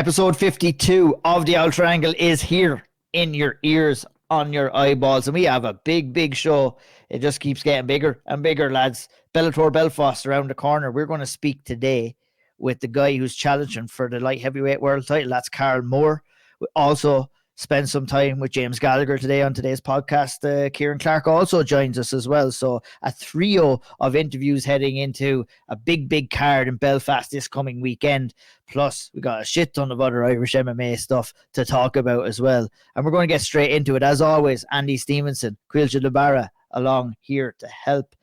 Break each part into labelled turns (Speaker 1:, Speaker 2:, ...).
Speaker 1: Episode 52 of the Auld Triangle is here in your ears, on your eyeballs, and we have a big show. It just keeps getting bigger and bigger, lads. Bellator Belfast around the corner. We're going to speak today with the guy who's challenging for the light heavyweight world title. That's Karl Moore. We also spend some time with James Gallagher today on today's podcast. Ciarán Clarke also joins us as well. So a trio of interviews heading into a big card in Belfast this coming weekend. Plus, we got a shit ton of other Irish MMA stuff to talk about as well. And we're going to get straight into it. As always, Andy Stevenson, Caoilte Barra, along here to help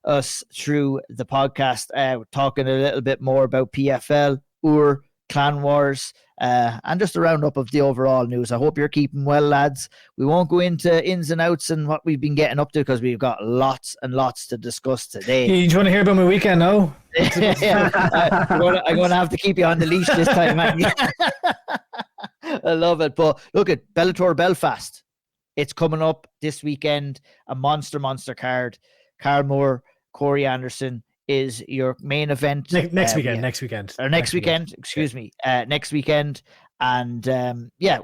Speaker 1: us through the podcast. We're talking a little bit more about PFL, Iúr, Clan Wars, and just a roundup of the overall news. I hope you're keeping well, lads. We won't go into ins and outs and what we've been getting up to because we've got lots and lots to discuss today.
Speaker 2: You want to hear about my weekend now?
Speaker 1: I'm going to have to keep you on the leash this time, man. I love it. But look at Bellator Belfast. It's coming up this weekend. A monster card. Karl Moore, Corey Anderson is your main event
Speaker 2: next weekend.
Speaker 1: Excuse me, next weekend. And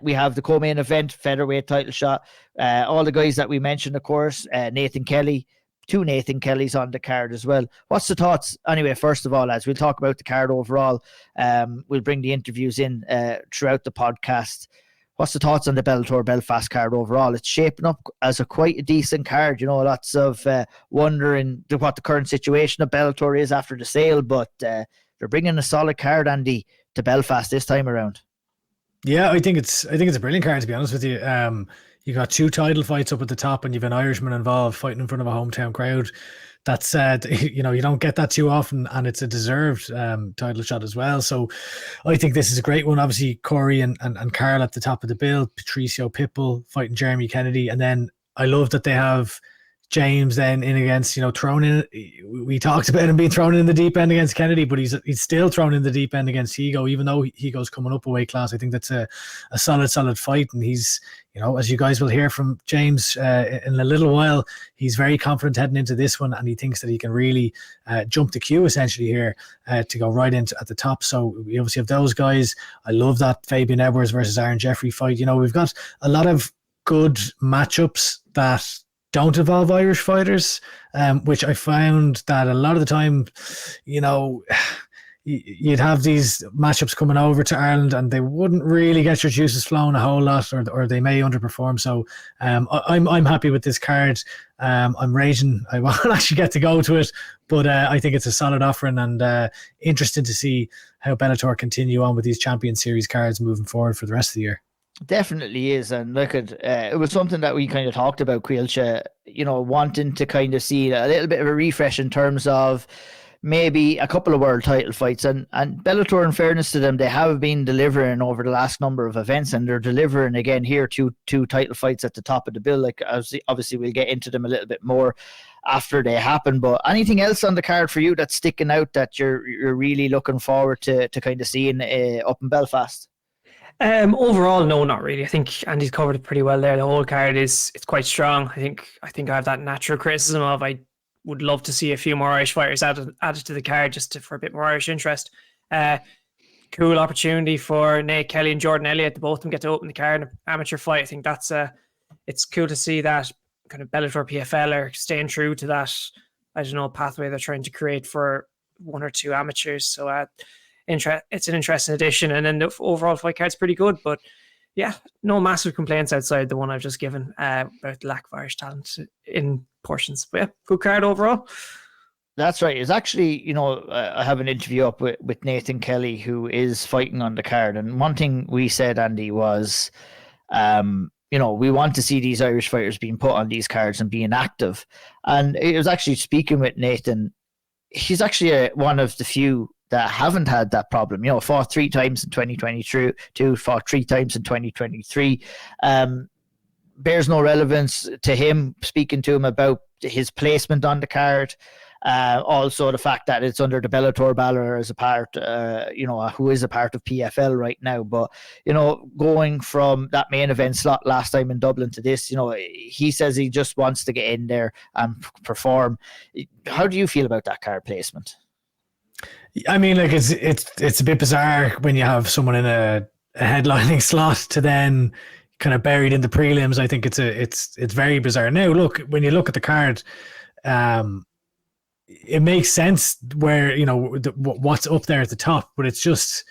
Speaker 1: we have the co-main event, featherweight title shot. All the guys that we mentioned, of course. Nathan Kelly, two Nathan Kellys on the card as well. What's the thoughts? Anyway, first of all, lads, we'll talk about the card overall. We'll bring the interviews in throughout the podcast. What's the thoughts on the Bellator Belfast card overall? It's shaping up as quite a decent card. You know, lots of wondering what the current situation of Bellator is after the sale, but they're bringing a solid card, Andy, to Belfast this time around.
Speaker 2: Yeah, I think it's a brilliant card, to be honest with you. You got two title fights up at the top, and you've an Irishman involved fighting in front of a hometown crowd. That's you don't get that too often, and it's a deserved title shot as well. So I think this is a great one. Obviously, Corey and Karl at the top of the bill, Patricio Pitbull fighting Jeremy Kennedy, and then I love that they have James then in against, thrown in. We talked about him being thrown in the deep end against Kennedy, but he's still thrown in the deep end against Higo, even though Higo's coming up a weight class. I think that's a solid fight, and he's, as you guys will hear from James in a little while, he's very confident heading into this one, and he thinks that he can really jump the queue essentially here to go right into at the top. So we obviously have those guys. I love that Fabian Edwards versus Aaron Jeffrey fight. We've got a lot of good matchups that don't involve Irish fighters, which I found that a lot of the time, you'd have these matchups coming over to Ireland and they wouldn't really get your juices flowing a whole lot, or they may underperform. So I'm happy with this card. I'm raging. I won't actually get to go to it, but I think it's a solid offering, and interesting to see how Bellator continue on with these Champion Series cards moving forward for the rest of the year.
Speaker 1: Definitely is. And look at it was something that we kind of talked about, Caoilte, wanting to kind of see a little bit of a refresh in terms of maybe a couple of world title fights, and Bellator, in fairness to them, they have been delivering over the last number of events, and they're delivering again here, two title fights at the top of the bill. Like, obviously we'll get into them a little bit more after they happen, but anything else on the card for you that's sticking out that you're really looking forward to kind of seeing up in Belfast?
Speaker 3: Overall, no, not really. I think Andy's covered it pretty well there. The whole card it's quite strong. I think I have that natural criticism of I would love to see a few more Irish fighters added to the card for a bit more Irish interest. Cool opportunity for Nate Kelly and Jordan Elliott to both of them get to open the card in an amateur fight. I think that's it's cool to see that kind of Bellator PFL are staying true to that, pathway they're trying to create for one or two amateurs. So it's an interesting addition, and then the overall fight card's pretty good, but yeah, no massive complaints outside the one I've just given about the lack of Irish talent in portions. But yeah, good card overall.
Speaker 1: That's right. It's actually, I have an interview up with Nathan Kelly, who is fighting on the card, and one thing we said, Andy, was we want to see these Irish fighters being put on these cards and being active. And it was actually speaking with Nathan. He's actually one of the few that haven't had that problem. Fought 3 times in 2022, fought 3 times in 2023. Bears no relevance to him, speaking to him about his placement on the card. Also the fact that it's under the Bellator banner as a part, who is a part of PFL right now. But, going from that main event slot last time in Dublin to this, he says he just wants to get in there and perform. How do you feel about that card placement?
Speaker 2: I mean, like it's a bit bizarre when you have someone in a a headlining slot to then kind of buried in the prelims. I think it's very bizarre. Now, look, when you look at the card, it makes sense where, you know, what's up there at the top, but it's just,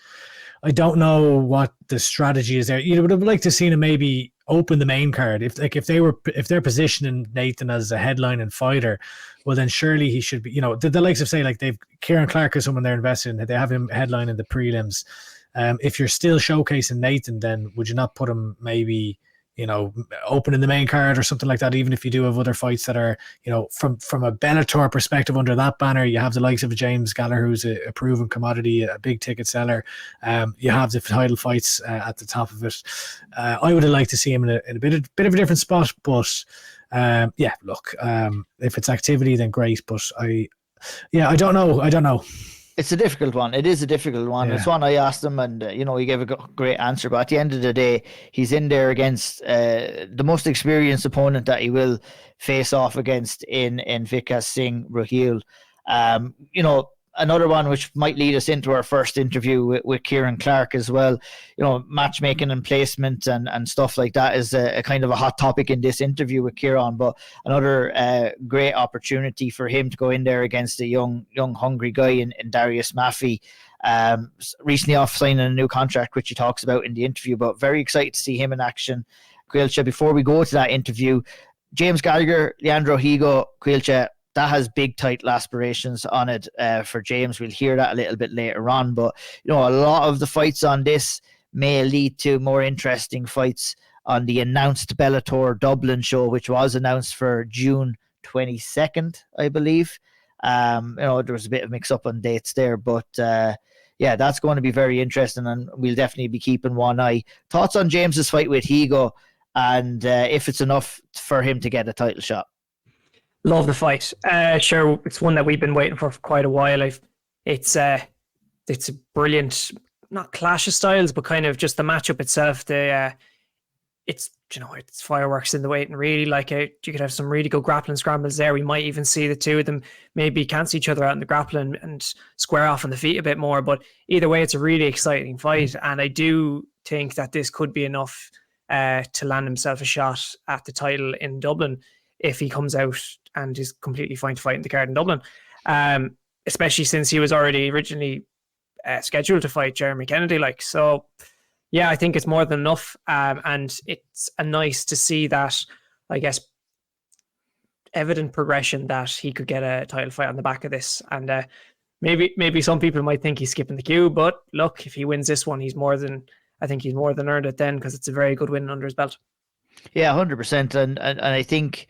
Speaker 2: I don't know what the strategy is there. You would have liked to seen him maybe open the main card. If they're positioning Nathan as a headlining fighter, well then surely he should be, you know, the likes of, say, like they've Ciarán Clarke is someone they're invested in, they have him headlining the prelims. If you're still showcasing Nathan, then would you not put him maybe, you know, opening the main card or something like that, even if you do have other fights that are, you know, from a Bellator perspective under that banner, you have the likes of James Gallagher, who's a proven commodity, a big ticket seller. You have the title fights at the top of it. I would have liked to see him in a bit of a different spot, but yeah, look, if it's activity, then great, but I don't know.
Speaker 1: It's a difficult one. It is a difficult one. Yeah. It's one I asked him, and you know, he gave a great answer. But at the end of the day, he's in there against the most experienced opponent that he will face off against in Vikas Singh Raheel. You know, another one which might lead us into our first interview with Ciarán Clarke as well. You know, matchmaking and placement and stuff like that is a kind of a hot topic in this interview with Ciarán. But another great opportunity for him to go in there against a young hungry guy in Darius Maffey. Recently off signing a new contract, which he talks about in the interview. But very excited to see him in action. Caoilte, before we go to that interview, James Gallagher, Leandro Higo, Caoilte, that has big title aspirations on it for James. We'll hear that a little bit later on. But, you know, a lot of the fights on this may lead to more interesting fights on the announced Bellator Dublin show, which was announced for June 22nd, I believe. You know, there was a bit of mix-up on dates there. But, yeah, that's going to be very interesting, and we'll definitely be keeping one eye. Thoughts on James's fight with Higo, and if it's enough for him to get a title shot?
Speaker 3: Love the fight. Sure, it's one that we've been waiting for quite a while. It's a brilliant, not clash of styles, but kind of just the matchup itself. It's, you know, it's fireworks in the waiting. Really, like you could have some really good grappling scrambles there. We might even see the two of them maybe cancel each other out in the grappling and square off on the feet a bit more. But either way, it's a really exciting fight, and I do think that this could be enough to land himself a shot at the title in Dublin if he comes out and is completely fine to fight in the card in Dublin, especially since he was already originally scheduled to fight Jeremy Kennedy. Like, so yeah, I think it's more than enough, and it's nice to see that, I guess, evident progression that he could get a title fight on the back of this. And maybe some people might think he's skipping the queue, but look, if he wins this one, he's more than earned it then, because it's a very good win under his belt.
Speaker 1: Yeah, 100%, and I think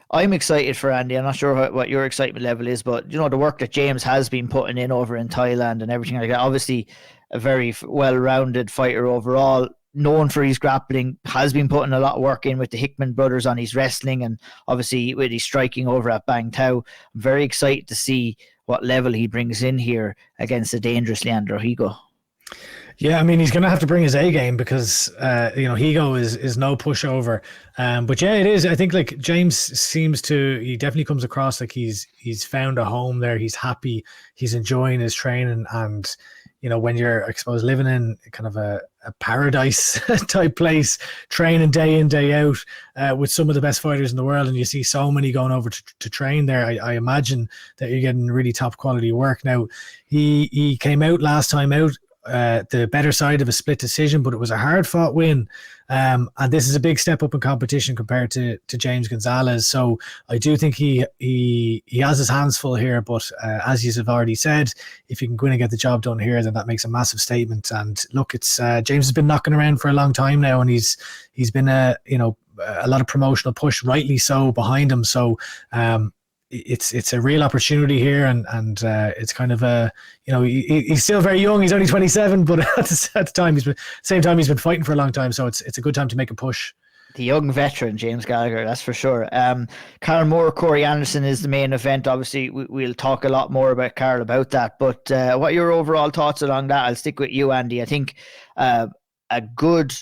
Speaker 1: I'm excited for Andy. I'm not sure what your excitement level is, but you know, the work that James has been putting in over in Thailand and everything like that. Obviously, a very well-rounded fighter overall, known for his grappling, has been putting a lot of work in with the Hickman brothers on his wrestling, and obviously with his striking over at Bang Tao. I'm very excited to see what level he brings in here against the dangerous Leandro Higo.
Speaker 2: Yeah, I mean, he's going to have to bring his A game because, you know, Higo is no pushover. But yeah, it is. I think like James he definitely comes across like he's found a home there. He's happy. He's enjoying his training. And, you know, when you're, I suppose, living in kind of a paradise type place, training day in, day out with some of the best fighters in the world, and you see so many going over to train there, I imagine that you're getting really top quality work. Now, he came out last time out, the better side of a split decision, but it was a hard fought win, and this is a big step up in competition compared to James Gonzalez. So I do think he has his hands full here, but as you have already said, if you can go in and get the job done here, then that makes a massive statement. And look, it's James has been knocking around for a long time now, and he's been a lot of promotional push, rightly so, behind him. So it's a real opportunity here, and it's kind of a, you know, he's still very young. He's only 27, but at the same time he's been fighting for a long time. So it's a good time to make a push.
Speaker 1: The young veteran James Gallagher, that's for sure. Karl Moore, Corey Anderson is the main event. Obviously, we'll talk a lot more about Karl about that. But what are your overall thoughts along that? I'll stick with you, Andy. I think a good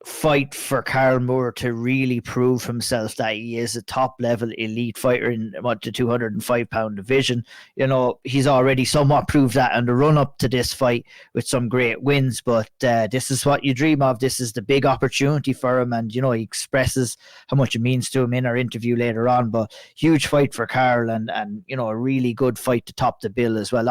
Speaker 1: fight for Karl Moore to really prove himself that he is a top level elite fighter in the 205-pound division. You know, he's already somewhat proved that in the run up to this fight with some great wins, but this is what you dream of. This is the big opportunity for him, and you know, he expresses how much it means to him in our interview later on. But huge fight for Karl, and you know, a really good fight to top the bill as well.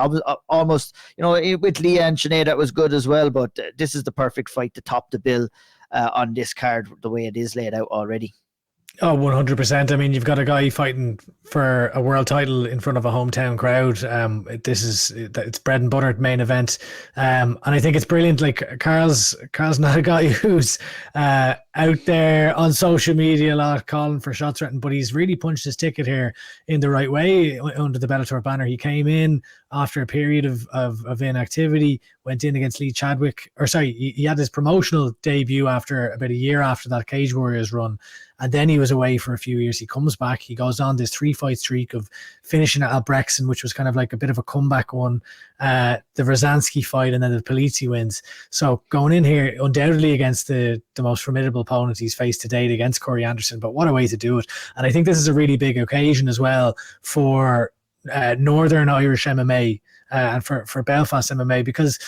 Speaker 1: Almost, you know, with Leah and Sinead, that was good as well, but this is the perfect fight to top the bill on this card, the way it is laid out already.
Speaker 2: Oh, 100%. I mean, you've got a guy fighting for a world title in front of a hometown crowd. It's bread and butter main event. And I think it's brilliant. Like, Karl's not a guy who's out there on social media a lot calling for shots threatened, but he's really punched his ticket here in the right way under the Bellator banner. He came in after a period of inactivity, went in against Lee Chadwick, he had his promotional debut after about a year after that Cage Warriors run. And then he was away for a few years. He comes back. He goes on this 3-fight streak of finishing at Albrechtsen, which was kind of like a bit of a comeback one. The Rosansky fight, and then the Polizzi wins. So going in here, undoubtedly against the most formidable opponent he's faced to date, against Corey Anderson. But what a way to do it. And I think this is a really big occasion as well for Northern Irish MMA and for Belfast MMA, because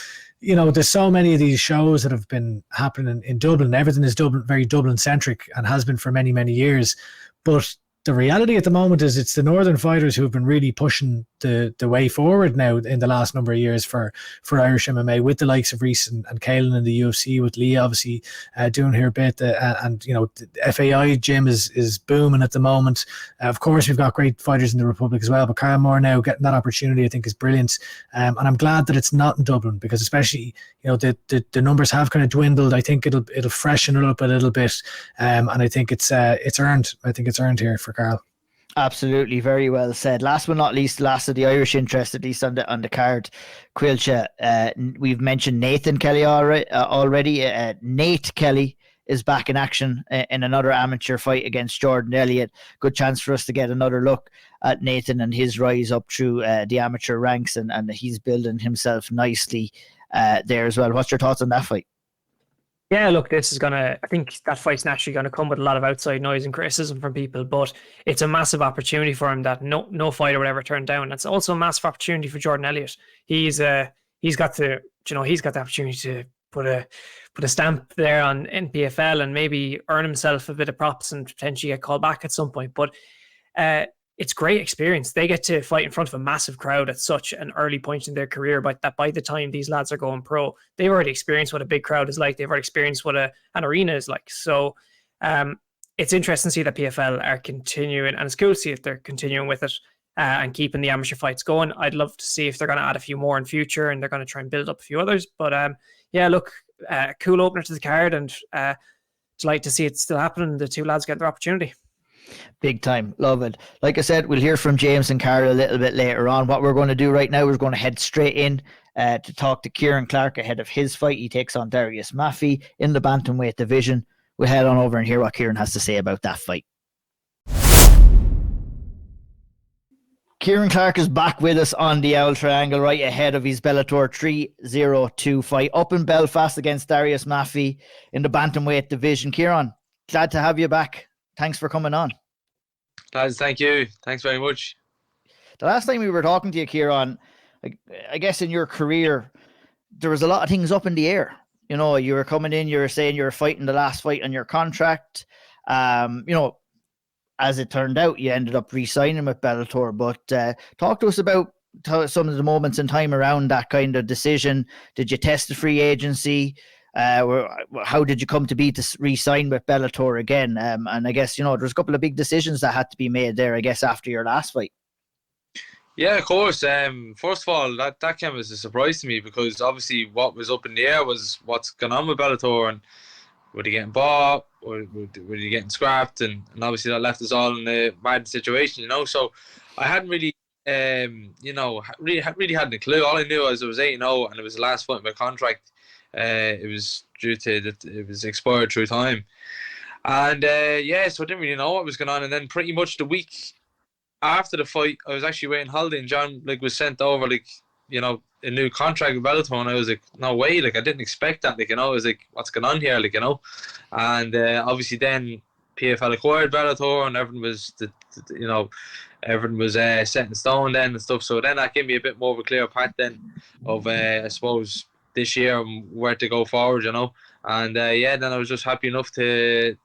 Speaker 2: you know, there's so many of these shows that have been happening in Dublin. Everything is very Dublin centric, and has been for many, many years. But the reality at the moment is it's the Northern fighters who have been really pushing the way forward now in the last number of years for Irish MMA, with the likes of Reese and Caolan in the UFC, with Lee obviously doing her bit, and you know, the FAI gym is booming at the moment. Of course, we've got great fighters in the Republic as well, but Karl Moore now getting that opportunity, I think, is brilliant. And I'm glad that it's not in Dublin, because especially, you know, the numbers have kind of dwindled. I think it'll freshen it up a little bit, and I think it's earned. I think it's earned here for Karl.
Speaker 1: Absolutely, very well said. Last but not least, last of the Irish interest, at least on the card, Caoilte. We've mentioned Nathan Kelly already. Nate Kelly is back in action in another amateur fight against Jordan Elliott. Good chance for us to get another look at Nathan and his rise up through the amateur ranks, and he's building himself nicely there as well. What's your thoughts on that fight?
Speaker 3: Yeah, look, I think that fight's naturally going to come with a lot of outside noise and criticism from people, but it's a massive opportunity for him that no fighter would ever turn down. It's also a massive opportunity for Jordan Elliott. He's got the opportunity to put a stamp there on NPFL and maybe earn himself a bit of props and potentially get called back at some point. But it's great experience. They get to fight in front of a massive crowd at such an early point in their career, but that by the time these lads are going pro, they've already experienced what a big crowd is like. They've already experienced what an arena is like. So it's interesting to see that PFL are continuing, and it's cool to see if they're continuing with it and keeping the amateur fights going. I'd love to see if they're going to add a few more in future, and they're going to try and build up a few others. But yeah, look, cool opener to the card, and delighted to see it still happening. The two lads get their opportunity.
Speaker 1: Big time. Love it. Like I said, we'll hear from James and Karl a little bit later on. What we're going to do right now, we're going to head straight in to talk to Ciarán Clarke ahead of his fight. He takes on Darius Maffey in the bantamweight division. We'll head on over and hear what Ciarán has to say about that fight. Ciarán Clarke is back with us on the Owl Triangle right ahead of his Bellator 302 fight up in Belfast against Darius Maffey in the bantamweight division. Ciarán, glad to have you back. Thanks for coming on.
Speaker 4: Lads, thank you. Thanks very much.
Speaker 1: The last time we were talking to you, Ciarán, I guess in your career, there was a lot of things up in the air. You know, you were coming in, you were saying you were fighting the last fight on your contract. You know, as it turned out, you ended up re-signing with Bellator. But talk to us about some of the moments in time around that kind of decision. Did you test the free agency? How did you come to be to re-sign with Bellator again? And I guess, you know, there's a couple of big decisions that had to be made there, I guess, after your last fight.
Speaker 4: Yeah, of course. First of all, that came as a surprise to me, because obviously what was up in the air was what's going on with Bellator, and were they getting bought, or were they getting scrapped, and obviously that left us all in a bad situation, you know. So I hadn't really, you know, really hadn't a clue. All I knew was it was 8-0, and it was the last fight of my contract. It was due to that it was expired through time, and yeah, so I didn't really know what was going on. And then pretty much the week after the fight, I was actually waiting holiday, and John was sent over a new contract with Bellator, and I was like, no way, like I didn't expect that, like, I was like, what's going on here, like, and obviously then PFL acquired Bellator, and everything was everything was set in stone then and stuff. So then that gave me a bit more of a clear path then of I suppose this year and where to go forward, and then I was just happy enough to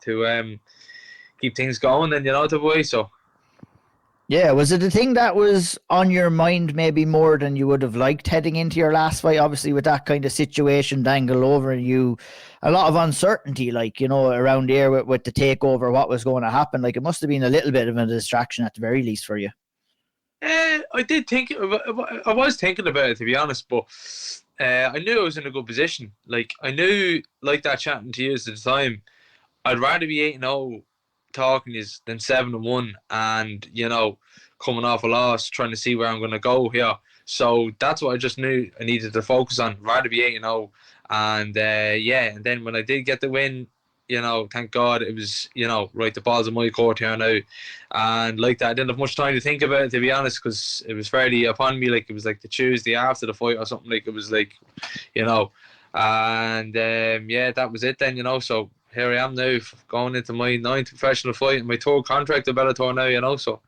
Speaker 4: keep things going then, the way. So
Speaker 1: yeah, was it a thing that was on your mind maybe more than you would have liked heading into your last fight? Obviously, with that kind of situation dangled over you, a lot of uncertainty, like, around here with the takeover, what was going to happen. Like, it must have been a little bit of a distraction at the very least for you.
Speaker 4: I did think, I was thinking about it, to be honest, but I knew I was in a good position. Like, I knew, like that chatting to you at the time, I'd rather be 8-0 talking is than 7-1 and coming off a loss trying to see where I'm going to go here. So that's what I just knew I needed to focus on, rather be 8-0. And and then when I did get the win, thank God it was, right, the ball's in my court here now. And like that, I didn't have much time to think about it, to be honest, because it was fairly upon me. Like, it was like the Tuesday after the fight or something. Like, it was like, and that was it then, so here I am now, going into my 9th professional fight and my 3rd contract with Bellator now, so.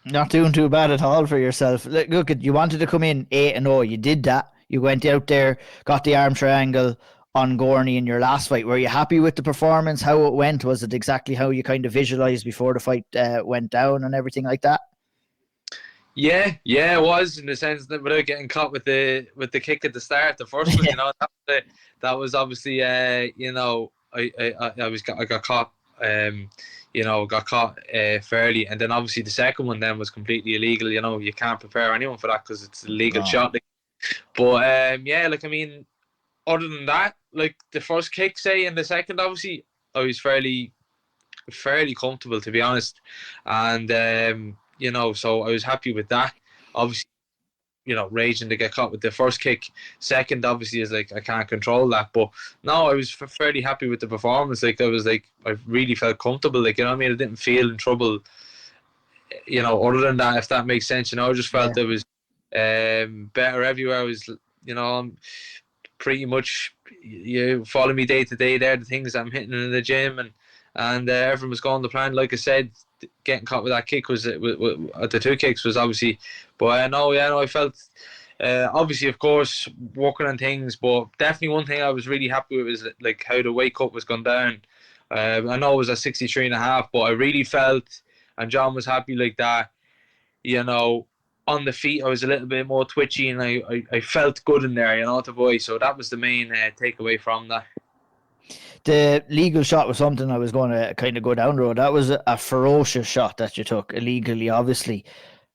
Speaker 1: Not doing too bad at all for yourself. Look, you wanted to come in 8-0. You did that. You went out there, got the arm triangle on Gorney in your last fight. Were you happy with the performance, how it went? Was it exactly how you kind of visualized before the fight went down and everything like that?
Speaker 4: Yeah, it was, in the sense that without getting caught with the kick at the start, the first one, that was obviously, I got caught, fairly, and then obviously the second one then was completely illegal. You can't prepare anyone for that because it's a legal shot. But other than that, like the first kick, say, and the second, obviously, I was fairly comfortable, to be honest, and so I was happy with that. Obviously, raging to get caught with the first kick. Second, obviously, is like I can't control that. But no, I was fairly happy with the performance. Like, I really felt comfortable. Like, I didn't feel in trouble. Other than that, if that makes sense. I just felt it was better everywhere. I was, I'm pretty much, you follow me day to day. There, the things I'm hitting in the gym, and everything was going to plan. Like I said, getting caught with that kick was the 2 kicks was obviously, but I felt obviously, of course, working on things, but definitely one thing I was really happy with was like how the weight cut was gone down. I know it was at 63.5, but I really felt, and John was happy like that, on the feet I was a little bit more twitchy, and I felt good in there, the voice. So that was the main takeaway from that.
Speaker 1: The legal shot was something I was going to kind of go down the road. That was a ferocious shot that you took illegally, obviously.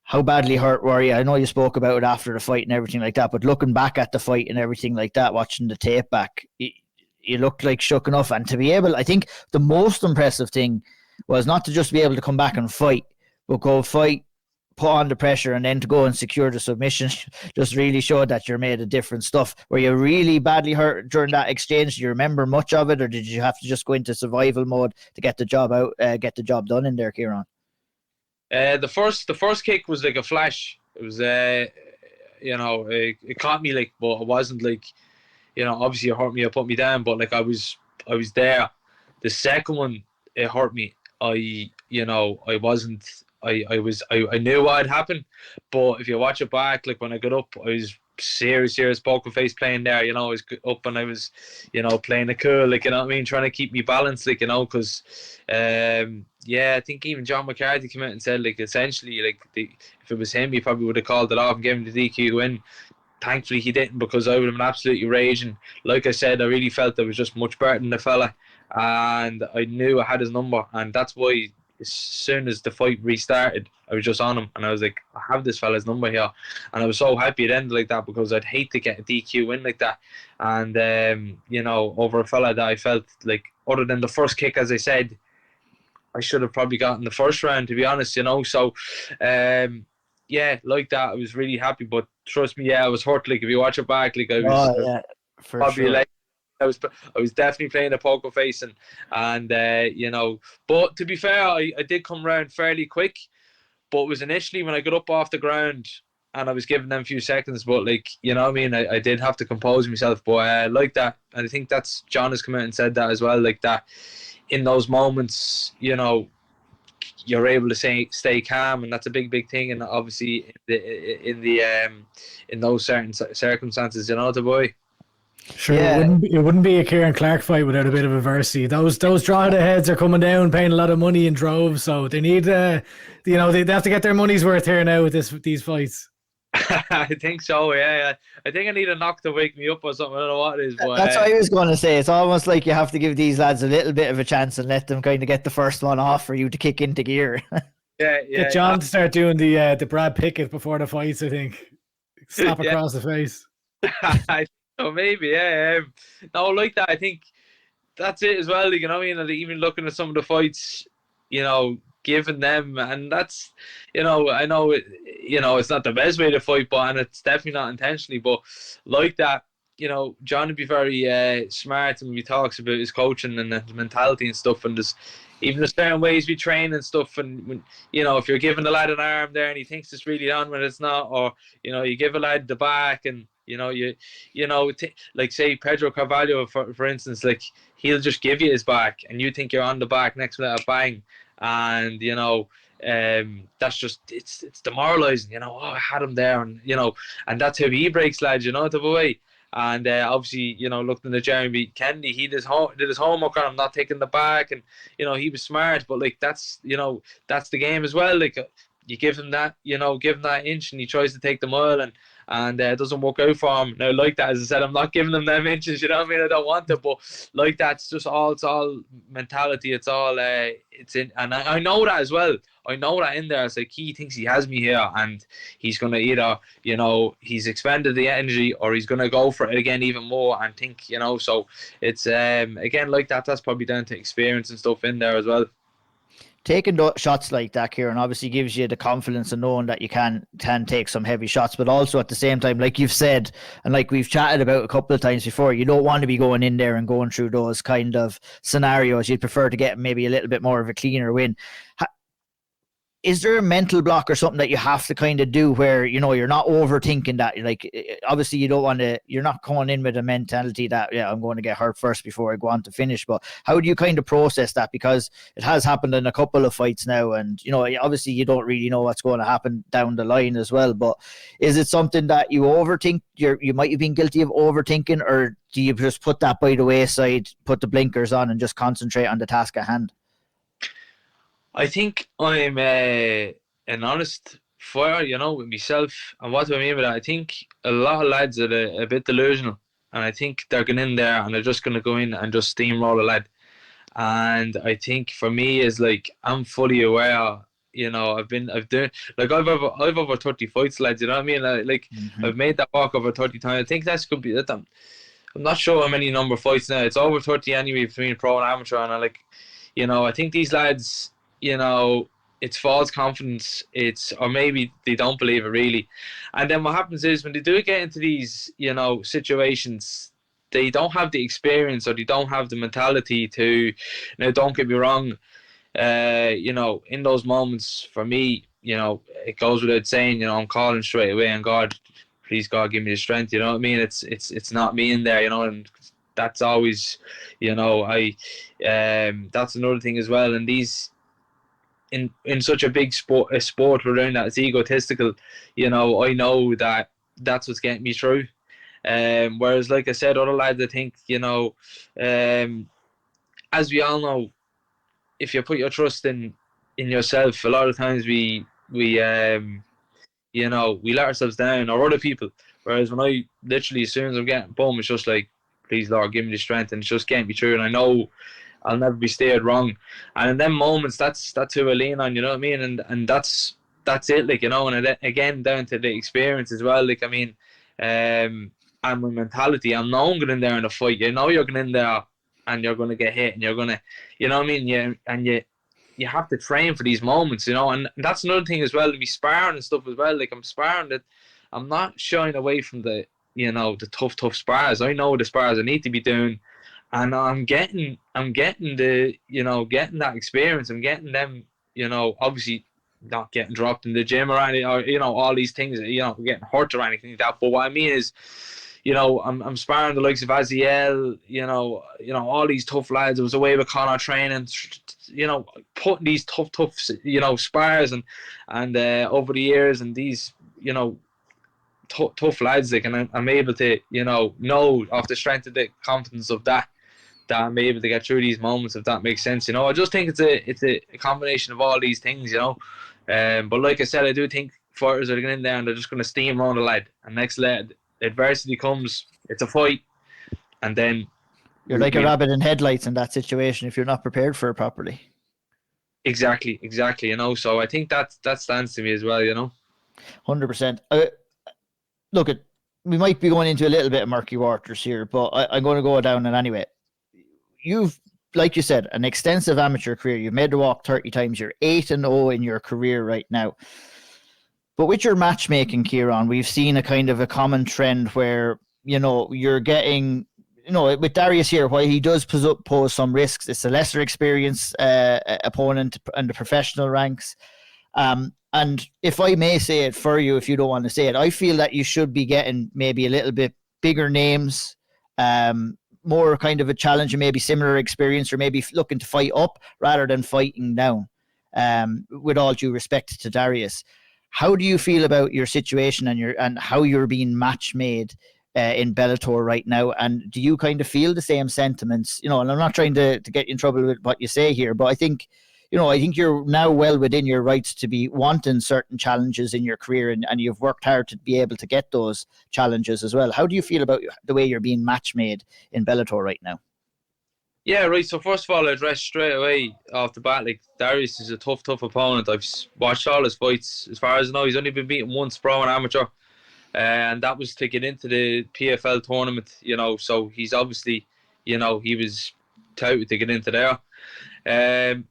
Speaker 1: How badly hurt were you? I know you spoke about it after the fight and everything like that, but looking back at the fight and everything like that, watching the tape back, you looked like shook enough. And to be able, I think the most impressive thing was not to just be able to come back and fight, but go fight, put on the pressure, and then to go and secure the submission just really showed that you're made of different stuff. Were you really badly hurt during that exchange? Do you remember much of it, or did you have to just go into survival mode to get the job out, get the job done in there, Ciarán?
Speaker 4: The first kick was like a flash. It was it caught me, like, but it wasn't like, obviously it hurt me, it put me down, but like I was there. The second one, it hurt me. I knew what had happened, but if you watch it back, like when I got up, I was serious poker face playing there. I was up and I was, playing it cool, like, trying to keep me balanced, like, because I think even John McCarthy came out and said, like, essentially, like, if it was him, he probably would have called it off and given the DQ win. Thankfully he didn't, because I would have been absolutely raging. Like I said, I really felt I was just much better than the fella, and I knew I had his number, and that's why as soon as the fight restarted, I was just on him, and I was like, I have this fella's number here, and I was so happy it ended like that, because I'd hate to get a DQ win like that, and over a fella that I felt like, other than the first kick, as I said, I should have probably gotten the first round, to be honest, so like that, I was really happy. But trust me, I was hurt. Like, if you watch it back, like, I was probably sure. Like, I was definitely playing a poker face, and but to be fair, I did come round fairly quick, but it was initially when I got up off the ground, and I was giving them a few seconds, but like, you know what I mean, I did have to compose myself, but like that, and I think that's John has come out and said that as well, like that in those moments, you know, you're able to stay calm, and that's a big thing, and obviously in those certain circumstances, you know, the boy.
Speaker 2: Sure,
Speaker 1: Yeah.
Speaker 2: it wouldn't be a Ciarán Clarke fight without a bit of adversity. Those draw the heads are coming down, paying a lot of money in droves, so they need they have to get their money's worth here now with these fights.
Speaker 4: I think so, yeah. I think I need a knock to wake me up or something. I don't know what it is, but
Speaker 1: That's what I was going to say. It's almost like you have to give these lads a little bit of a chance and let them kind of get the first one off for you to kick into gear.
Speaker 4: yeah.
Speaker 2: Get John to start doing the Brad Pickett before the fights, I think. Slap across the face.
Speaker 4: Oh, maybe, yeah. No, like that. I think that's it as well. You know what I mean? And even looking at some of the fights, you know, giving them, and that's, you know, I know it, you know, it's not the best way to fight, but and it's definitely not intentionally, but like that, you know, John would be very smart when he talks about his coaching and his mentality and stuff, and there's even the certain ways we train and stuff, and when, you know, if you're giving the lad an arm there and he thinks it's really on when it's not, or you know, you give a lad the back, and you know, like say Pedro Carvalho for instance, like he'll just give you his back, and you think you're on the back, next minute a bang, and you know, that's just it's demoralizing. You know, oh, I had him there, and you know, and that's how he breaks lads. You know, the way. And obviously, you know, looking at Jeremy Kennedy, he did his homework on him, not taking the back, and you know, he was smart. But like that's, you know, that's the game as well. Like you give him that, you know, give him that inch, and he tries to take the mile, and it doesn't work out for him. Now, like that, as I said, I'm not giving them them inches. You know what I mean? I don't want it, but like that's just all. It's all mentality. It's all. It's in, and I know that as well. I know that in there. It's like he thinks he has me here, and he's gonna either, you know, he's expended the energy, or he's gonna go for it again even more, and think, you know. So it's again like that. That's probably down to experience and stuff in there as well.
Speaker 1: Taking shots like that, Ciarán, obviously gives you the confidence of knowing that you can take some heavy shots, but also at the same time, like you've said, and like we've chatted about a couple of times before, you don't want to be going in there and going through those kind of scenarios. You'd prefer to get maybe a little bit more of a cleaner win. Is there a mental block or something that you have to kind of do where, you know, you're not overthinking that? Like, obviously you don't want to, you're not going in with a mentality that, yeah, I'm going to get hurt first before I go on to finish. But how do you kind of process that? Because it has happened in a couple of fights now, and, you know, obviously you don't really know what's going to happen down the line as well. But is it something that you overthink? You might have been guilty of overthinking, or do you just put that by the wayside, put the blinkers on, and just concentrate on the task at hand?
Speaker 4: I think I'm an honest fighter, you know, with myself. And what do I mean by that? I think a lot of lads are a bit delusional, and I think they're going in there and they're just going to go in and just steamroll a lad. And I think for me is like, I'm fully aware. You know, I've done, like I've over 30 fights, lads. You know what I mean? I've made that walk over 30 times. I think that's could be that. I'm not sure how many number of fights now. It's over 30 anyway between pro and amateur, and I like, you know, I think these lads, you know, it's false confidence. Or maybe they don't believe it really. And then what happens is when they do get into these, you know, situations, they don't have the experience, or they don't have the mentality to. Now, don't get me wrong. You know, in those moments, for me, you know, it goes without saying, you know, I'm calling straight away, and God, please God, give me the strength. You know what I mean? It's not me in there, you know, and that's always, you know, that's another thing as well. And these. In such a big sport around that it's egotistical, you know, I know that that's what's getting me through. Whereas, like I said, other lads, I think, you know, as we all know, if you put your trust in yourself, a lot of times we you know, we let ourselves down, or other people. Whereas when I literally, as soon as I'm getting boom, it's just like, please Lord, give me the strength, and it's just getting me through, and I know I'll never be steered wrong. And in them moments, that's who I lean on, you know what I mean? And that's it, like, you know. And again, down to the experience as well. Like, I mean, and my mentality. I'm known going in there in a fight. You know, you're going in there and you're going to get hit, and you're going to, you know what I mean? You have to train for these moments, you know. And that's another thing as well, to be sparring and stuff as well. Like, I'm sparring that I'm not shying away from the, you know, the tough spars. I know the spars I need to be doing. And I'm getting the, you know, getting that experience. I'm getting them, you know, obviously not getting dropped in the gym or anything, or all these things, getting hurt or anything like that. But what I mean is, I'm sparring the likes of Aziel, all these tough lads. I was away with Connor training, putting these tough, spars and over the years, and these, tough lads, like, and I'm able to, know off the strength of the confidence of that I'm able to get through these moments, if that makes sense. I just think it's a combination of all these things, but like I said, I do think fighters are going in there and they're just going to steam around the lad, and next lad adversity comes, it's a fight, and then
Speaker 1: you're like a rabbit in headlights in that situation if you're not prepared for it properly.
Speaker 4: Exactly, so I think that stands to me as well,
Speaker 1: 100%. Look, we might be going into a little bit of murky waters here, but I'm going to go down it anyway. You've, like you said, an extensive amateur career. You've made the walk 30 times. You're 8-0 in your career right now. But with your matchmaking, Ciarán, we've seen a kind of a common trend where, you're getting, with Darius here, while he does pose some risks, it's a lesser experienced opponent in the professional ranks. And if I may say it for you, if you don't want to say it, I feel that you should be getting maybe a little bit bigger names, more kind of a challenge and maybe similar experience, or maybe looking to fight up rather than fighting down, with all due respect to Darius. How do you feel about your situation and how you're being match made in Bellator right now? And do you kind of feel the same sentiments? And I'm not trying to get you in trouble with what you say here, but I think you're now well within your rights to be wanting certain challenges in your career, and you've worked hard to be able to get those challenges as well. How do you feel about the way you're being match made in Bellator right now?
Speaker 4: Yeah, right. So first of all, I address straight away off the bat, like, Darius is a tough opponent. I've watched all his fights. As far as I know, he's only been beaten once pro and amateur, and that was to get into the PFL tournament. So he's obviously, he was touted to get into there.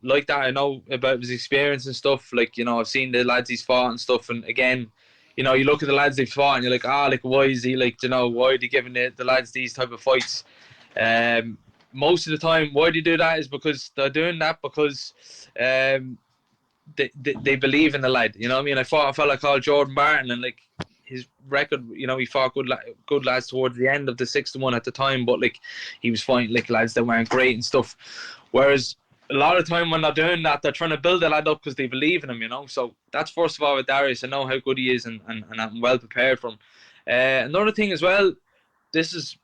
Speaker 4: Like that, I know about his experience and stuff. Like, I've seen the lads he's fought and stuff. And again, you look at the lads they've fought and you're like, why is he, like, why are they giving the lads these type of fights? Most of the time, why they do that is because they're doing that because they believe in the lad. You know what I mean? I fought a fella called Jordan Barton, and like, his record, he fought good lads towards the end of the 6-1 at the time, but like, he was fighting like lads that weren't great and stuff. Whereas a lot of time when they're doing that, they're trying to build the lad up because they believe in him, So that's first of all with Darius. I know how good he is, and I'm well prepared for him. Another thing as well, this is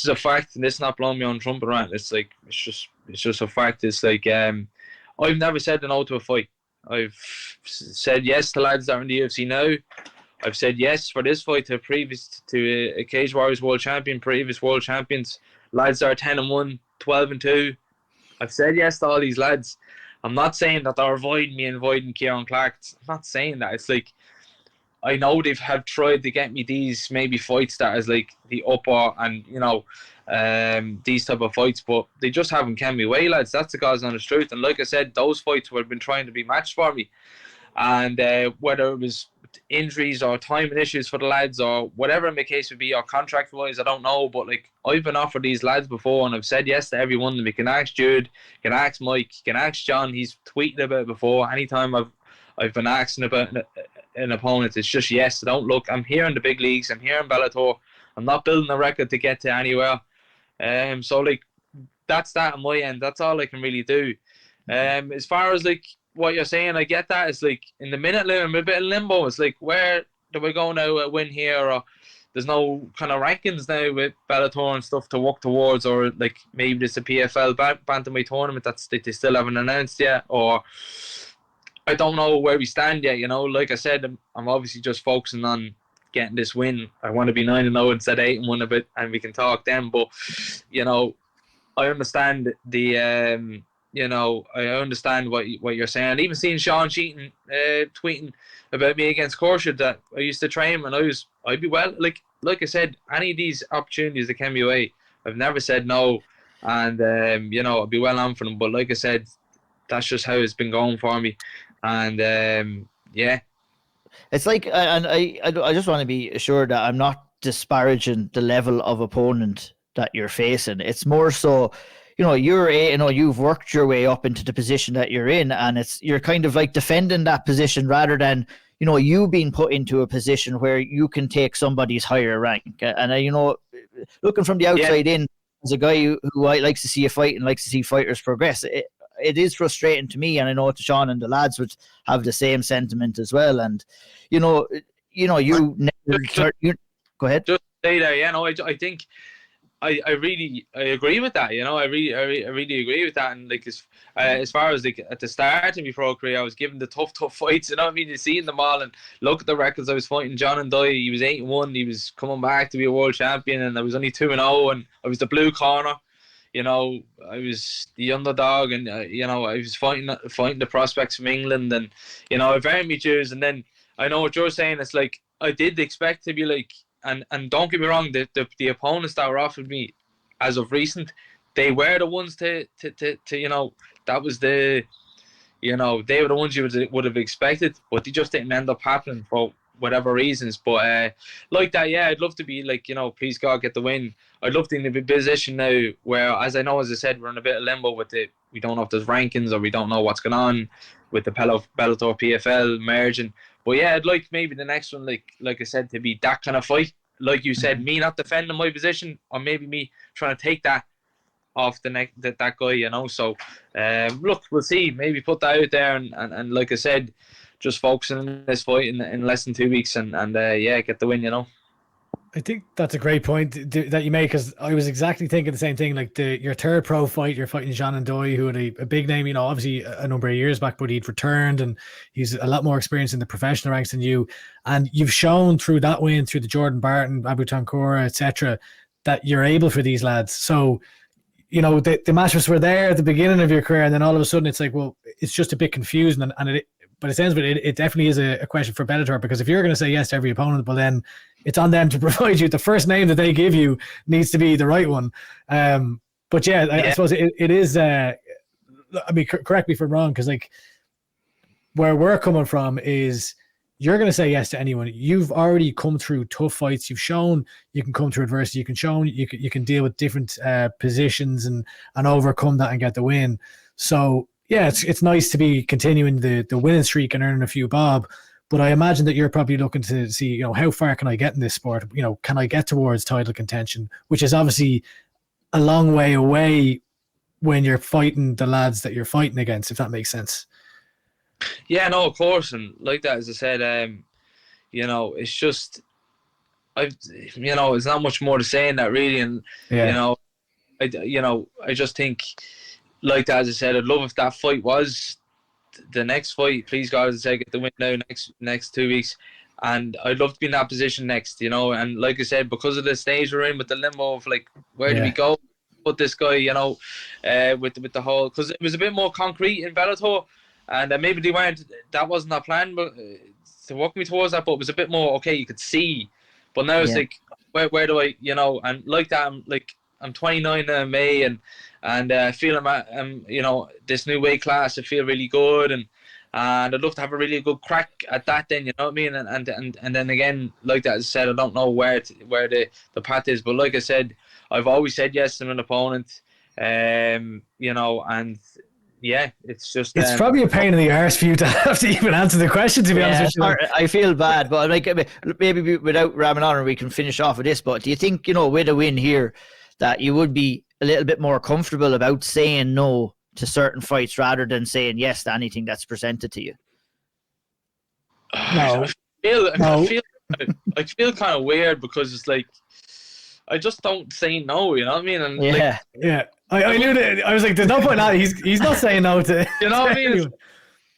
Speaker 4: a fact, and this is not blowing me on trumpet around. It's just a fact. It's like, I've never said no to a fight. I've said yes to lads that are in the UFC now. I've said yes for this fight to a Cage Warriors world champion, previous world champions, lads that are 10-1, 12-2. I've said yes to all these lads. I'm not saying that they're avoiding me and avoiding Ciarán Clarke. I'm not saying that. It's like, I know they've have tried to get me these maybe fights that is like the upper and these type of fights, but they just haven't kept me away, lads. That's the God's honest truth. And like I said, those fights would have been trying to be matched for me, and whether it was injuries or timing issues for the lads or whatever the case would be, or contract wise, I don't know, but like, I've been offered these lads before and I've said yes to every one of them. You can ask Jude, you can ask Mike, you can ask John. He's tweeted about it before. Anytime I've been asking about an opponent, it's just yes. Don't look, I'm here in the big leagues, I'm here in Bellator, I'm not building a record to get to anywhere. So like, that's that on my end. That's all I can really do. As far as like what you're saying, I get that. It's like, in the minute, I'm a bit in limbo. It's like, where do we go now, a win here, or there's no kind of rankings now with Bellator and stuff to work towards, or like maybe there's a PFL bantamweight tournament that they still haven't announced yet, or I don't know where we stand yet. Like I said, I'm obviously just focusing on getting this win. I want to be 9-0 instead of 8-1 a bit, and we can talk then. But I understand the I understand what you're saying. Even seeing Sean Sheehan tweeting about me against Corshid, that I used to train and I'd be well. Like I said, any of these opportunities that came my way, I've never said no, and I'd be well on for them. But like I said, that's just how it's been going for me, and yeah.
Speaker 1: It's like, and I just want to be assured that I'm not disparaging the level of opponent that you're facing. It's more so, you've worked your way up into the position that you're in, and you're kind of like defending that position rather than, you being put into a position where you can take somebody's higher rank. And, looking from the outside in, as a guy who likes to see a fight and likes to see fighters progress, it is frustrating to me, and I know Sean and the lads would have the same sentiment as well. And, go ahead.
Speaker 4: Just say there, I think I really agree with that. I really agree with that. And like as far as like at the start of my pro career, I was given the tough fights. You've seen them all, and look at the records I was fighting. John and Dye, he was 8-1. He was coming back to be a world champion, and I was only 2-0, and I was the blue corner. I was the underdog, and I was fighting the prospects from England, and I've earned me dues. And then I know what you're saying. It's like I did expect to be like. And don't get me wrong, the opponents that were offered me as of recent, they were the ones to that was they were the ones you would have expected, but they just didn't end up happening for whatever reasons. But like that, I'd love to be like, please God, get the win. I'd love to be in a position now where, as I said, we're in a bit of limbo with we don't know if there's rankings, or we don't know what's going on with the Bellator PFL merging. But I'd like maybe the next one, like I said, to be that kind of fight. Like you said, me not defending my position, or maybe me trying to take that off that guy, So, look, we'll see. Maybe put that out there, and like I said, just focusing on this fight in less than 2 weeks, and get the win,
Speaker 2: I think that's a great point that you make, because I was exactly thinking the same thing. Like your third pro fight, you're fighting John and Dye, who had a big name, obviously a number of years back, but he'd returned and he's a lot more experienced in the professional ranks than you. And you've shown through that win, through the Jordan Barton, Abu Tankora, etc., that you're able for these lads. So, the matchups were there at the beginning of your career, and then all of a sudden it's like, well, it's just a bit confusing, but it sounds, it definitely is a question for Bellator, because if you're going to say yes to every opponent, well then it's on them to provide you. The first name that they give you needs to be the right one. But I suppose it is. Correct me if I'm wrong, because like where we're coming from is you're going to say yes to anyone. You've already come through tough fights. You've shown you can come through adversity. You can show you can deal with different positions and overcome that and get the win. So it's nice to be continuing the winning streak and earning a few bob. But I imagine that you're probably looking to see, how far can I get in this sport? Can I get towards title contention, which is obviously a long way away when you're fighting the lads that you're fighting against, if that makes sense.
Speaker 4: Yeah, no, of course. And like that, as I said, it's just, it's not much more to say in that, really. And, I just think, like that, as I said, I'd love if that fight was the next fight. Please God, as I say, get the win now next 2 weeks, and I'd love to be in that position next. And like I said, because of the stage we're in with the limbo of like, where do we go? Put this guy, with the whole, because it was a bit more concrete in Bellator, and maybe that wasn't our plan, but to walk me towards that. But it was a bit more okay. You could see, but now it's like, where do I, and like that, I'm 29 in May, and I feel I'm this new weight class. I feel really good, and I'd love to have a really good crack at that. Then, you know what I mean, and then again, like that, as I said, I don't know where the path is, but like I said, I've always said yes to an opponent, and it's just
Speaker 2: it's probably a pain in the arse for you to have to even answer the question, to be honest with you.
Speaker 1: I feel bad, but maybe without ramming on, we can finish off with this. But do you think, with a win here, that you would be a little bit more comfortable about saying no to certain fights rather than saying yes to anything that's presented to you?
Speaker 2: No.
Speaker 4: I feel kind of weird, because it's like, I just don't say no, you know what I mean? And
Speaker 2: I knew that. I was like, there's no point now. He's not saying no to.
Speaker 4: You know what I mean?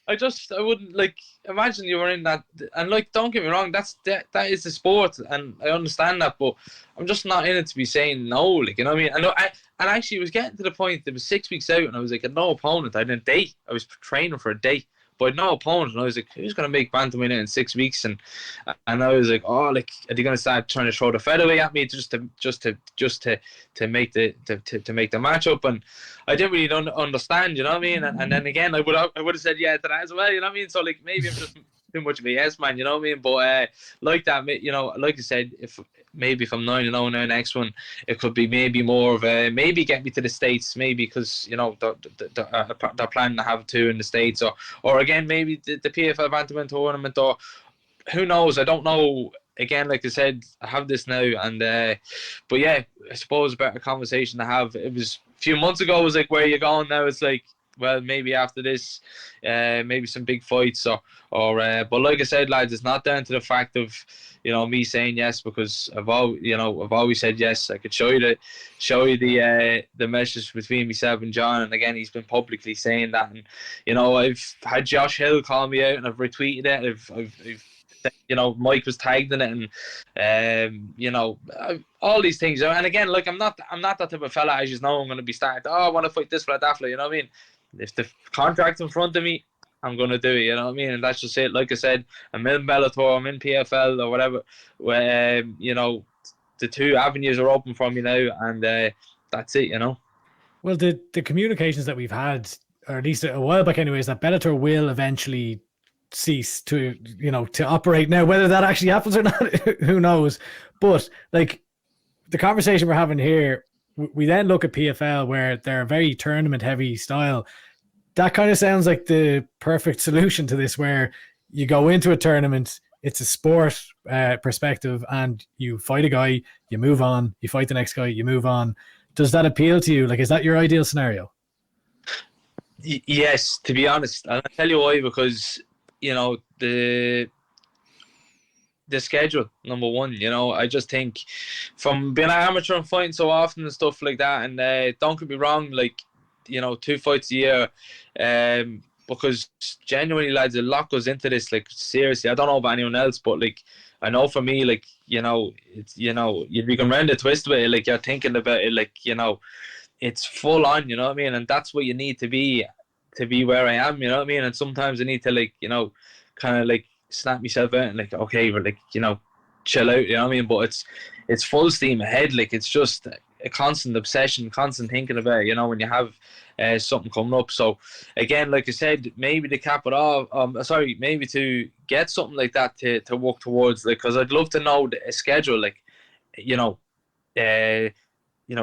Speaker 4: I wouldn't, like, imagine you were in that, and like, don't get me wrong, that is the sport, and I understand that, but I'm just not in it to be saying no, like, you know what I mean? And actually, it was getting to the point, it was 6 weeks out, and I was like, I had no opponent. I had a date. I was training for a date, but I had no opponent, and I was like, who's going to make bantamweight in 6 weeks? And I was like, oh, like, are they going to start trying to throw the featherweight at me just to make the matchup? And I didn't really understand, you know what I mean? And then again, I would have said yeah to that as well, you know what I mean? So like, maybe I'm just too much of a yes man, you know what I mean? But like that, you know, like I said, if I'm 9-0 now next one, it could be maybe more of a maybe get me to the States, maybe because you know they're planning to have 2 in the States, or again maybe the PFL Bantamweight tournament, or who knows? I don't know. Again, like I said, I have this now, and but yeah, I suppose a better conversation to have. It was a few months ago. It was like, where are you going now? It's like, well, maybe after this, maybe some big fights, or but like I said, lads, it's not down to the fact of, you know, me saying yes, because I've always said yes. I could show you the message between myself and John, and again, he's been publicly saying that, and you know, I've had Josh Hill call me out, and I've retweeted it. I've you know, Mike was tagged in it, and you know, all these things. And again, like, I'm not that type of fella, as you know. I'm going to be starting, I want to fight this fella, that fella, you know what I mean? If the contract's in front of me, I'm going to do it, you know what I mean? And that's just it. Like I said, I'm in Bellator, I'm in PFL or whatever, where you know, the 2 avenues are open for me now, and that's it, you know.
Speaker 2: Well, the communications that we've had, or at least a while back anyways, that Bellator will eventually cease to, you know, to operate. Now, whether that actually happens or not, who knows? But like, the conversation we're having here, we then look at PFL, where they're a very tournament heavy style. That kind of sounds like the perfect solution to this, where you go into a tournament, it's a sport perspective, and you fight a guy, you move on, you fight the next guy, you move on. Does that appeal to you? Like, is that your ideal scenario?
Speaker 4: Yes, to be honest. And I'll tell you why, because you know, the schedule, number one, you know, I just think from being an amateur and fighting so often and stuff like that, and don't get me wrong, like, you know, 2 fights a year, because genuinely, lads, a lot goes into this. Like, seriously, I don't know about anyone else, but like, I know for me, like, you know, it's, you know, you can round the twist with it, like, you're thinking about it, like, you know, it's full on, you know what I mean? And that's what you need to be where I am, you know what I mean? And sometimes I need to, like, you know, kind of like snap myself out and like, okay, we're like, you know, chill out, you know what I mean? But it's full steam ahead. Like, it's just a constant obsession, constant thinking about it, you know, when you have something coming up. So again, like I said, maybe to cap it off, maybe to get something like that to work towards, like, because I'd love to know a schedule, like, you know,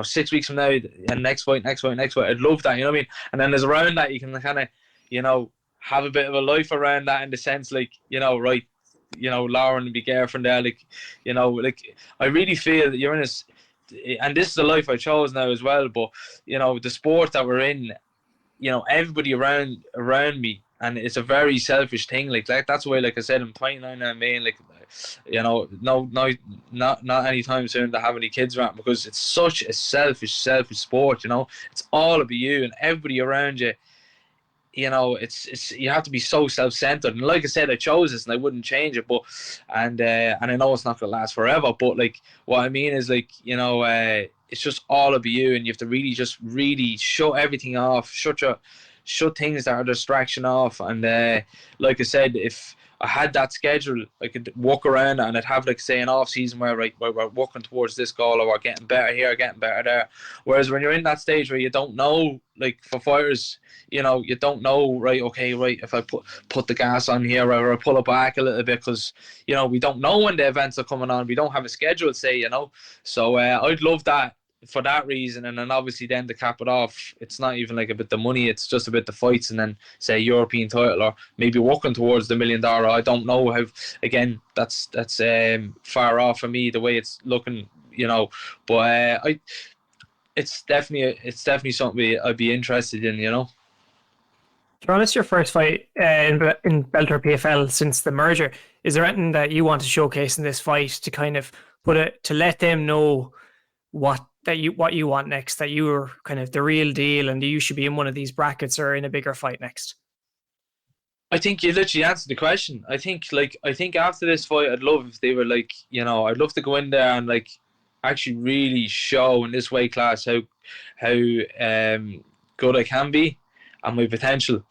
Speaker 4: 6 weeks from now, and next fight. I'd love that, you know what I mean? And then there's around that, you can kind of, you know, have a bit of a life around that, in the sense, like, you know, right, you know, Lauren, be careful there, like, you know, like, I really feel that you're in this, and this is the life I chose now as well, but, you know, the sport that we're in, you know, everybody around me, and it's a very selfish thing, like that's why, like I said, I'm 29 now, man, like, you know, not anytime soon to have any kids around, because it's such a selfish sport, you know. It's all about you and everybody around you, you know. It's you have to be so self-centered, and like I said, I chose this and I wouldn't change it, but and I know it's not gonna last forever, but like, what I mean is, like, you know, it's just all about you, and you have to really shut everything off, shut things that are a distraction off, and like I said, if I had that schedule, I could walk around and I'd have, like, say, an off season where we're working towards this goal, or we're getting better here, getting better there. Whereas when you're in that stage where you don't know, like, for fighters, you know, you don't know, right, okay, right, if I put the gas on here, or I pull it back a little bit, because, you know, we don't know when the events are coming on, we don't have a schedule, say, you know. So I'd love that for that reason. And then obviously, then to cap it off, it's not even like a bit the money, it's just a bit the fights, and then say European title, or maybe working towards the $1 million. I don't know how, again, that's far off for me, the way it's looking, you know. But it's definitely something I'd be interested in, you know.
Speaker 3: Ciarán, it's your first fight in Bellator PFL since the merger. Is there anything that you want to showcase in this fight to kind of to let them know what you want next, that you are kind of the real deal and you should be in one of these brackets or in a bigger fight next?
Speaker 4: I think you literally answered the question. I think after this fight, I'd love if they were like, you know, I'd love to go in there and, like, actually really show in this weight class how good I can be and my potential,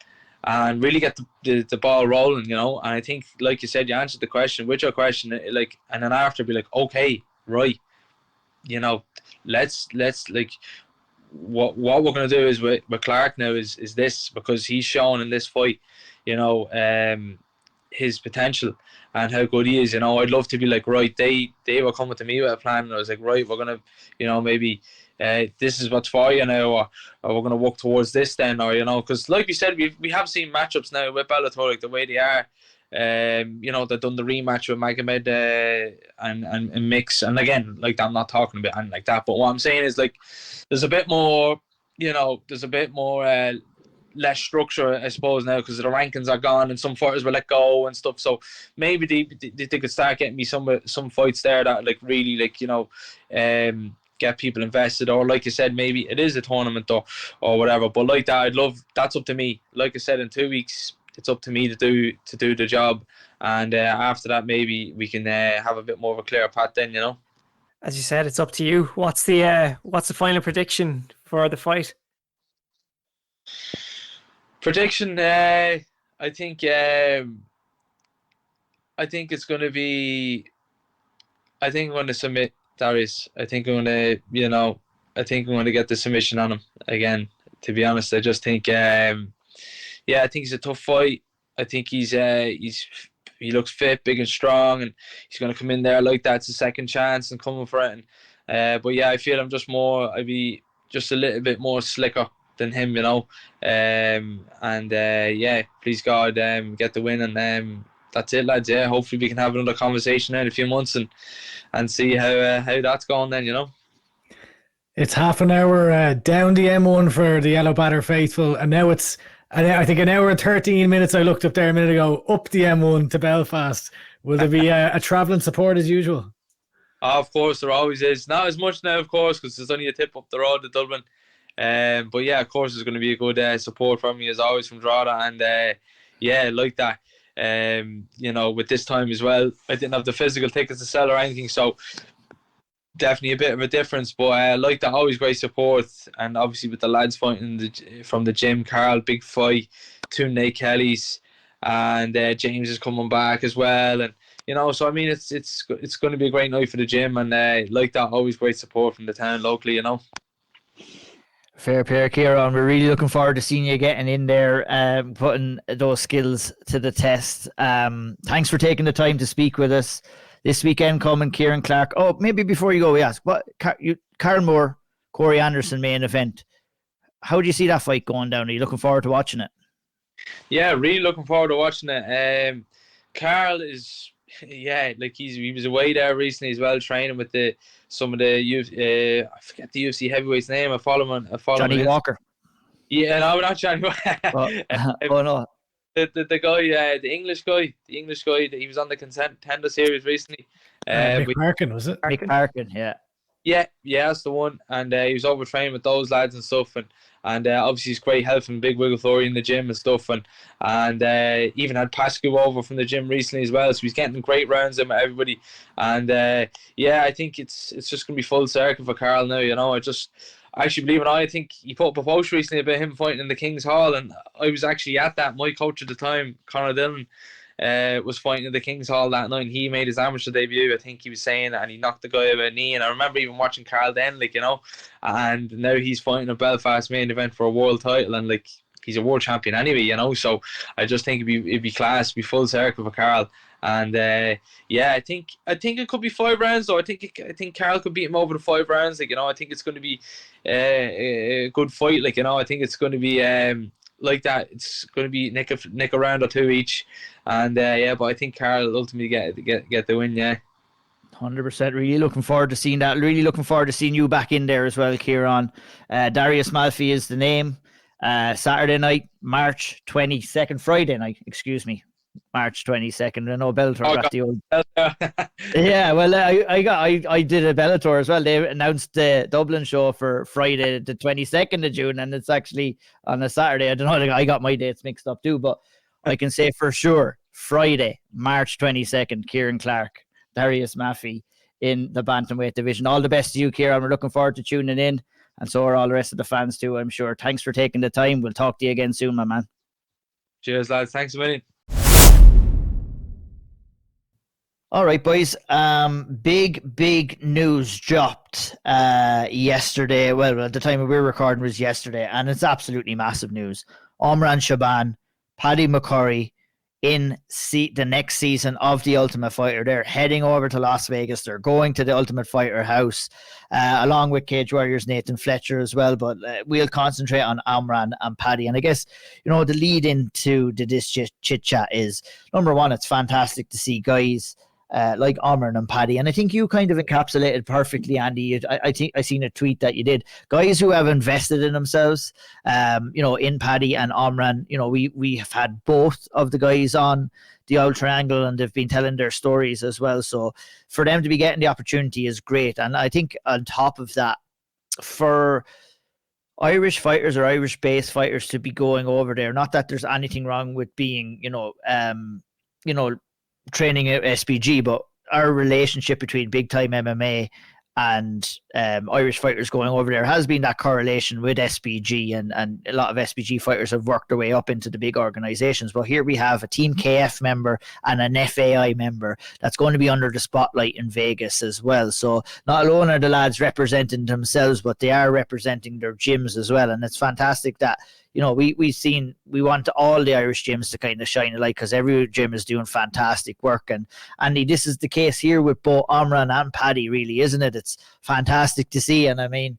Speaker 4: and really get the ball rolling, you know. And I think, like you said, you answered the question with your question, like, and then after be like, okay, right, you know, let's like, what we're gonna do is with Clarke now is this, because he's shown in this fight, you know, his potential and how good he is. You know, I'd love to be like, right, they were coming to me with a plan, and I was like, right, we're gonna, you know, maybe this is what's for you now, or we're gonna work towards this then, or you know, because like you said, we have seen matchups now with Bellator like the way they are. You know, they've done the rematch with Magomed and Mix, and again, like I'm not talking about anything like that, but what I'm saying is like there's a bit more, you know, less structure, I suppose, now because the rankings are gone and some fighters were let go and stuff. So maybe they could start getting me some fights there that like really like, you know, get people invested, or like you said, maybe it is a tournament or whatever. But like that, that's up to me. Like I said, in 2 weeks, it's up to me to do the job, and after that, maybe we can have a bit more of a clear path then, you know.
Speaker 3: As you said, it's up to you. What's the final prediction for the fight?
Speaker 4: Prediction, I think it's going to be. I think I'm going to submit Darius. I think I'm going to get the submission on him again. To be honest, I just think, I think he's a tough fight. I think he looks fit, big and strong, and he's going to come in there like that. It's a second chance and coming for it. But yeah, I feel I'd be just a little bit more slicker than him, you know. Please God, get the win, and that's it, lads. Yeah, hopefully we can have another conversation in a few months and see how that's going then, you know.
Speaker 2: It's half an hour down the M1 for the Yellow Batter faithful, and now it's, I think, an hour and 13 minutes. I looked up there a minute ago, up the M1 to Belfast. Will there be a travelling support as usual?
Speaker 4: Oh, of course, there always is. Not as much now, of course, because there's only a tip up the road to Dublin. But yeah, of course, there's going to be a good support from me as always from Drogheda, and like that. You know, with this time as well, I didn't have the physical tickets to sell or anything, so definitely a bit of a difference. But like that, always great support, and obviously with the lads fighting from the gym, Karl, big fight, 2 Nate Kellys, and James is coming back as well, and you know, so I mean, it's going to be a great night for the gym, and like that, always great support from the town locally, you know.
Speaker 1: Fair play, Ciarán. We're really looking forward to seeing you getting in there, putting those skills to the test. Thanks for taking the time to speak with us this weekend. Coming, Ciarán Clarke. Oh, maybe before you go, we ask Karl Moore, Corey Anderson main event. How do you see that fight going down? Are you looking forward to watching it?
Speaker 4: Yeah, really looking forward to watching it. Karl is, like he was away there recently as well, training with some of the I forget the UFC heavyweights name. I follow him.
Speaker 1: Johnny Walker.
Speaker 4: Yeah, no, not Johnny Walker.
Speaker 1: Oh no.
Speaker 4: The guy, the English guy, he was on the Contender Series recently.
Speaker 2: Mick Parkin, was it?
Speaker 1: Mick Parkin, yeah.
Speaker 4: Yeah, that's the one. And he was overtraining with those lads and stuff, and obviously he's great help from Big Wiggle Thorry in the gym and stuff, and even had Pascu over from the gym recently as well, so he's getting great rounds in with everybody, and I think it's just gonna be full circle for Karl now, you know. I actually believe it. I think he put up a post recently about him fighting in the King's Hall, and I was actually at that. My coach at the time, Conor Dillon, was fighting in the King's Hall that night, and he made his amateur debut, I think he was saying, and he knocked the guy over a knee, and I remember even watching Karl then, like, you know, and now he's fighting a Belfast main event for a world title, and like, he's a world champion anyway, you know, so I just think it'd be class, it'd be full circle for Karl. And I think it could be 5 rounds though. I think Karl could beat him over the 5 rounds. Like, you know, I think it's going to be a good fight. Like, you know, I think it's going to be like that. It's going to be nick a round or 2 each. And but I think Karl will ultimately get the win. Yeah.
Speaker 1: 100%. Really looking forward to seeing that. Really looking forward to seeing you back in there as well, Ciarán. Darius Malfi is the name. Saturday night, March 22nd. Friday night, excuse me. March 22nd. I know Bellator got the old. Yeah, well, I did a Bellator as well. They announced the Dublin show for Friday, the 22nd of June, and it's actually on a Saturday. I don't know. I got my dates mixed up too, but I can say for sure Friday, March 22nd, Ciarán Clarke, Darius Malfi in the bantamweight division. All the best to you, Ciarán. We're looking forward to tuning in, and so are all the rest of the fans too, I'm sure. Thanks for taking the time. We'll talk to you again soon, my man.
Speaker 4: Cheers, lads. Thanks a million.
Speaker 1: All right, boys. Big news dropped yesterday. Well, at the time we were recording was yesterday, and it's absolutely massive news. Omran Chaaban, Paddy McCorry in the next season of The Ultimate Fighter. They're heading over to Las Vegas. They're going to the Ultimate Fighter house, along with Cage Warriors Nathan Fletcher as well. But we'll concentrate on Omran and Paddy. And I guess, the lead into this chit chat is, number one, it's fantastic to see guys like Omran and Paddy, and I think you kind of encapsulated perfectly, Andy. I think I seen a tweet that you did. Guys who have invested in themselves, in Paddy and Omran. We have had both of the guys on the Auld Triangle, and they've been telling their stories as well. So for them to be getting the opportunity is great, and I think on top of that, for Irish fighters or Irish-based fighters to be going over there, not that there's anything wrong with being, training at SBG, but our relationship between big time MMA and Irish fighters going over there has been that correlation with SBG, and a lot of SBG fighters have worked their way up into the big organizations. But here we have a Team KF member and an FAI member that's going to be under the spotlight in Vegas as well. So not alone are the lads representing themselves, but they are representing their gyms as well. And it's fantastic that we want all the Irish gyms to kind of shine a light, because every gym is doing fantastic work. And Andy, this is the case here with both Omran and Paddy, really, isn't it? It's fantastic to see. And I mean,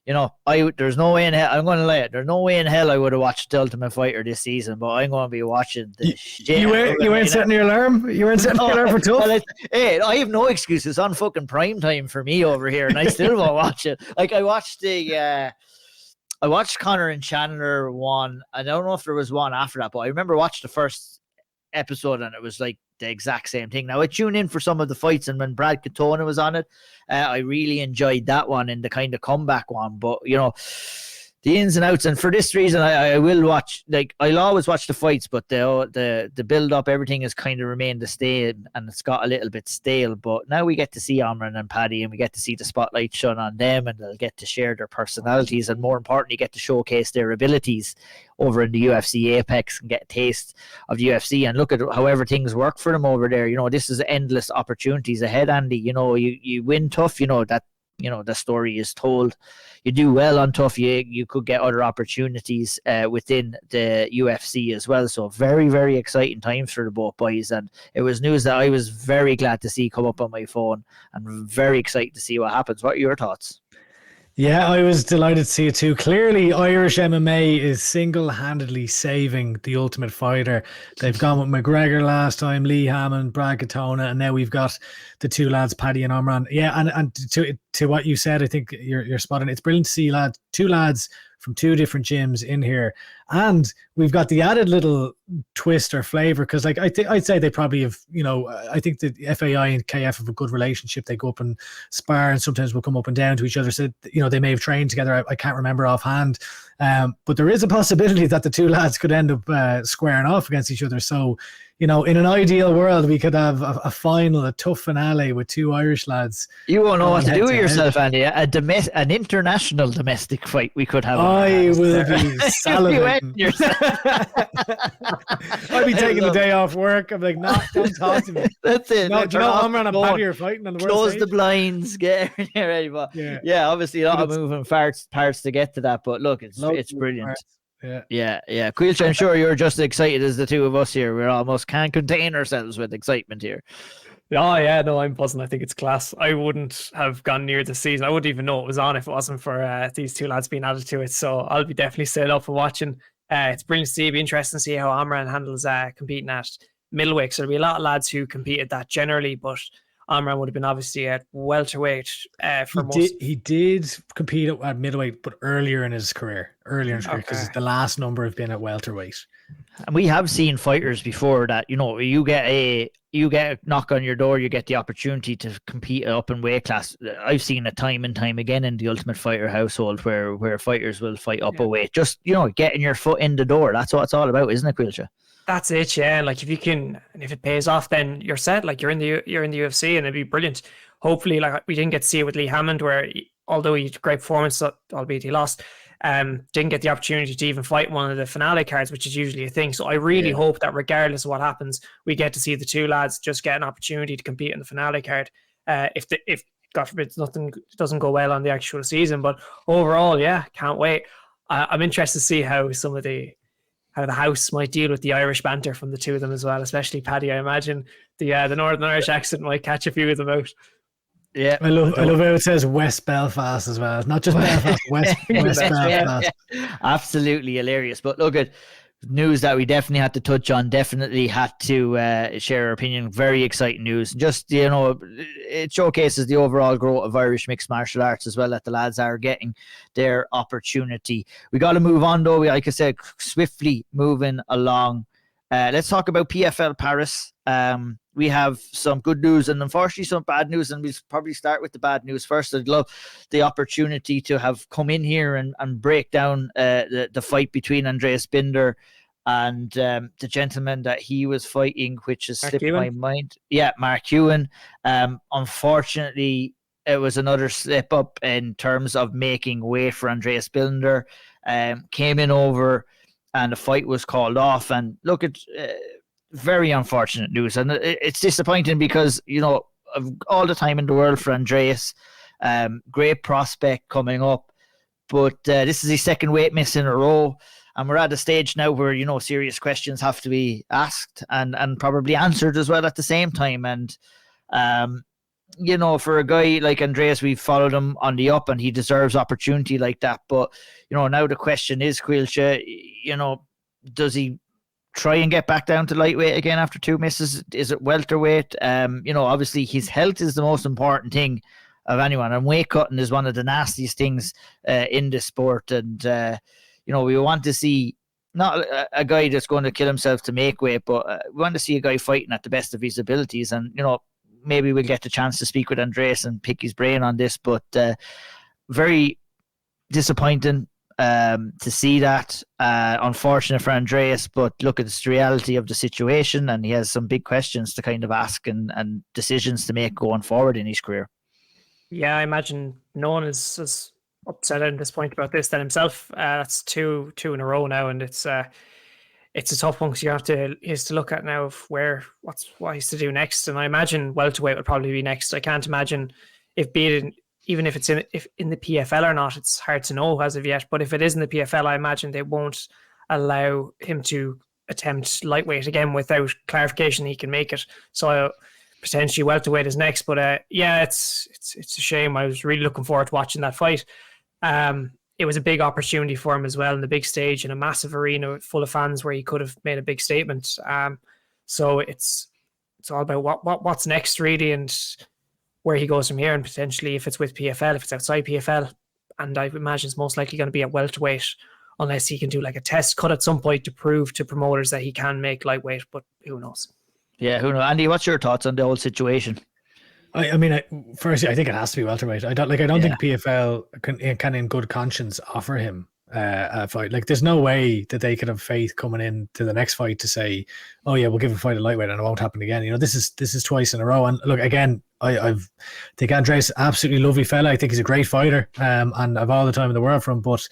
Speaker 1: there's no way in hell, I'm going to lie, there's no way in hell I would have watched the Ultimate Fighter this season, but I'm going to be watching the shit.
Speaker 2: You weren't setting your alarm? You weren't setting your alarm for tough?
Speaker 1: Well, hey, I have no excuses. It's on fucking prime time for me over here, and I still won't watch it. Like, I watched Connor and Chandler one. I don't know if there was one after that, but I remember watching the first episode and it was like the exact same thing. Now I tuned in for some of the fights, and when Brad Katona was on it, I really enjoyed that one and the kind of comeback one. But the ins and outs, and for this reason, I will watch. Like, I'll always watch the fights, but the build up, everything has kind of remained the same, and it's got a little bit stale. But now we get to see Omran and Paddy, and we get to see the spotlight shone on them, and they'll get to share their personalities, and more importantly, get to showcase their abilities over in the UFC Apex and get a taste of UFC and look at however things work for them over there. This is endless opportunities ahead, Andy. You win tough, that. The story is told. You do well on tough, you could get other opportunities within the UFC as well. So very, very exciting times for the both boys, and it was news that I was very glad to see come up on my phone, and very excited to see what happens. What are your thoughts?
Speaker 2: Yeah, I was delighted to see it too. Clearly, Irish MMA is single-handedly saving the Ultimate Fighter. They've gone with McGregor last time, Lee Hammond, Brad Katona, and now we've got the two lads, Paddy and Omran. Yeah, and to what you said, I think you're spot on. It's brilliant to see two lads from two different gyms in here, and we've got the added little twist or flavor, because like I'd say they probably have, I think the FAI and KF have a good relationship. They go up and spar, and sometimes will come up and down to each other. So they may have trained together. I can't remember offhand, but there is a possibility that the two lads could end up squaring off against each other. So in an ideal world, we could have a final, a tough finale with two Irish lads.
Speaker 1: You won't know what to do with yourself, Andy. An international domestic fight we could have.
Speaker 2: I will be salivating. I'll be taking the day off work. I'm like, no, don't talk to me.
Speaker 1: That's it.
Speaker 2: No, do you know Omran and Paddy are fighting on the world
Speaker 1: Close
Speaker 2: stage?
Speaker 1: the blinds, get everything ready. But yeah, obviously a lot of moving parts to get to that. But look, it's brilliant. Yeah. Caoilte, I'm sure you're just as excited as the two of us here. We almost can't contain ourselves with excitement here.
Speaker 3: Oh yeah, no, I'm buzzing. I think it's class. I wouldn't have gone near the season. I wouldn't even know it was on if it wasn't for these two lads being added to it. So I'll be definitely staying up and watching. It's brilliant to see. It'll be interesting to see how Omran handles competing at middleweight. So there'll be a lot of lads who compete at that generally, but Omran would have been obviously at welterweight
Speaker 2: He did compete at middleweight, but earlier in his career, because the last number have been at welterweight.
Speaker 1: And we have seen fighters before that, you get a knock on your door, you get the opportunity to compete up in weight class. I've seen it time and time again in the Ultimate Fighter household where fighters will fight up a weight. Just, getting your foot in the door. That's what it's all about, isn't it, Caoilte?
Speaker 3: That's it, yeah. Like if it pays off, then you're set. Like you're in the UFC, and it'd be brilliant. Hopefully, like we didn't get to see it with Lee Hammond, where although he had a great performance, albeit he lost, didn't get the opportunity to even fight one of the finale cards, which is usually a thing. So I really hope that regardless of what happens, we get to see the two lads just get an opportunity to compete in the finale card. If God forbid nothing doesn't go well on the actual season, but overall, yeah, can't wait. I'm interested to see how some of the how the house might deal with the Irish banter from the two of them as well, especially Paddy. I imagine the Northern Irish accent might catch a few of them out.
Speaker 1: Yeah,
Speaker 2: I love how it says West Belfast as well. Not just Belfast, West Belfast.
Speaker 1: Absolutely hilarious. But look at news that we definitely had to touch on. Definitely had to share our opinion. Very exciting news. Just, you know, it showcases the overall growth of Irish mixed martial arts as well, that the lads are getting their opportunity. We got to move on though. Like I said, swiftly moving along. Let's talk about PFL Paris. We have some good news and unfortunately some bad news, and we'll probably start with the bad news first. I'd love the opportunity to have come in here and break down the fight between Andreas Binder and the gentleman that he was fighting, which has slipped my mind. Yeah, Mark Ewan. Unfortunately, it was another slip up in terms of making weight for Andreas Binder. Came in over and the fight was called off. And look, it's very unfortunate news. And it's disappointing because, you know, all the time in the world for Andreas. Great prospect coming up. But this is his second weight miss in a row. And we're at a stage now where, you know, serious questions have to be asked and probably answered as well at the same time. And, you know, for a guy like Andreas, we've followed him on the up and he deserves opportunity like that. But, you know, now the question is, Caoilte, you know, does he try and get back down to lightweight again after two misses? Is it welterweight? You know, obviously his health is the most important thing of anyone. And weight cutting is one of the nastiest things in this sport. And, you know, we want to see not a guy that's going to kill himself to make weight, but we want to see a guy fighting at the best of his abilities. And, you know, maybe we'll get the chance to speak with Andreas and pick his brain on this, but very disappointing to see that. Unfortunate for Andreas, but look, it's the reality of the situation, and he has some big questions to kind of ask and decisions to make going forward in his career. Yeah,
Speaker 3: I imagine no one is as upset and disappointed about this than himself. That's two in a row now, and it's a tough one because you have to look at now of what he's to do next. And I imagine welterweight would probably be next. I can't imagine even if it's in the PFL or not. It's hard to know as of yet. But if it is in the PFL, I imagine they won't allow him to attempt lightweight again without clarification he can make it. So potentially welterweight is next. But yeah, it's a shame. I was really looking forward to watching that fight. It was a big opportunity for him as well in the big stage in a massive arena full of fans where he could have made a big statement. So it's all about what's next really, and where he goes from here, and potentially if it's with PFL, if it's outside PFL, and I imagine it's most likely going to be at welterweight unless he can do like a test cut at some point to prove to promoters that he can make lightweight, but who knows?
Speaker 1: Yeah, who knows? Andy, what's your thoughts on the whole situation?
Speaker 2: I mean, firstly, I think it has to be welterweight. I don't think PFL can in good conscience offer him a fight. Like, there's no way that they could have faith coming in to the next fight to say, "Oh yeah, we'll give a fight at lightweight and it won't happen again." You know, this is twice in a row. And look, again, I think Andreas absolutely lovely fella. I think he's a great fighter, and I've all the time in the world for him. But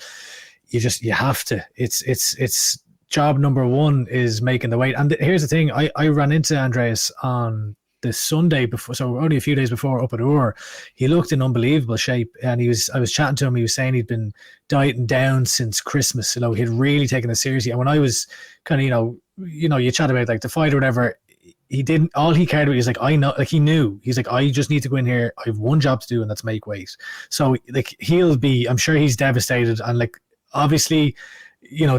Speaker 2: you have to. It's job number one is making the weight. And here's the thing: I ran into Andreas on this Sunday before, so only a few days before, up at Iúr. He looked in unbelievable shape, and I was chatting to him. He was saying he'd been dieting down since Christmas. You know, he'd really taken it seriously. And when I was kind of, you chat about like the fight or whatever, he didn't. All he cared about was like, I know, like he knew. He's like, I just need to go in here. I have one job to do, and that's make weight. So like I'm sure he's devastated, and like obviously, you know,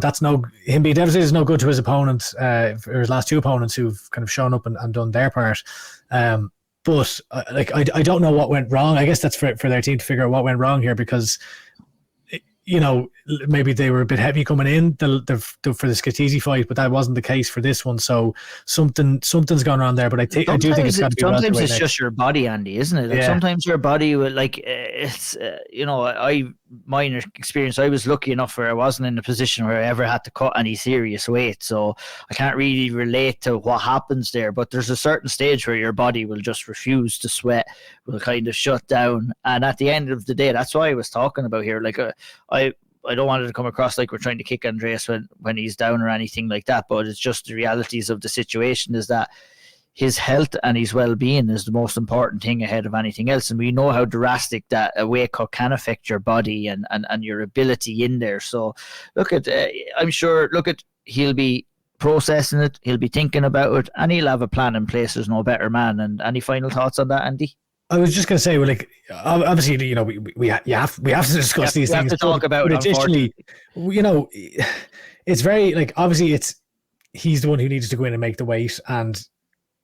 Speaker 2: him being devastated is no good to his opponent, or his last two opponents who've kind of shown up and done their part. But I don't know what went wrong. I guess that's for their team to figure out what went wrong here, because, you know, maybe they were a bit heavy coming in for the Scatisi fight, but that wasn't the case for this one. So something's gone on there. But I do think it's got to be.
Speaker 1: Sometimes it's just your body, Andy, isn't it? Like sometimes your body will, like, it's my experience, I was lucky enough where I wasn't in a position where I ever had to cut any serious weight, so I can't really relate to what happens there. But there's a certain stage where your body will just refuse to sweat, will kind of shut down, and at the end of the day, that's why I was talking about here. Like, I don't want it to come across like we're trying to kick Andreas when he's down or anything like that, but it's just the realities of the situation is that his health and his well-being is the most important thing ahead of anything else. And we know how drastic that a weight cut can affect your body and your ability in there. So I'm sure, he'll be processing it, he'll be thinking about it, and he'll have a plan in place. There's no better man. And any final thoughts on that, Andy?
Speaker 2: I was just going to say, well, like, obviously, you know, we have to discuss these things. We have to
Speaker 1: talk about it.
Speaker 2: Additionally, you know, it's very, like, obviously he's the one who needs to go in and make the weight, and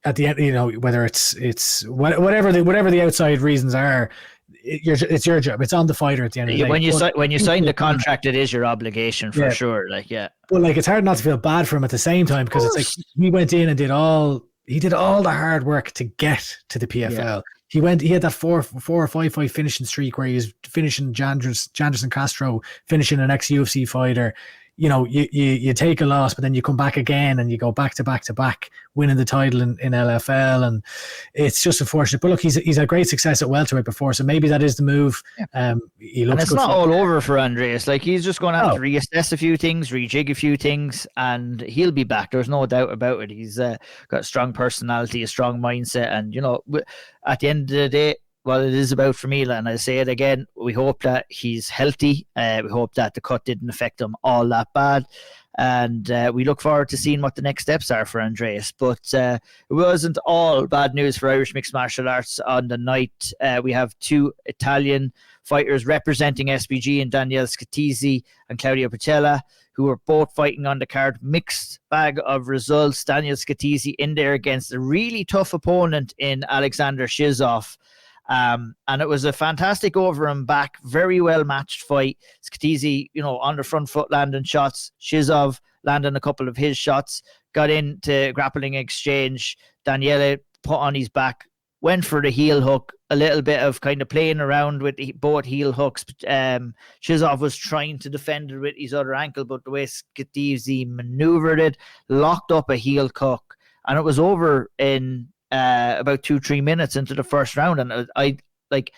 Speaker 2: at the end, you know, whether it's whatever the outside reasons are, it's your job. It's on the fighter at the end of the day.
Speaker 1: When you sign the contract, it is your obligation for sure. Like, yeah.
Speaker 2: But like, it's hard not to feel bad for him at the same time, because it's like he went in and did all the hard work to get to the PFL. Yeah. He had that 4 or 5 fight finishing streak where he was finishing Janderson Castro, finishing an ex-UFC fighter. You know, you take a loss, but then you come back again and you go back to back, winning the title in LFL, and it's just unfortunate. But look, he's had great success at welterweight before, so maybe that is the move. He looks, and
Speaker 1: it's not all over for Andreas. Like, he's just going to have to reassess a few things, rejig a few things, and he'll be back. There's no doubt about it. He's got a strong personality, a strong mindset, and you know, at the end of the day, well, it is about Famila, and I say it again, we hope that he's healthy. We hope that the cut didn't affect him all that bad, and we look forward to seeing what the next steps are for Andreas. But it wasn't all bad news for Irish mixed martial arts on the night. We have 2 Italian fighters representing SBG, and Daniele Scatizzi and Claudio Picella, who were both fighting on the card. Mixed bag of results. Daniele Scatizzi in there against a really tough opponent in Alexander Shizov. And it was a fantastic over and back, very well matched fight. Scatizzi, you know, on the front foot landing shots. Shizov landing a couple of his shots. Got into grappling exchange. Daniele put on his back, went for the heel hook. A little bit of kind of playing around with both heel hooks. Shizov was trying to defend it with his other ankle, but the way Scatizzi maneuvered it, locked up a heel hook, and it was over in about 2-3 minutes into the first round. And I like,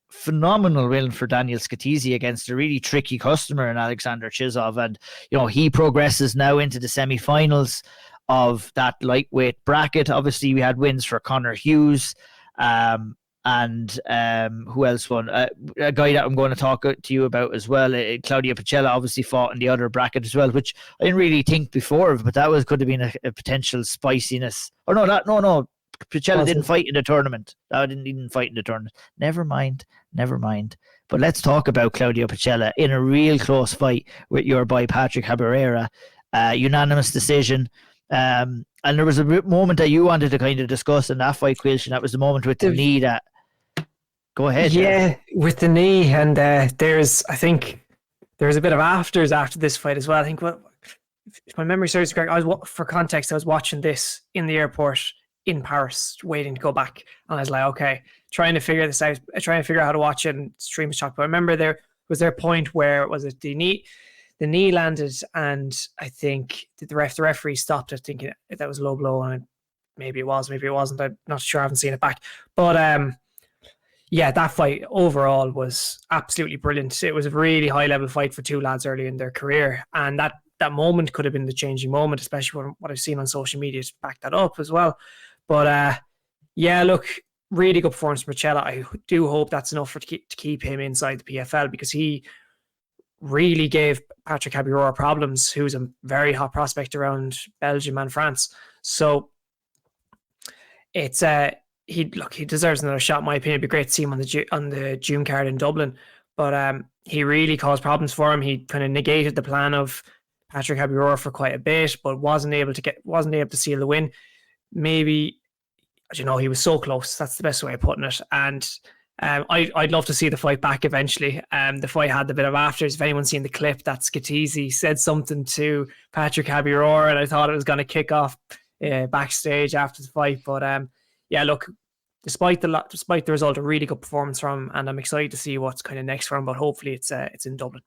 Speaker 1: phenomenal win for Daniele Scatizzi against a really tricky customer in Alexander Shizov. And you know, he progresses now into the semi-finals of that lightweight bracket. Obviously we had wins for Connor Hughes, and who else won? A guy that I'm going to talk to you about as well, Claudio Picella, obviously fought in the other bracket as well, which I didn't really think before, but that could have been a potential spiciness. Or no, Picella didn't fight in the tournament. Didn't fight in the tournament. Never mind. But let's talk about Claudio Picella in a real close fight with your boy Patrick Haberera. Unanimous decision. And there was a moment that you wanted to kind of discuss in that fight, Quilch, and that was the moment with the knee that... Go ahead.
Speaker 3: Yeah, with the knee. And I think there's a bit of afters after this fight as well. I think, if my memory serves correct, for context, I was watching this in the airport in Paris, waiting to go back, and I was like, okay, trying to figure this out, trying to figure out how to watch it and stream shock. But I remember there was a point where the knee landed, and I think the referee stopped it, thinking that was a low blow, and maybe it was, maybe it wasn't. I'm not sure. I haven't seen it back, but yeah, that fight overall was absolutely brilliant. It was a really high level fight for 2 lads early in their career, and that moment could have been the changing moment, especially what I've seen on social media to back that up as well. But yeah, look, really good performance from Picella. I do hope that's enough to keep him inside the PFL, because he really gave Patrick Haberera problems, who's a very hot prospect around Belgium and France. So it's he deserves another shot, in my opinion. It'd be great to see him on the June card in Dublin. But he really caused problems for him. He kind of negated the plan of Patrick Haberera for quite a bit, but wasn't able to seal the win. Maybe, you know, he was so close. That's the best way of putting it. And I'd love to see the fight back eventually. The fight had a bit of afters. If anyone's seen the clip, that Scatizzi said something to Patrick Haberera, and I thought it was going to kick off backstage after the fight. But yeah, look, despite the result, a really good performance from him, and I'm excited to see what's kind of next for him. But hopefully it's in Dublin.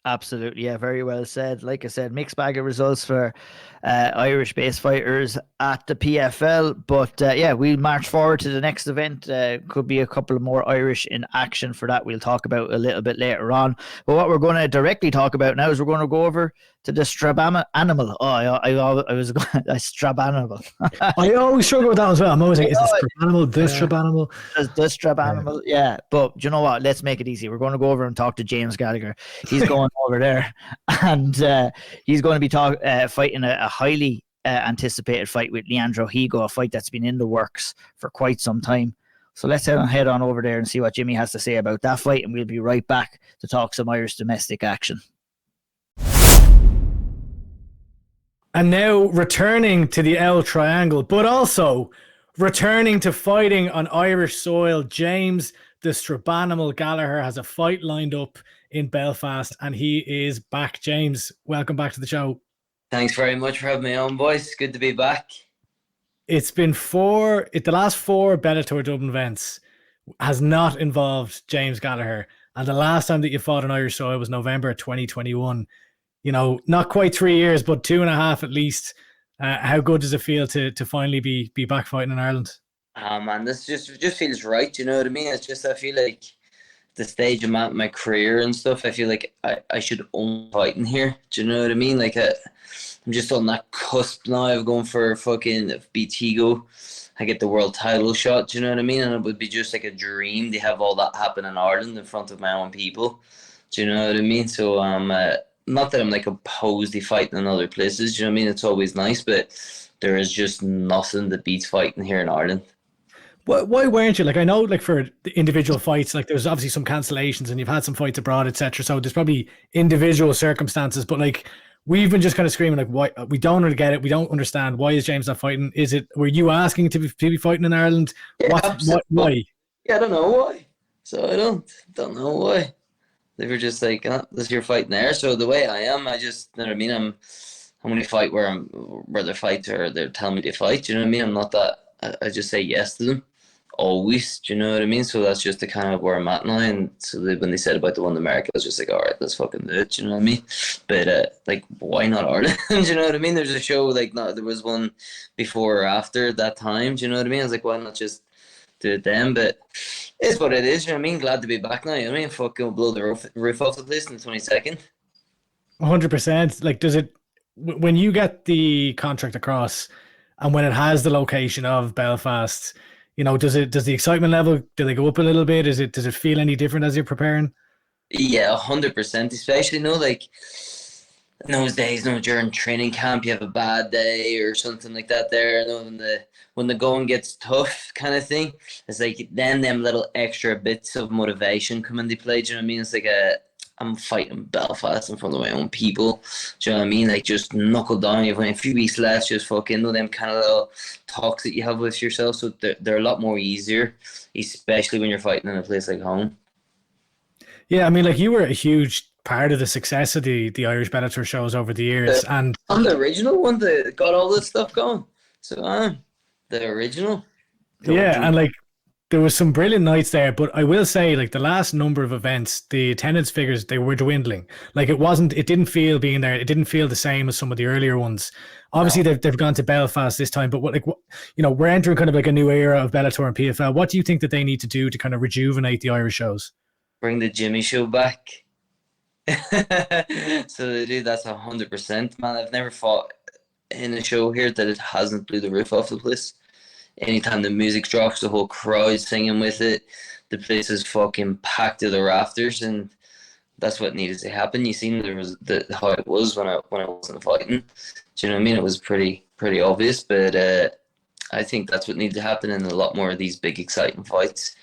Speaker 1: Absolutely, yeah, very well said. Like I said, mixed bag of results for Irish-based fighters at the PFL, but yeah, we'll march forward to the next event. Could be a couple of more Irish in action for that. We'll talk about a little bit later on. But what we're going to directly talk about now is we're going to go over to the Strabanimal. Animal. Oh, I was going Strabanimal.
Speaker 2: I always struggle with that as well. I'm always like, is this Strabanimal, this Strabanimal?
Speaker 1: The Strabanimal, yeah. But do you know what? Let's make it easy. We're going to go over and talk to James Gallagher. He's going over there, and he's going to be fighting a highly anticipated fight with Leandro Higo, a fight that's been in the works for quite some time. So let's head on over there and see what Jimmy has to say about that fight, and we'll be right back to talk some Irish domestic action.
Speaker 2: And now returning to the L Triangle, but also returning to fighting on Irish soil, James the Strabanimal Gallagher has a fight lined up in Belfast, and he is back. James, welcome back to the show.
Speaker 5: Thanks very much for having me on, boys. Good to be back.
Speaker 2: It's been the last 4 Bellator Dublin events has not involved James Gallagher. And the last time that you fought on Irish soil was November 2021. You know, not quite 3 years, but 2.5 at least. How good does it feel to finally be back fighting in Ireland?
Speaker 5: Man, this just feels right. You know what I mean? It's just, I feel like the stage I'm at in my career and stuff, I feel like I should own fighting here. Do you know what I mean? Like, I'm just on that cusp now of going for fucking beat Higo. I get the world title shot, do you know what I mean? And it would be just like a dream to have all that happen in Ireland in front of my own people. Do you know what I mean? So not that I'm like opposed to fighting in other places, do you know what I mean? It's always nice, but there is just nothing that beats fighting here in Ireland.
Speaker 2: Why weren't you? Like, I know, like, for the individual fights, like, there's obviously some cancellations and you've had some fights abroad, etc. So there's probably individual circumstances, but like, we've been just kind of screaming like, why we don't really get it, we don't understand. Why is James not fighting? Were you asking to be fighting in Ireland?
Speaker 5: Yeah,
Speaker 2: why?
Speaker 5: Yeah, I don't know why. So I don't know why. They were just like, this is your fight there. So the way I am, I just, you know what I mean? I'm only fight where they're fight or they're telling me to fight. You know what I mean? I'm not that. I just say yes to them. Always, do you know what I mean? So that's just the kind of where I'm at now. And so when they said about the one in America, I was just like, all right, let's fucking do it, do you know what I mean? But like, why not Ireland? Do you know what I mean? There's a show, like, there was one before or after that time, do you know what I mean? I was like, why not just do it then? But it's what it is, you know what I mean? Glad to be back now, you know what I mean? Fucking blow the roof off the place in the 22nd.
Speaker 2: 100%. Like, does it, when you get the contract across and when it has the location of Belfast, you know, does the excitement level, do they go up a little bit? Does it feel any different as you're preparing?
Speaker 5: Yeah, 100%. Especially, you know, like in those days, you know, during training camp, you have a bad day or something like that. There, you know, when the going gets tough, kind of thing. It's like then them little extra bits of motivation come into play. Do you know what I mean? It's like I'm fighting Belfast in front of my own people. Do you know what I mean? Like, just knuckle down. You've only a few weeks left. Just fucking know them kind of little talks that you have with yourself. So they're a lot more easier, especially when you're fighting in a place like home.
Speaker 2: Yeah, I mean, like, you were a huge part of the success of the Irish Bellator shows over the years. And
Speaker 5: I'm the original one that got all this stuff going. So I'm the original.
Speaker 2: Yeah, and like, there was some brilliant nights there, but I will say, like, the last number of events, the attendance figures, they were dwindling. Like, it didn't feel being there. It didn't feel the same as some of the earlier ones. Obviously, they've gone to Belfast this time, but you know, we're entering kind of like a new era of Bellator and PFL. What do you think that they need to do to kind of rejuvenate the Irish shows?
Speaker 5: Bring the Jimmy show back. So they do. That's 100%, man. I've never fought in a show here that it hasn't blew the roof off the place. Anytime the music drops, the whole crowd singing with it, the place is fucking packed to the rafters, and that's what needed to happen. You seen there was how it was when I wasn't fighting. Do you know what I mean? It was pretty obvious, but I think that's what needs to happen in a lot more of these big exciting fights.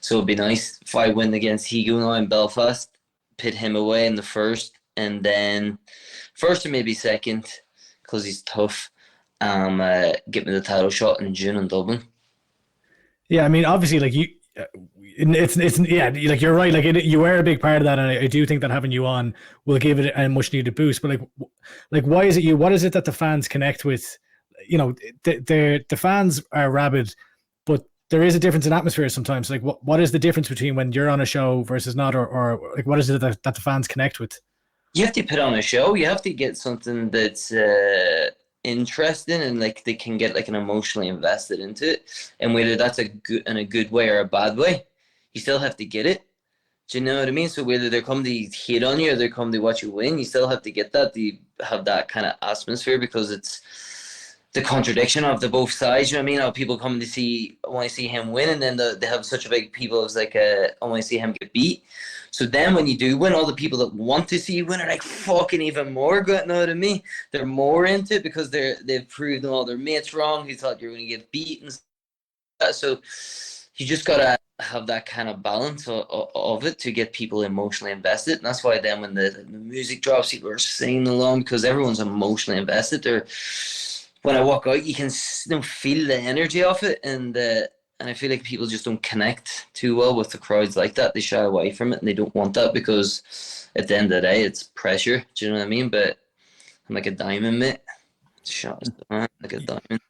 Speaker 5: So it'd be nice if I win against Higo now in Belfast, pit him away in the first, and then first or maybe second, because he's tough. Get me the title shot in June in Dublin. Yeah,
Speaker 2: I mean, obviously, like, it's yeah, like, you're right. Like, you were a big part of that, and I do think that having you on will give it a much needed boost. But like, why is it you? What is it that the fans connect with? You know, the fans are rabid, but there is a difference in atmosphere sometimes. Like, what is the difference between when you're on a show versus not, or like, what is it that the fans connect with?
Speaker 5: You have to put on a show. You have to get something that's interesting and like they can get like an emotionally invested into it, and whether that's in a good way or a bad way, you still have to get it. Do you know what I mean? So whether they come to hate on you or they come to watch you win, you still have to get that. You have that kind of atmosphere because it's the contradiction of the both sides. You know what I mean? How people come to want to see him win, and then they have such a big people as like I want to see him get beat. So then when you do win, all the people that want to see you win are like fucking even more good. You know what I mean? They're more into it because they've proved all their mates wrong who thought you were going to get beat and stuff. So you just gotta have that kind of balance of it to get people emotionally invested. And that's why then when the music drops, people are singing along because everyone's emotionally invested. When I walk out, you can feel the energy of it, and I feel like people just don't connect too well with the crowds like that. They shy away from it, and they don't want that because at the end of the day, it's pressure. Do you know what I mean? But I'm like a diamond, mate. Shot like a diamond.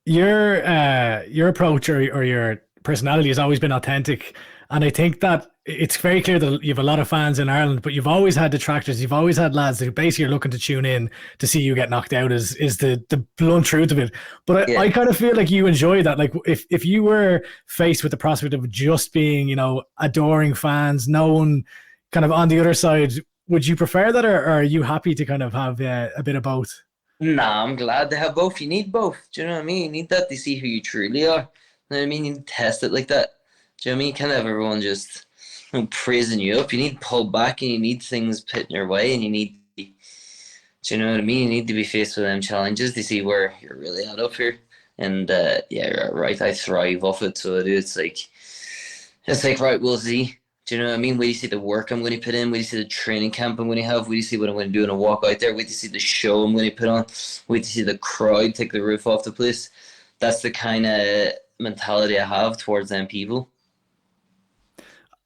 Speaker 2: Your approach or your personality has always been authentic, and I think that it's very clear that you have a lot of fans in Ireland, but you've always had detractors. You've always had lads that basically are looking to tune in to see you get knocked out is the blunt truth of it. But I kind of feel like you enjoy that. Like if you were faced with the prospect of just being, you know, adoring fans, no one kind of on the other side, would you prefer that, or are you happy to kind of have a bit of both?
Speaker 5: Nah, I'm glad to have both. You need both. Do you know what I mean? You need that to see who you truly are. You know what I mean? You need to test it like that. Do you know what I mean? You can't have everyone just praising you up. You need to pull back, and you need things put in your way, and you need to, do you know what I mean? You need to be faced with them challenges to see where you're really at up here. And yeah, you're right. I thrive off it. So I do. It's like right, we'll see. Do you know what I mean? Wait to see the work I'm going to put in. Wait to see the training camp I'm going to have. Wait to see what I'm going to do when I walk out there. Wait to see the show I'm going to put on. Wait to see the crowd take the roof off the place. That's the kind of mentality I have towards them people.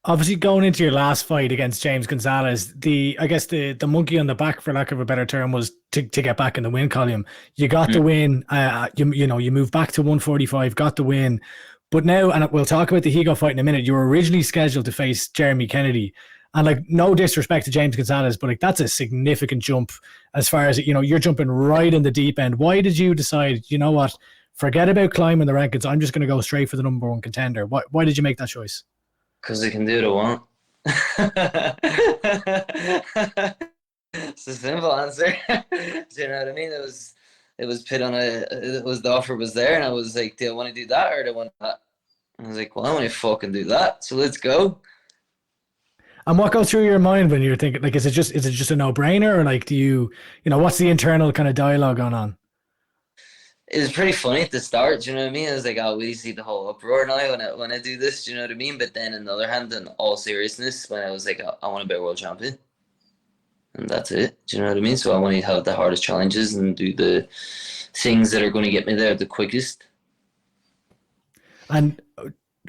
Speaker 2: Obviously, going into your last fight against James Gonzalez, I guess the monkey on the back, for lack of a better term, was to get back in the win column. You got the win. You moved back to 145, got the win. But now, and we'll talk about the Higo fight in a minute, you were originally scheduled to face Jeremy Kennedy. And like, no disrespect to James Gonzalez, but like, that's a significant jump as far as, you know, you're jumping right in the deep end. Why did you decide, you know what, forget about climbing the rankings, I'm just going to go straight for the number one contender? Why did you make that choice?
Speaker 5: Because I can do what I want. It's a simple answer. Do you know what I mean? It was put on the offer was there, and I was like, do I want to do that or do I want that? I was like, well, I want to fucking do that, so let's go.
Speaker 2: And what goes through your mind when you're thinking, like, is it just a no-brainer, or like, do you know, what's the internal kind of dialogue going on?
Speaker 5: It was pretty funny at the start, do you know what I mean? I was like, oh, we see the whole uproar now when I do this, do you know what I mean? But then on the other hand, in all seriousness, when I was like, I want to be a world champion. And that's it. Do you know what I mean? So I want to have the hardest challenges and do the things that are going to get me there the quickest.
Speaker 2: And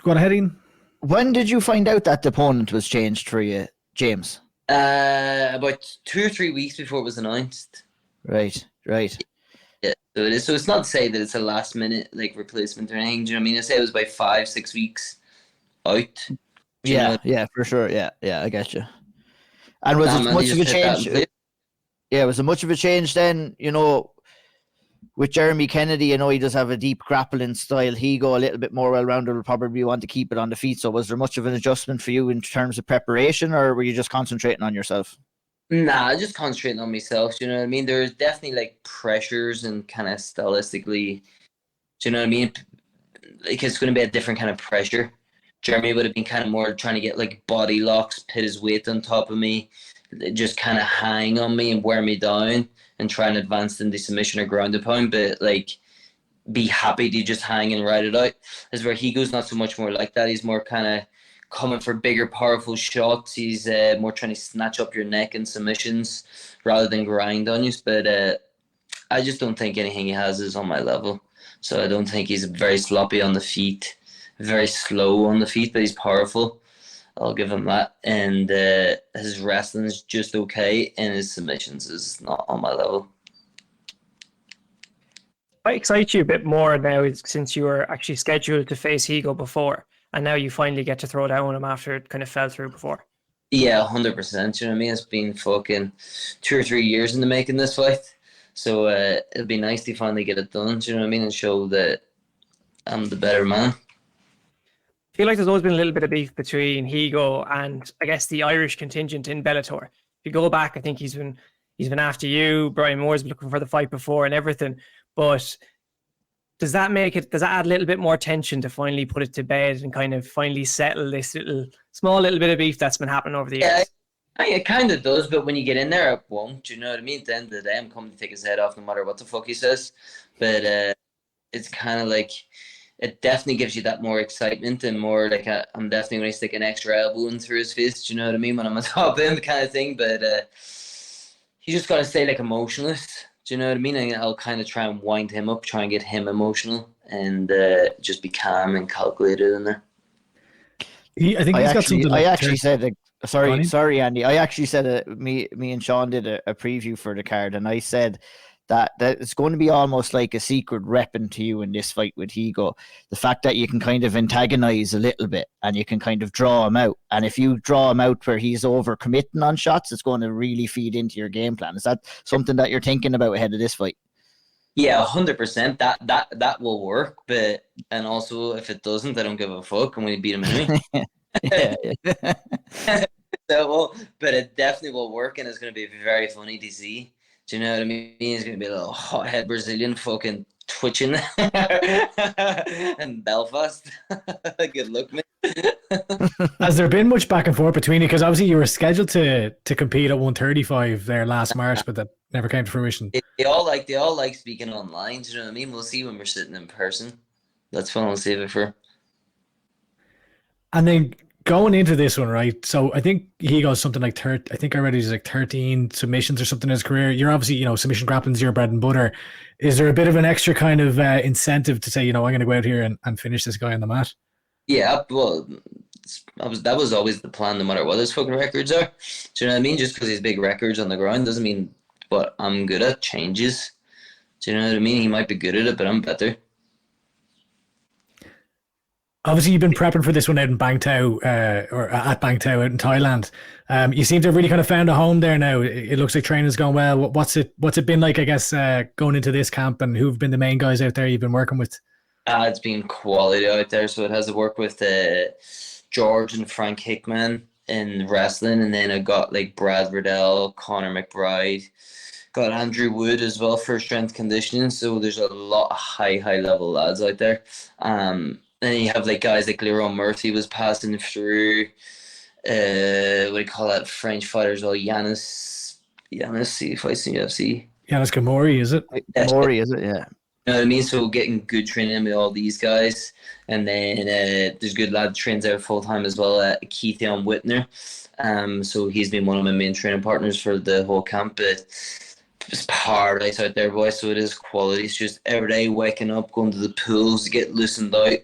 Speaker 2: go ahead, Ian.
Speaker 1: When did you find out that the opponent was changed for you, James?
Speaker 5: About 2 or 3 weeks before it was announced.
Speaker 1: Right.
Speaker 5: Yeah, so it is. So it's not to say that it's a last minute like replacement or anything. Do you know what I mean? I say it was about 5-6 weeks out.
Speaker 1: Yeah, for sure. Yeah, I get you. And was it much of a change? Yeah, was it much of a change then? You know, with Jeremy Kennedy, you know, he does have a deep grappling style. Higo a little bit more well-rounded, will probably want to keep it on the feet. So was there much of an adjustment for you in terms of preparation, or were you just concentrating on yourself?
Speaker 5: Nah, just concentrating on myself. Do you know what I mean? There's definitely like pressures and kind of stylistically, do you know what I mean? Like it's going to be a different kind of pressure. Jeremy would have been kind of more trying to get like body locks, put his weight on top of me, just kind of hang on me and wear me down and try and advance in the submission or ground and pound, but like be happy to just hang and ride it out. As where Higo's not so much more like that. He's more kind of coming for bigger, powerful shots. He's more trying to snatch up your neck in submissions rather than grind on you. But I just don't think anything he has is on my level. So I don't think he's very sloppy on the feet, very slow on the feet, but he's powerful. I'll give him that. And his wrestling is just okay, and his submissions is not on my level.
Speaker 3: I excite you a bit more now since you were actually scheduled to face Higo before, and now you finally get to throw down on him after it kind of fell through before.
Speaker 5: Yeah, 100%. You know what I mean? It's been fucking 2 or 3 years in the making this fight. So it'll be nice to finally get it done, do you know what I mean? And show that I'm the better man.
Speaker 3: feel like there's always been a little bit of beef between Higo and I guess the Irish contingent in Bellator. If you go back, I think he's been after you. Brian Moore's been looking for the fight before and everything. But does that add a little bit more tension to finally put it to bed and kind of finally settle this small little bit of beef that's been happening over the years?
Speaker 5: Yeah, it kind of does, but when you get in there, it won't. Do you know what I mean? At the end of the day, I'm coming to take his head off no matter what the fuck he says. But it's kind of like, it definitely gives you that more excitement and more like I'm definitely going to stick an extra elbow in through his face. Do you know what I mean? When I'm on top of him, kind of thing. But you just got to stay like emotionless. Do you know what I mean? And I'll kind of try and wind him up, try and get him emotional, and just be calm and calculated in there.
Speaker 2: I think he's got something.
Speaker 1: I actually said, sorry, Andy. I actually said me and Sean did a preview for the card, and I said that it's going to be almost like a secret weapon to you in this fight with Higo. The fact that you can kind of antagonize a little bit and you can kind of draw him out. And if you draw him out where he's over committing on shots, it's going to really feed into your game plan. Is that something that you're thinking about ahead of this fight?
Speaker 5: Yeah, 100%. That will work. And also if it doesn't, I don't give a fuck. I'm going to beat him anyway.
Speaker 1: Yeah.
Speaker 5: But it definitely will work, and it's going to be very funny to see. Do you know what I mean? He's going to be a little hothead Brazilian fucking twitching in Belfast. Good luck, man.
Speaker 2: Has there been much back and forth between you? Because obviously you were scheduled to compete at 135 there last March, but that never came to fruition.
Speaker 5: They all like speaking online. Do you know what I mean? We'll see when we're sitting in person. That's fun. I'll save it for.
Speaker 2: And then going into this one, right? So I think he goes something like I think I read he's like 13 submissions or something in his career. You're obviously, submission grappling's your bread and butter. Is there a bit of an extra kind of incentive to say, I'm going to go out here and finish this guy on the mat?
Speaker 5: Yeah, well, that was always the plan, no matter what his fucking records are. Do you know what I mean? Just because he's big records on the ground doesn't mean what I'm good at changes. Do you know what I mean? He might be good at it, but I'm better.
Speaker 2: Obviously, you've been prepping for this one out in Bang Tao, or at Bang Tao out in Thailand. You seem to have really kind of found a home there now. It looks like training's going well. What's it been like, I guess, going into this camp, and who've been the main guys out there you've been working with?
Speaker 5: It's been quality out there. So it has to work with George and Frank Hickman in wrestling, and then I got like Brad Riddell, Connor McBride, got Andrew Wood as well for strength conditioning. So there's a lot of high level lads out there. Then you have like guys like Leron Murphy was passing through. What do you call that? French fighters, all Yanis, he fights in UFC.
Speaker 2: Yanis Kamori, is it?
Speaker 1: Kamori, is it? Yeah.
Speaker 5: You know what I mean? So getting good training with all these guys, and then there's good lad trains out full time as well. Keithion Whitner, so he's been one of my main training partners for the whole camp. But it's paradise out there, boys. So it is quality. It's just every day waking up, going to the pools, get loosened out,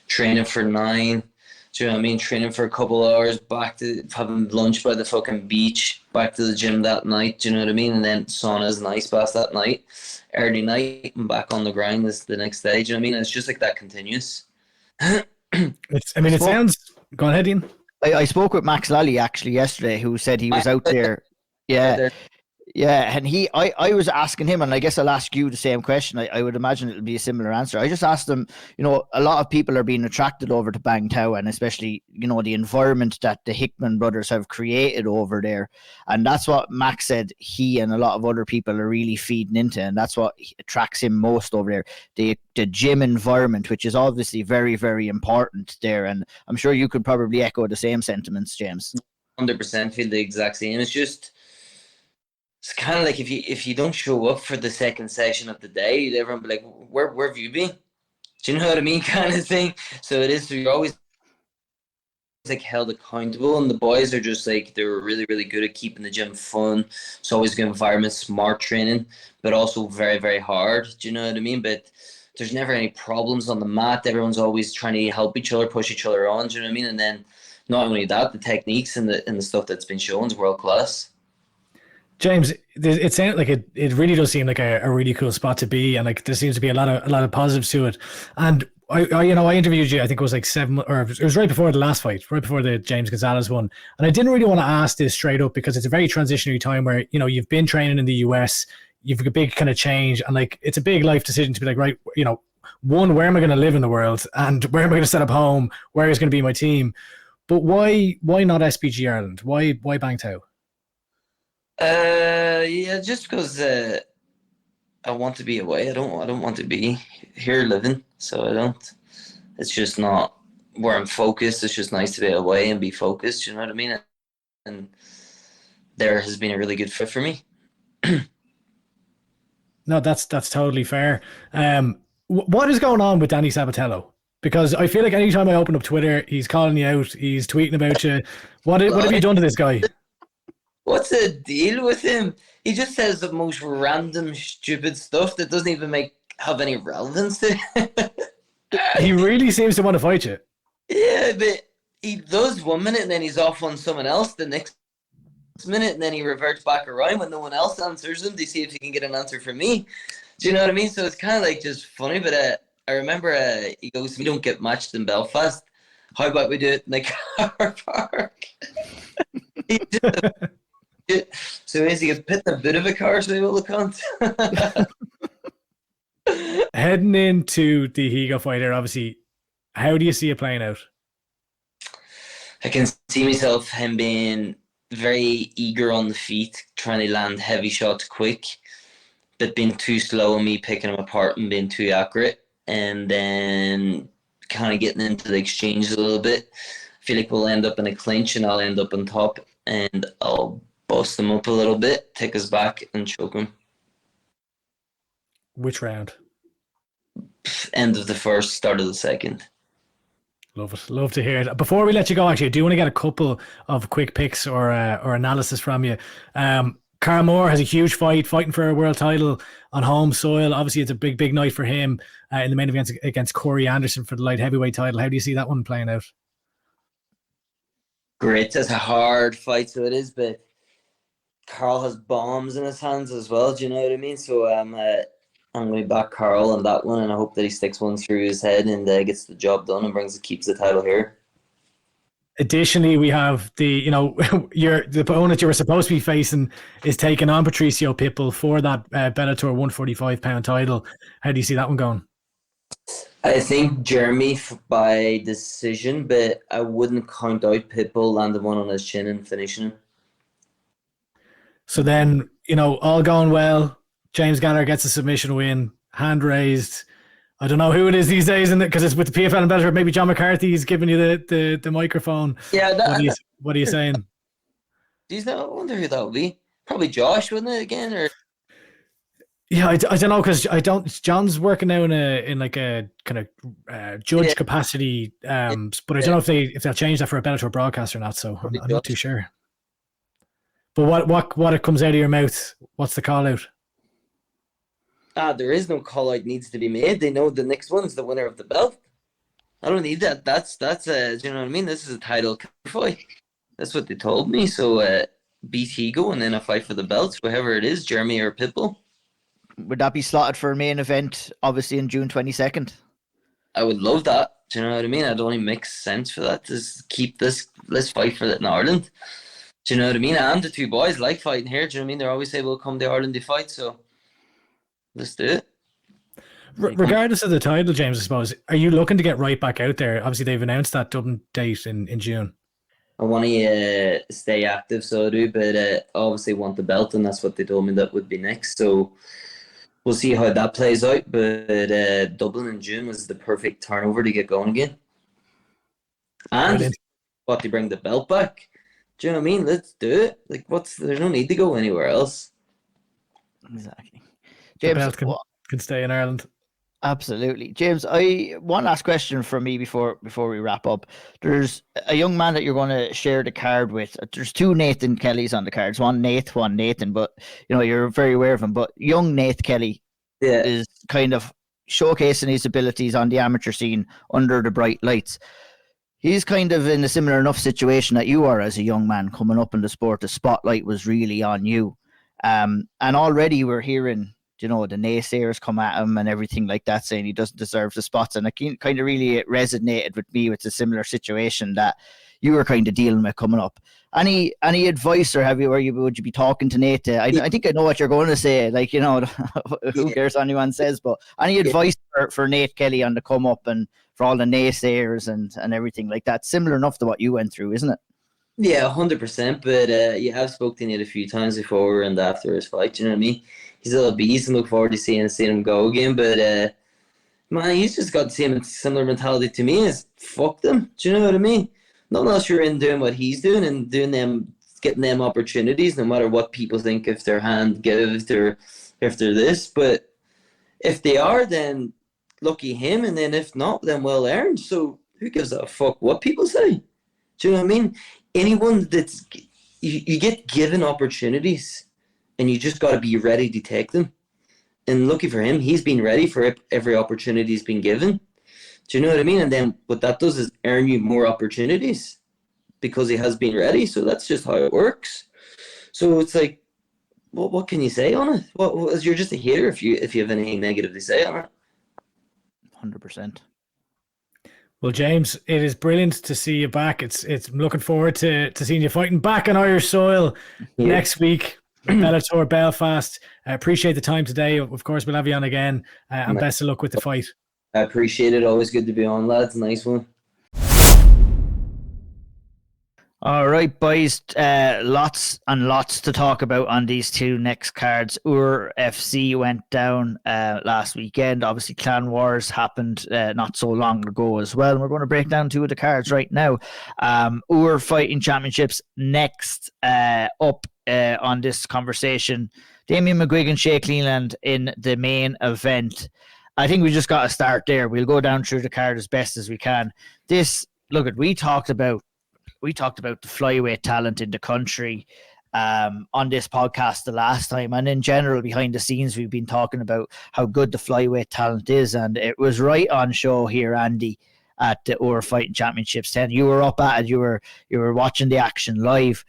Speaker 5: training for 9. Do you know what I mean? Training for a couple hours, back to having lunch by the fucking beach, back to the gym that night. Do you know what I mean? And then saunas and ice baths that night, early night, and back on the grind the next day. Do you know what I mean? It's just like that continuous.
Speaker 2: It sounds. Go ahead, Ian.
Speaker 1: I spoke with Max Lally actually yesterday, who said he was out there. Yeah. Yeah, and I was asking him, and I guess I'll ask you the same question. I would imagine it'll be a similar answer. I just asked him, a lot of people are being attracted over to Bang Tao, and especially, the environment that the Hickman brothers have created over there. And that's what Max said he and a lot of other people are really feeding into, and that's what attracts him most over there. The gym environment, which is obviously very, very important there. And I'm sure you could probably echo the same sentiments, James.
Speaker 5: 100% feel the exact same. It's kind of like if you don't show up for the second session of the day, everyone will be like, where have you been? Do you know what I mean? Kind of thing. So it is, so you're always like held accountable, and the boys are just like, they're really, really good at keeping the gym fun. It's always a good environment, smart training, but also very, very hard. Do you know what I mean? But there's never any problems on the mat. Everyone's always trying to help each other, push each other on. Do you know what I mean? And then not only that, the techniques and the stuff that's been shown is world class.
Speaker 2: James, it sounds like it really does seem like a really cool spot to be, and like there seems to be a lot of positives to it. And I interviewed you, I think it was like 7, or it was right before the last fight, right before the James Gonzalez one. And I didn't really want to ask this straight up because it's a very transitionary time where, you've been training in the US, you've a big kind of change, and like it's a big life decision to be like, right, one, where am I going to live in the world, and where am I going to set up home? Where is going to be my team? But why not SBG Ireland? Why Bangtow?
Speaker 5: Yeah, just because I want to be away. I don't want to be here living, so I don't. It's just not where I'm focused. It's just nice to be away and be focused. You know what I mean? And there has been a really good fit for me.
Speaker 2: No, that's totally fair. What is going on with Danny Sabatello? Because I feel like anytime I open up Twitter, he's calling you out, he's tweeting about you. What have you done to this guy?
Speaker 5: What's the deal with him? He just says the most random, stupid stuff that doesn't even have any relevance to it.
Speaker 2: He really seems to want to fight you.
Speaker 5: Yeah, but he does 1 minute and then he's off on someone else the next minute, and then he reverts back around when no one else answers him to see if he can get an answer from me. Do you know what I mean? So it's kind of like just funny, but I remember he goes, "We don't get matched in Belfast. How about we do it in the car park?" So is he a pit in a bit of a car, so he will cunt.
Speaker 2: Heading into the Higo fight here, obviously, how do you see it playing out?
Speaker 5: I can see myself him being very eager on the feet, trying to land heavy shots quick, but being too slow and me picking him apart and being too accurate, and then kind of getting into the exchanges a little bit. I feel like we'll end up in a clinch and I'll end up on top and I'll bust him up a little bit, take us back and choke him.
Speaker 2: Which round?
Speaker 5: End of the first, start of the second.
Speaker 2: Love it. Love to hear it. Before we let you go, actually, I do want to get a couple of quick picks or analysis from you. Karl Moore has a huge fighting for a world title on home soil. Obviously, it's a big night for him in the main event against Corey Anderson for the light heavyweight title. How do you see that one playing out?
Speaker 5: Great. It's a hard fight, so it is, but Karl has bombs in his hands as well. Do you know what I mean? So I'm going to back Karl on that one, and I hope that he sticks one through his head and gets the job done and keeps the title here.
Speaker 2: Additionally, we have the opponent you were supposed to be facing is taking on Patricio Pitbull for that Bellator 145-pound title. How do you see that one going?
Speaker 5: I think Jeremy by decision, but I wouldn't count out Pitbull landing one on his chin and finishing him.
Speaker 2: So then, all going well. James Gallagher gets a submission win, hand raised. I don't know who it is these days, because it's with the PFL and Bellator. Maybe John McCarthy's giving you the microphone.
Speaker 5: Yeah.
Speaker 2: What are you saying?
Speaker 5: I wonder who that would be. Probably Josh, wouldn't it, again? Or
Speaker 2: yeah, I don't know, because John's working now in like a kind of judge capacity, but I don't know if they'll change that for a Bellator broadcast or not. So I'm not too sure. But what it comes out of your mouth? What's the call out?
Speaker 5: There is no call out needs to be made. They know the next one's the winner of the belt. I don't need that. That's do you know what I mean? This is a title fight. That's what they told me. So beat Higo and then a fight for the belts, whoever it is, Jeremy or Pitbull.
Speaker 1: Would that be slotted for a main event, obviously in June 22nd?
Speaker 5: I would love that. Do you know what I mean? It only makes sense for that. Just keep this. Let's fight for it in Ireland. Do you know what I mean? And the two boys like fighting here. Do you know what I mean? They're always able to come to Ireland to fight. So let's do it.
Speaker 2: Regardless of the title, James, I suppose, are you looking to get right back out there? Obviously, they've announced that Dublin date in June.
Speaker 5: I want to stay active, so I do, but I obviously want the belt, and that's what they told me that would be next. So we'll see how that plays out. But Dublin in June was the perfect turnover to get going again. And what to bring the belt back. Do you know what I mean? Let's do it. Like, there's no need to go anywhere else.
Speaker 1: Exactly.
Speaker 2: James,
Speaker 1: James,
Speaker 2: the belt can stay in Ireland.
Speaker 1: Absolutely. James, one last question from me before we wrap up. There's a young man that you're going to share the card with. There's two Nathan Kellys on the cards. One Nathan, but you're very aware of him. But young Nath Kelly is kind of showcasing his abilities on the amateur scene under the bright lights. He's kind of in a similar enough situation that you are as a young man coming up in the sport. The spotlight was really on you. And already we're hearing, the naysayers come at him and everything like that, saying he doesn't deserve the spots. And it kind of really resonated with me with a similar situation that you were kind of dealing with coming up. Any advice, or would you be talking to Nate? I think I know what you're going to say. Like, who cares what anyone says? But any advice for Nate Kelly on the come up and for all the naysayers and everything like that? Similar enough to what you went through, isn't it?
Speaker 5: Yeah, 100%. But I've spoken to Nate a few times before and after his fight. You know what I mean? He's a little beast, and look forward to seeing him go again. But man, he's just got the same similar mentality to me as fuck them. Do you know what I mean? Not unless you're in doing what he's doing and getting them opportunities, no matter what people think if they're hand give, if they're this. But if they are, then lucky him, and then if not, then well earned. So who gives a fuck what people say? Do you know what I mean? Anyone that's you get given opportunities, and you just got to be ready to take them. And lucky for him, he's been ready for every opportunity he's been given. Do you know what I mean? And then what that does is earn you more opportunities because he has been ready. So that's just how it works. So it's like, what can you say on it? You're just a hater if you have anything negative to say on it.
Speaker 1: 100%.
Speaker 2: Well, James, it is brilliant to see you back. I'm looking forward to seeing you fighting back on Irish soil next week. Bellator Belfast. I appreciate the time today. Of course, we'll have you on again, and best of luck with the fight.
Speaker 5: I appreciate it. Always good to be on, lads. Nice one.
Speaker 1: All right, boys. Lots and lots to talk about on these two next cards. Iúr FC went down last weekend. Obviously, Clan Wars happened not so long ago as well. And we're going to break down two of the cards right now. Iúr Fighting Championships next up on this conversation. Damien McGuigan, Shea Cleland in the main event. I think we just got to start there. We'll go down through the card as best as we can. We talked about the flyweight talent in the country on this podcast the last time, and in general behind the scenes we've been talking about how good the flyweight talent is, and it was right on show here, Andy, at the Iúr Fighting Championships 10. You were up at it, you were watching the action live.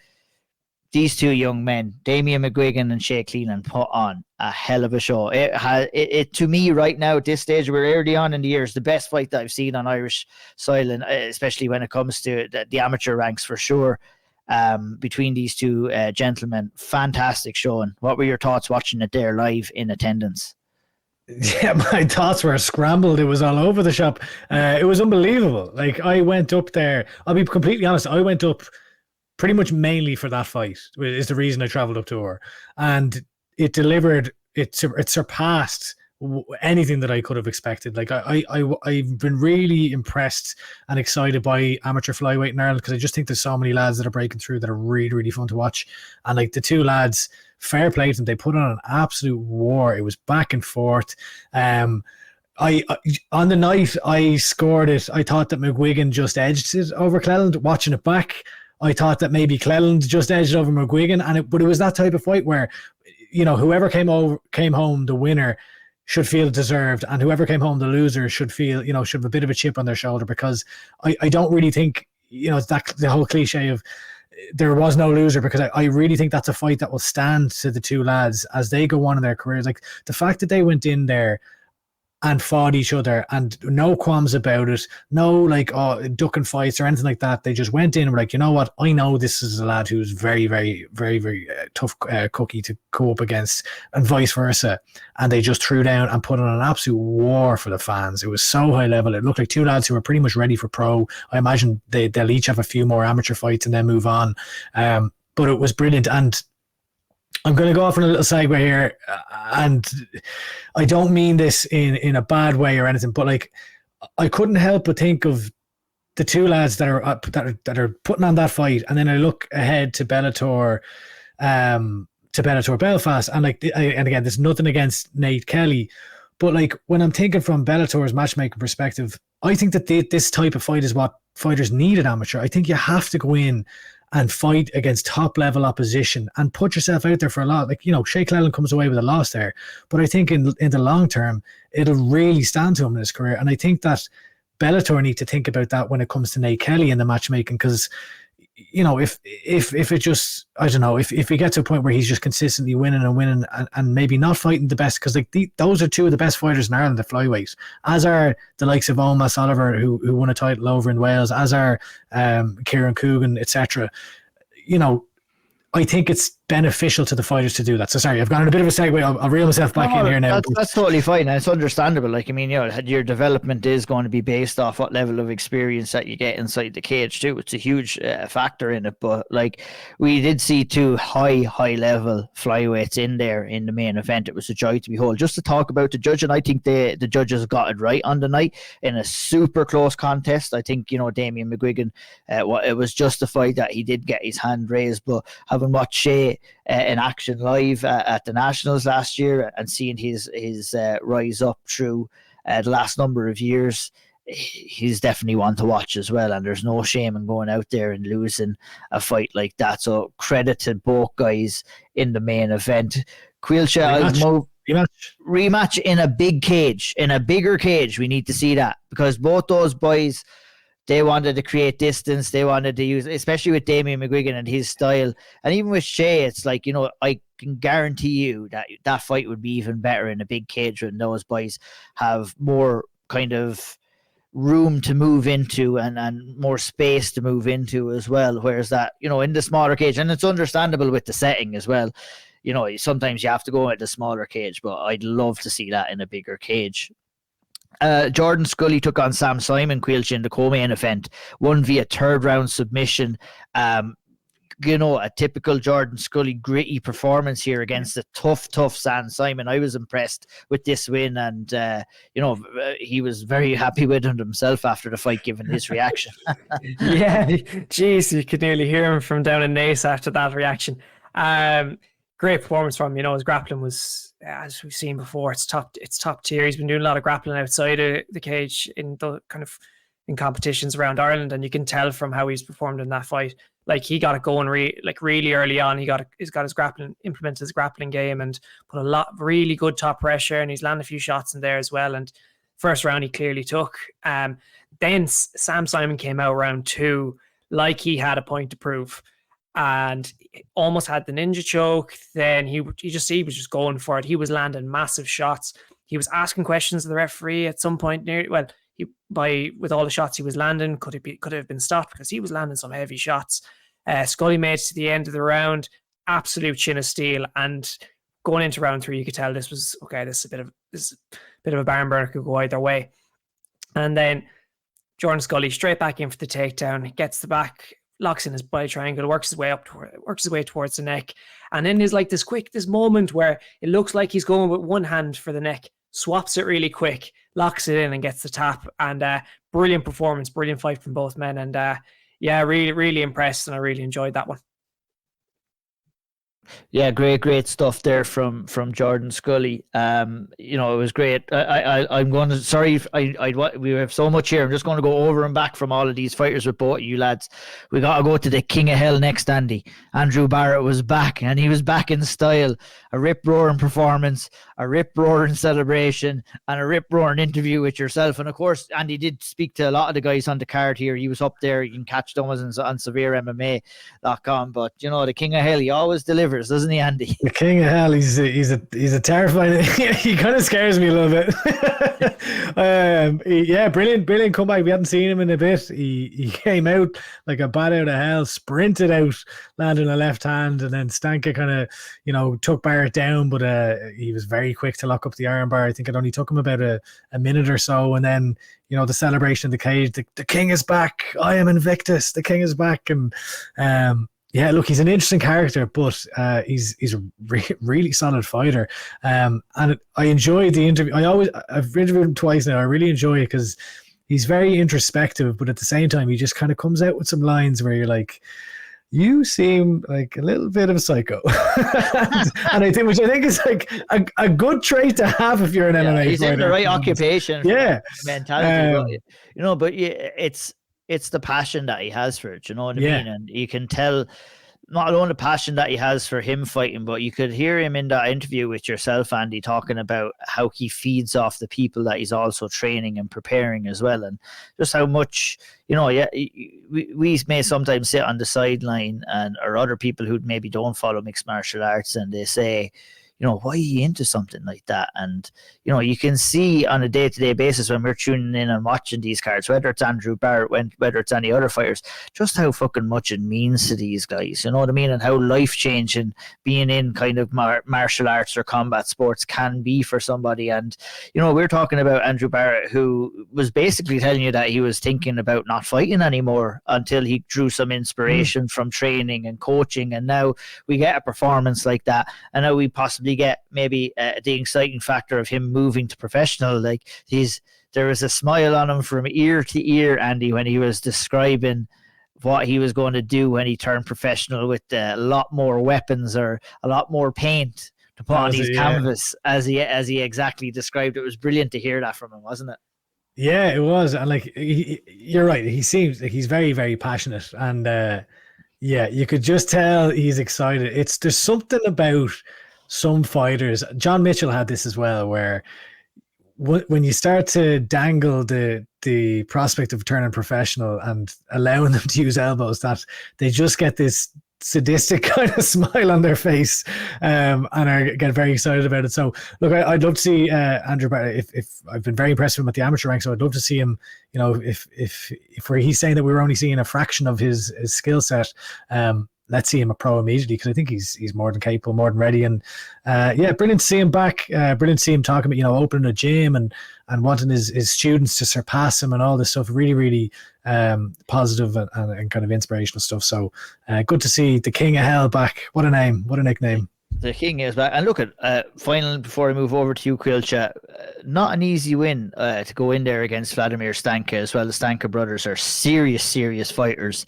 Speaker 1: These two young men, Damien McGuigan and Shea Cleland, put on a hell of a show. It to me right now at this stage, we're early on in the year, is the best fight that I've seen on Irish soil, and especially when it comes to the amateur ranks for sure. Between these two gentlemen, fantastic showing. What were your thoughts watching it there live in attendance?
Speaker 2: Yeah, my thoughts were scrambled. It was all over the shop. It was unbelievable. Like, I went up there. I'll be completely honest. I went up pretty much mainly for that fight is the reason I traveled up to her, and it delivered. It surpassed anything that I could have expected. Like I've been really impressed and excited by amateur flyweight in Ireland, because I just think there's so many lads that are breaking through that are really, really fun to watch. And like the two lads, fair play to them, they put on an absolute war. It was back and forth. I on the night I scored it, I thought that McGuigan just edged it over Cleland. Watching it back, I thought that maybe Cleland just edged over McGuigan, but it was that type of fight where, whoever came home the winner should feel deserved, and whoever came home the loser should feel, should have a bit of a chip on their shoulder, because I don't really think, it's that the whole cliche of there was no loser, because I really think that's a fight that will stand to the two lads as they go on in their careers. Like the fact that they went in there and fought each other and no qualms about it, no ducking fights or anything like that. They just went in and were like, you know what, I know this is a lad who's very, very, very, very tough cookie to go up against, and vice versa. And they just threw down and put on an absolute war for the fans. It was so high level. It looked like two lads who were pretty much ready for pro. I imagine they'll each have a few more amateur fights and then move on. But it was brilliant. And I'm going to go off on a little segue here, and I don't mean this in a bad way or anything, but like I couldn't help but think of the two lads that are putting on that fight, and then I look ahead to Bellator Belfast, and and again, there's nothing against Nate Kelly, but like when I'm thinking from Bellator's matchmaking perspective, I think that this type of fight is what fighters need at amateur. I think you have to go in and fight against top level opposition and put yourself out there for a lot. Like, Shea Cleland comes away with a loss there, but I think in the long term, it'll really stand to him in his career. And I think that Bellator need to think about that when it comes to Nate Kelly in the matchmaking, because, if it just, I don't know, if he gets to a point where he's just consistently winning and maybe not fighting the best, because those are two of the best fighters in Ireland at flyweight, as are the likes of Omar Oliver, who won a title over in Wales, as are Ciarán Clarke, etc. you know, I think it's beneficial to the fighters to do that. So sorry, I've gone on a bit of a segue. I'll reel myself back in here now.
Speaker 1: That's totally fine, and it's understandable. Like, I mean, you know, your development is going to be based off what level of experience that you get inside the cage too. It's a huge factor in it. But like, we did see two high level flyweights in there in the main event. It was a joy to behold. Just to talk about the judge, and I think the judges got it right on the night in a super close contest. I think, you know, Damien McGuigan, it was justified that he did get his hand raised, but having watched Shea in action live at the Nationals last year and seeing his rise up through the last number of years, he's definitely one to watch as well. And there's no shame in going out there and losing a fight like that. So credit to both guys in the main event. Caoilte, rematch in a big cage, in a bigger cage. We need to see that, because both those boys, they wanted to create distance. They wanted to use, especially with Damien McGuigan and his style. And even with Shea, it's like, you know, I can guarantee you that fight would be even better in a big cage when those boys have more kind of room to move into and more space to move into as well. Whereas that, you know, in the smaller cage, and it's understandable with the setting as well, you know, sometimes you have to go into the smaller cage, but I'd love to see that in a bigger cage. Jordan Scully took on Sam Simon Caoilte in the co-main event, won via third round submission. You know, a typical Jordan Scully gritty performance here against a tough Sam Simon. I was impressed with this win, and you know, he was very happy with himself after the fight, given his reaction.
Speaker 3: Yeah, geez, you could nearly hear him from down in Nace after that reaction. Great performance from him. You know, his grappling was, as we've seen before, it's top tier. He's been doing a lot of grappling outside of the cage in the kind of in competitions around Ireland, and you can tell from how he's performed in that fight. Like, he got it going really early on. He's got his grappling, implemented his grappling game, and put a lot really good top pressure, and he's landed a few shots in there as well. And first round he clearly took. Then Sam Simon came out round 2 like he had a point to prove, and almost had the ninja choke. Then he was just going for it. He was landing massive shots. He was asking questions of the referee at some point with all the shots he was landing, could it have been stopped, because he was landing some heavy shots. Scully made it to the end of the round, absolute chin of steel, and going into round 3 you could tell this was okay. This is a bit of a barn burner, could go either way. And then Jordan Scully straight back in for the takedown, gets the back, locks in his body triangle, works his way towards the neck, and then there's like this moment where it looks like he's going with one hand for the neck, swaps it really quick, locks it in and gets the tap. And brilliant performance, brilliant fight from both men. And yeah, really impressed, and I really enjoyed that one.
Speaker 1: Yeah, great stuff there from Jordan Scully. You know, it was great. I'm going to, sorry, we have so much here. I'm just going to go over and back from all of these fighters with both of you lads. We got to go to the king of hell next, Andy. Andrew Barrett was back, and he was back in style. A rip-roaring performance, a rip-roaring celebration, and a rip-roaring interview with yourself. And of course, Andy did speak to a lot of the guys on the card here. He was up there. You can catch them on SevereMMA.com. But, you know, the king of hell, he always delivers, doesn't he, Andy?
Speaker 2: The king of hell, he's a terrifying. He kind of scares me a little bit. Yeah, brilliant comeback. We hadn't seen him in a bit. He came out like a bat out of hell, sprinted out, landed a left hand, and then Stanka kind of, you know, took Barrett down, but he was very quick to lock up the iron bar. I think it only took him about a minute or so, and then, you know, the celebration in the cage, the king is back. I am Invictus. The king is back. And yeah, look, he's an interesting character, but he's a really solid fighter. And I enjoyed the interview. I've interviewed him twice now. I really enjoy it because he's very introspective, but at the same time, he just kind of comes out with some lines where you're like, you seem like a little bit of a psycho. And which I think is like a good trait to have if you're an MMA
Speaker 1: he's
Speaker 2: fighter.
Speaker 1: in the right occupation.
Speaker 2: Yeah.
Speaker 1: Mentality. You know, but it's the passion that he has for it, you know what I mean? And you can tell not only the passion that he has for him fighting, but you could hear him in that interview with yourself, Andy, talking about how he feeds off the people that he's also training and preparing as well. And just how much, you know, we may sometimes sit on the sideline or other people who maybe don't follow mixed martial arts, and they say, why are you into something like that? And, you can see on a day-to-day basis when we're tuning in and watching these cards, whether it's Andrew Barrett, whether it's any other fighters, just how fucking much it means to these guys, you know what I mean? And how life-changing being in kind of martial arts or combat sports can be for somebody. And, we're talking about Andrew Barrett, who was basically telling you that he was thinking about not fighting anymore until he drew some inspiration from training and coaching. And now we get a performance like that. And now we possibly get maybe the exciting factor of him moving to professional. Like there was a smile on him from ear to ear, Andy, when he was describing what he was going to do when he turned professional, with a lot more weapons or a lot more paint to put on his canvas, as he exactly described. It was brilliant to hear that from him, wasn't it?
Speaker 2: Yeah, it was. And like, you're right. He seems like he's very, very passionate, and yeah, you could just tell he's excited. There's something about some fighters. John Mitchell had this as well, where when you start to dangle the prospect of turning professional and allowing them to use elbows, that they just get this sadistic kind of smile on their face, and get very excited about it. So look, I'd love to see Andrew Barrett. If I've been very impressed with him at the amateur rank, so I'd love to see him, if he's saying that we were only seeing a fraction of his skill set, let's see him a pro immediately, because I think he's more than capable, more than ready. And yeah, brilliant to see him back. Brilliant to see him talking about, opening a gym and wanting his students to surpass him and all this stuff. Really, really positive and kind of inspirational stuff. So good to see the King of Hell back. What a name, what a nickname.
Speaker 1: The King is back. And look at final, before I move over to you, Caoilte, not an easy win to go in there against Vladimir Stanka as well. The Stanka brothers are serious fighters.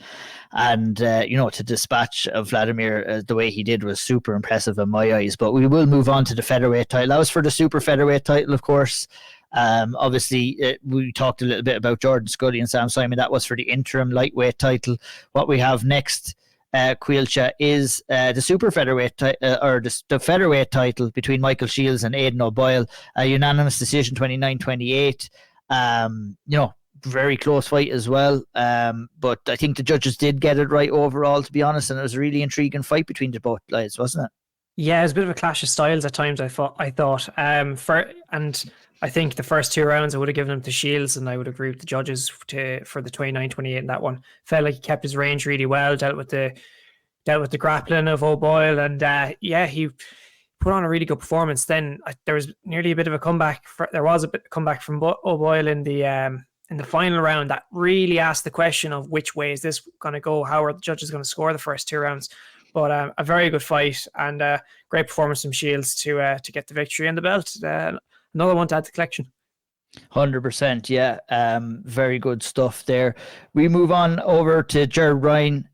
Speaker 1: And, to dispatch of Vladimir the way he did was super impressive in my eyes. But we will move on to the featherweight title. That was for the super featherweight title, of course. Obviously, we talked a little bit about Jordan Scully and Sam Simon. That was for the interim lightweight title. What we have next, Caoilte, is the super featherweight or the featherweight title between Michael Shields and Aidan O'Boyle. A unanimous decision, 29-28. Very close fight as well, but I think the judges did get it right overall, to be honest, and it was a really intriguing fight between the both guys, wasn't it? Yeah,
Speaker 3: it was a bit of a clash of styles at times. I thought, and I think the first two rounds I would have given him to Shields, and I would agree with the judges for the 29-28 in that one. Felt like he kept his range really well, dealt with the grappling of O'Boyle, and he put on a really good performance. Then there was nearly a bit of a comeback. There was a bit of comeback from O'Boyle in the final round that really asked the question of which way is this going to go? How are the judges going to score the first two rounds? But a very good fight and a great performance from Shields to get the victory and the belt. Another one to add to the collection.
Speaker 1: 100%, yeah. Very good stuff there. We move on over to Jared Ryan,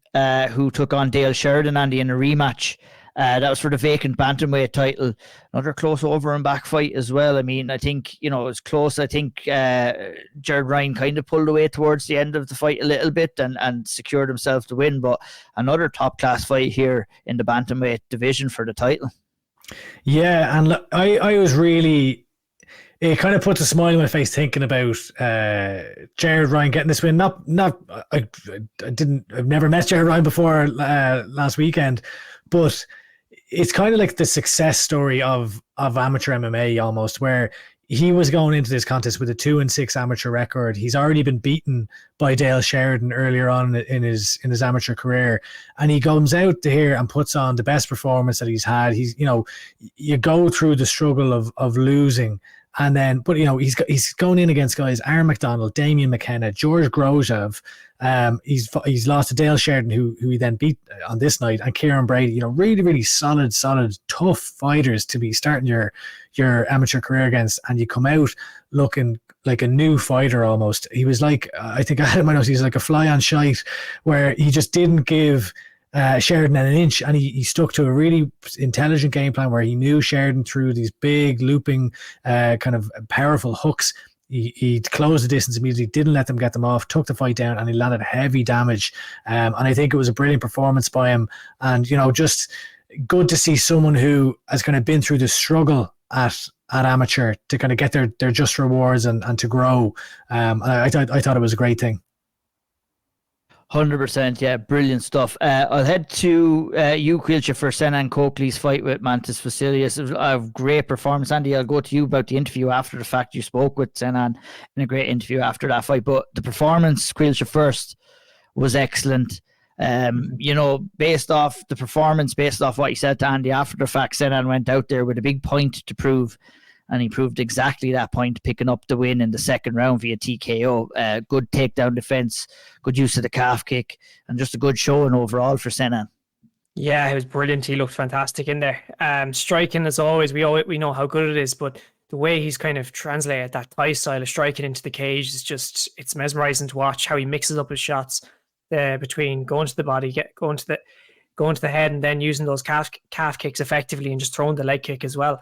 Speaker 1: who took on Dale Sheridan, Andy, in a rematch. That was for the vacant bantamweight title. Another close over and back fight as well. I mean, I think, it was close. I think Jared Ryan kind of pulled away towards the end of the fight a little bit and secured himself the win. But another top class fight here in the bantamweight division for the title. Yeah, and look, I was really... It kind of puts a smile on my face thinking about Jared Ryan getting this win. I've never met Jared Ryan before last weekend, but it's kind of like the success story of amateur MMA almost, where he was going into this contest with a 2-6 amateur record. He's already been beaten by Dale Sheridan earlier on in his amateur career, and he comes out here and puts on the best performance that he's had. He's, you go through the struggle of losing. And then, but he's going in against guys Aaron McDonald, Damian McKenna, George Grozhev. He's lost to Dale Sheridan, who he then beat on this night, and Kieran Brady. Really, really solid, tough fighters to be starting your amateur career against, and you come out looking like a new fighter almost. He was like, I think I had in my notes, he's like a fly on shite, where he just didn't give Sheridan an inch, and he stuck to a really intelligent game plan where he knew Sheridan through these big looping kind of powerful hooks. He closed the distance immediately, didn't let them get them off, took the fight down, and he landed heavy damage. And I think it was a brilliant performance by him. And, just good to see someone who has kind of been through the struggle at amateur to kind of get their just rewards and to grow. I thought it was a great thing. 100%, yeah, brilliant stuff. I'll head to you, Caoilte, for Ciarán Coakley's fight with Mantis Vasilius. It was a great performance. Andy, I'll go to you about the interview after the fact. You spoke with Ciarán in a great interview after that fight, but the performance, Caoilte, first was excellent. Based off the performance, based off what you said to Andy after the fact, Ciarán went out there with a big point to prove, and he proved exactly that point, picking up the win in the second round via TKO. Good takedown defense, good use of the calf kick, and just a good showing overall for Ciarán.
Speaker 3: Yeah, it was brilliant. He looked fantastic in there. Striking, as always, we know how good it is, but the way he's kind of translated that Thai style of striking into the cage is just, it's mesmerizing to watch how he mixes up his shots between going to the body, going to the head, and then using those calf kicks effectively and just throwing the leg kick as well.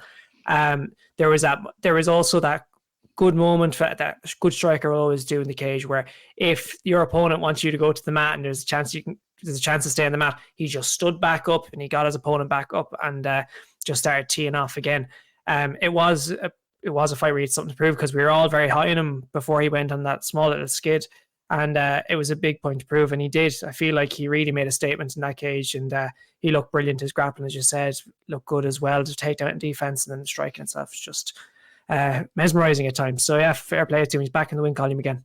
Speaker 3: There was also that good moment that good striker will always do in the cage, where if your opponent wants you to go to the mat and there's a chance to stay on the mat, he just stood back up and he got his opponent back up and just started teeing off again. It was a fight where he had something to prove, because we were all very high on him before he went on that small little skid, and it was a big point to prove, and he did. I feel like he really made a statement in that cage, and he looked brilliant. His grappling, as you said, looked good as well. To take down defense, and then the striking itself is just mesmerizing at times. So yeah, fair play to him. He's back in the win column again.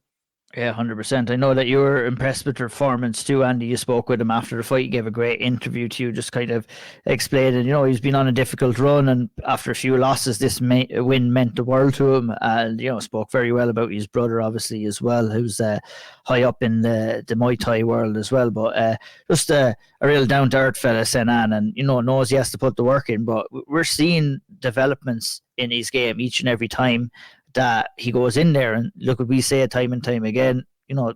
Speaker 1: Yeah, 100%. I know that you were impressed with the performance too, Andy. You spoke with him after the fight. He gave a great interview to you, just kind of explaining, he's been on a difficult run, and after a few losses, this win meant the world to him. And, spoke very well about his brother, obviously, as well, who's high up in the Muay Thai world as well. But just a real down-to-earth fella, Ciarán, and, knows he has to put the work in. But we're seeing developments in his game each and every time that he goes in there. And look, what we say time and time again,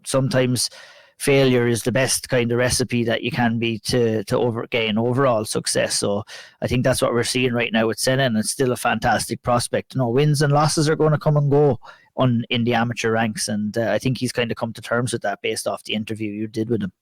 Speaker 1: sometimes failure is the best kind of recipe that you can be to gain overall success. So I think that's what we're seeing right now with Ciarán, and it's still a fantastic prospect. Wins and losses are going to come and go in the amateur ranks, and I think he's kind of come to terms with that based off the interview you did with him.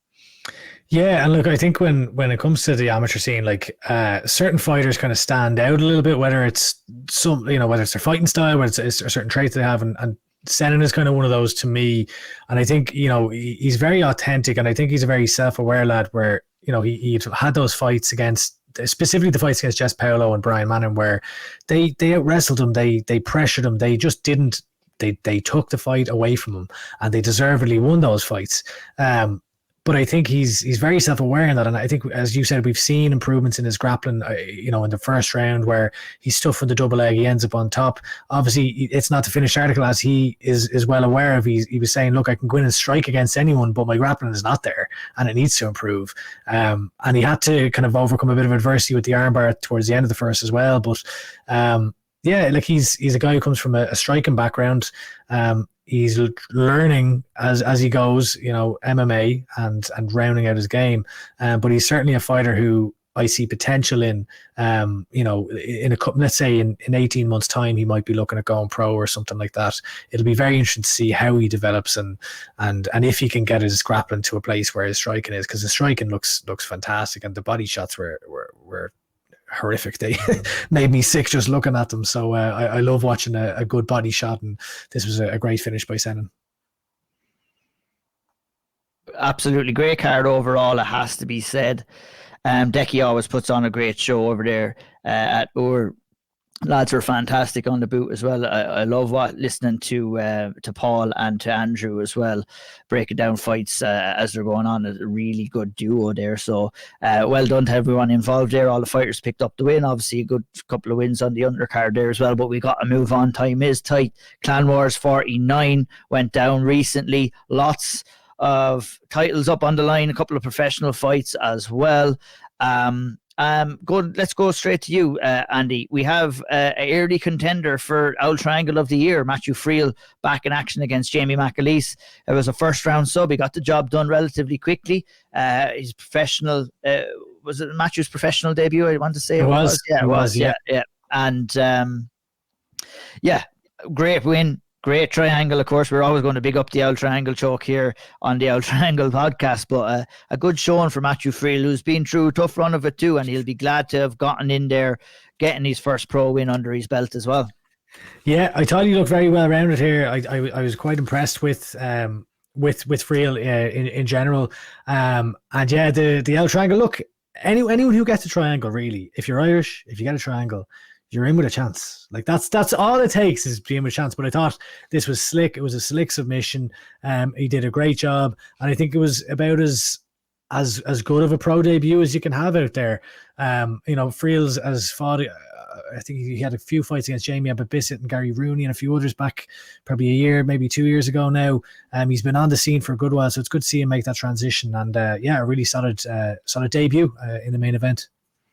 Speaker 2: Yeah, and look, I think when it comes to the amateur scene, like certain fighters kind of stand out a little bit, whether it's whether it's their fighting style, whether it's a certain trait they have, and Ciarán is kind of one of those to me. And I think he's very authentic, and I think he's a very self-aware lad. Where he had those fights against, specifically the fights against Jess Paolo and Brian Manning, where they out wrestled him, they pressured him, they just didn't. They took the fight away from him, and they deservedly won those fights. But I think he's very self-aware in that, and I think, as you said, we've seen improvements in his grappling. In the first round where he's stuffed from the double leg, he ends up on top. Obviously, it's not the finished article, as he is well aware of. He was saying, "Look, I can go in and strike against anyone, but my grappling is not there, and it needs to improve." And he had to kind of overcome a bit of adversity with the armbar towards the end of the first as well. But yeah, like he's a guy who comes from a striking background. He's learning as he goes, MMA and rounding out his game. But he's certainly a fighter who I see potential in. In let's say in 18 months' time, he might be looking at going pro or something like that. It'll be very interesting to see how he develops and if he can get his grappling to a place where his striking is, because his striking looks fantastic, and the body shots were horrific. They made me sick just looking at them. So I love watching a good body shot, and this was a great finish by Ciarán.
Speaker 1: Absolutely great card overall, it has to be said. Decky always puts on a great show over there at Iúr. Lads were fantastic on the boot as well. I love listening to Paul and to Andrew as well, breaking down fights as they're going on. A really good duo there. So well done to everyone involved there. All the fighters picked up the win. Obviously a good couple of wins on the undercard there as well, but we got to move on. Time is tight. Clan Wars 49 went down recently. Lots of titles up on the line, a couple of professional fights as well. Let's go straight to you, Andy. We have a early contender for Auld Triangle of the Year, Matthew Friel, back in action against Jamie McAleese. It was a first round sub. He got the job done relatively quickly. His professional, was it Matthew's professional debut? I want to say
Speaker 2: it was.
Speaker 1: Yeah, it was. Yeah. And great win. Great triangle, of course. We're always going to big up the Auld Triangle choke here on the Auld Triangle podcast, but a good showing for Matthew Friel, who's been through a tough run of it too, and he'll be glad to have gotten in there, getting his first pro win under his belt as well.
Speaker 2: Yeah, I thought he looked very well rounded here. I was quite impressed with with Friel in general. And yeah, the L triangle. Look, anyone who gets a triangle, really, if you're Irish, if you get a triangle, you're in with a chance. Like that's all it takes is being with a chance. But I thought this was slick. It was a slick submission. He did a great job, and I think it was about as good of a pro debut as you can have out there. Friel's has fought. I think he had a few fights against Jamie Abbott-Bissett and Gary Rooney and a few others back probably a year, maybe 2 years ago now. He's been on the scene for a good while, so it's good to see him make that transition. And a really solid debut in the main event.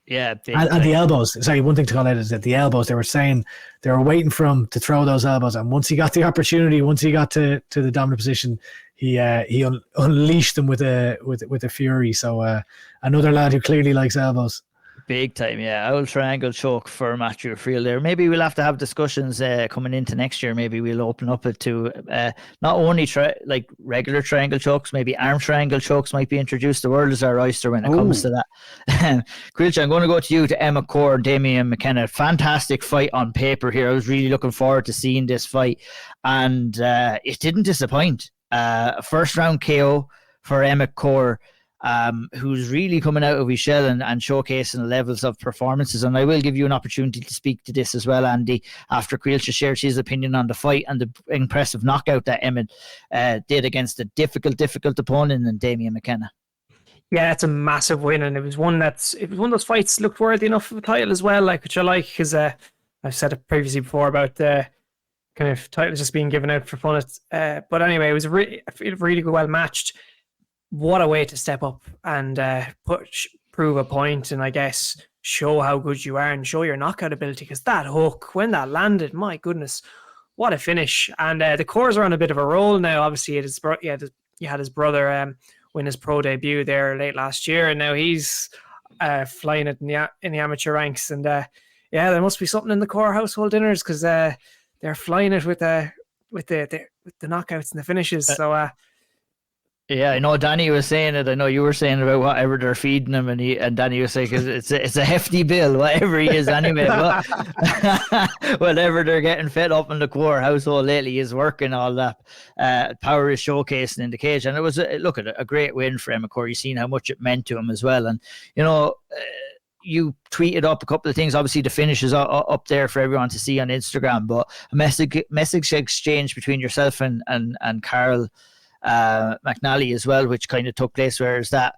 Speaker 1: Yeah,
Speaker 2: and the elbows. Sorry, one thing to call out is that the elbows. They were saying they were waiting for him to throw those elbows, and once he got the opportunity, once he got to the dominant position, he unleashed them with a fury. So another lad who clearly likes elbows.
Speaker 1: Big time, yeah. Old triangle choke for Matthew Friel there. Maybe we'll have to have discussions coming into next year. Maybe we'll open up it to not only like regular triangle chokes, maybe arm triangle chokes might be introduced. The world is our oyster when it comes to that. Caoilte, I'm going to go to you, to Emma Core and Damien McKenna. Fantastic fight on paper here. I was really looking forward to seeing this fight, and it didn't disappoint. First round KO for Emma Core. Who's really coming out of his shell and showcasing the levels of performances. And I will give you an opportunity to speak to this as well, Andy, after Caoilte shares his opinion on the fight and the impressive knockout that Emmett did against a difficult opponent in Damien McKenna.
Speaker 3: Yeah, it's a massive win, and it was one of those fights looked worthy enough of a title as well, which I like, because I've said it previously before about the kind of titles just being given out for fun. But anyway, it was really well matched. What a way to step up and prove a point, and I guess show how good you are and show your knockout ability, because that hook, when that landed, my goodness, what a finish. And the Cores are on a bit of a roll now. Obviously, you had his brother win his pro debut there late last year, and now he's flying it in the amateur ranks. And there must be something in the Core household dinners, because they're flying it with the knockouts and the finishes. So
Speaker 1: yeah, I know Danny was saying it. I know you were saying about whatever they're feeding him, and Danny was saying it's a hefty bill, whatever he is anyway. But whatever they're getting fed up in the Core household lately is working. All that power is showcasing in the cage, and it was a great win for McCorry. You've seen how much it meant to him as well, and you tweeted up a couple of things. Obviously, the finish is up there for everyone to see on Instagram, but a message exchange between yourself and Karl McNally as well, which kind of took place, whereas that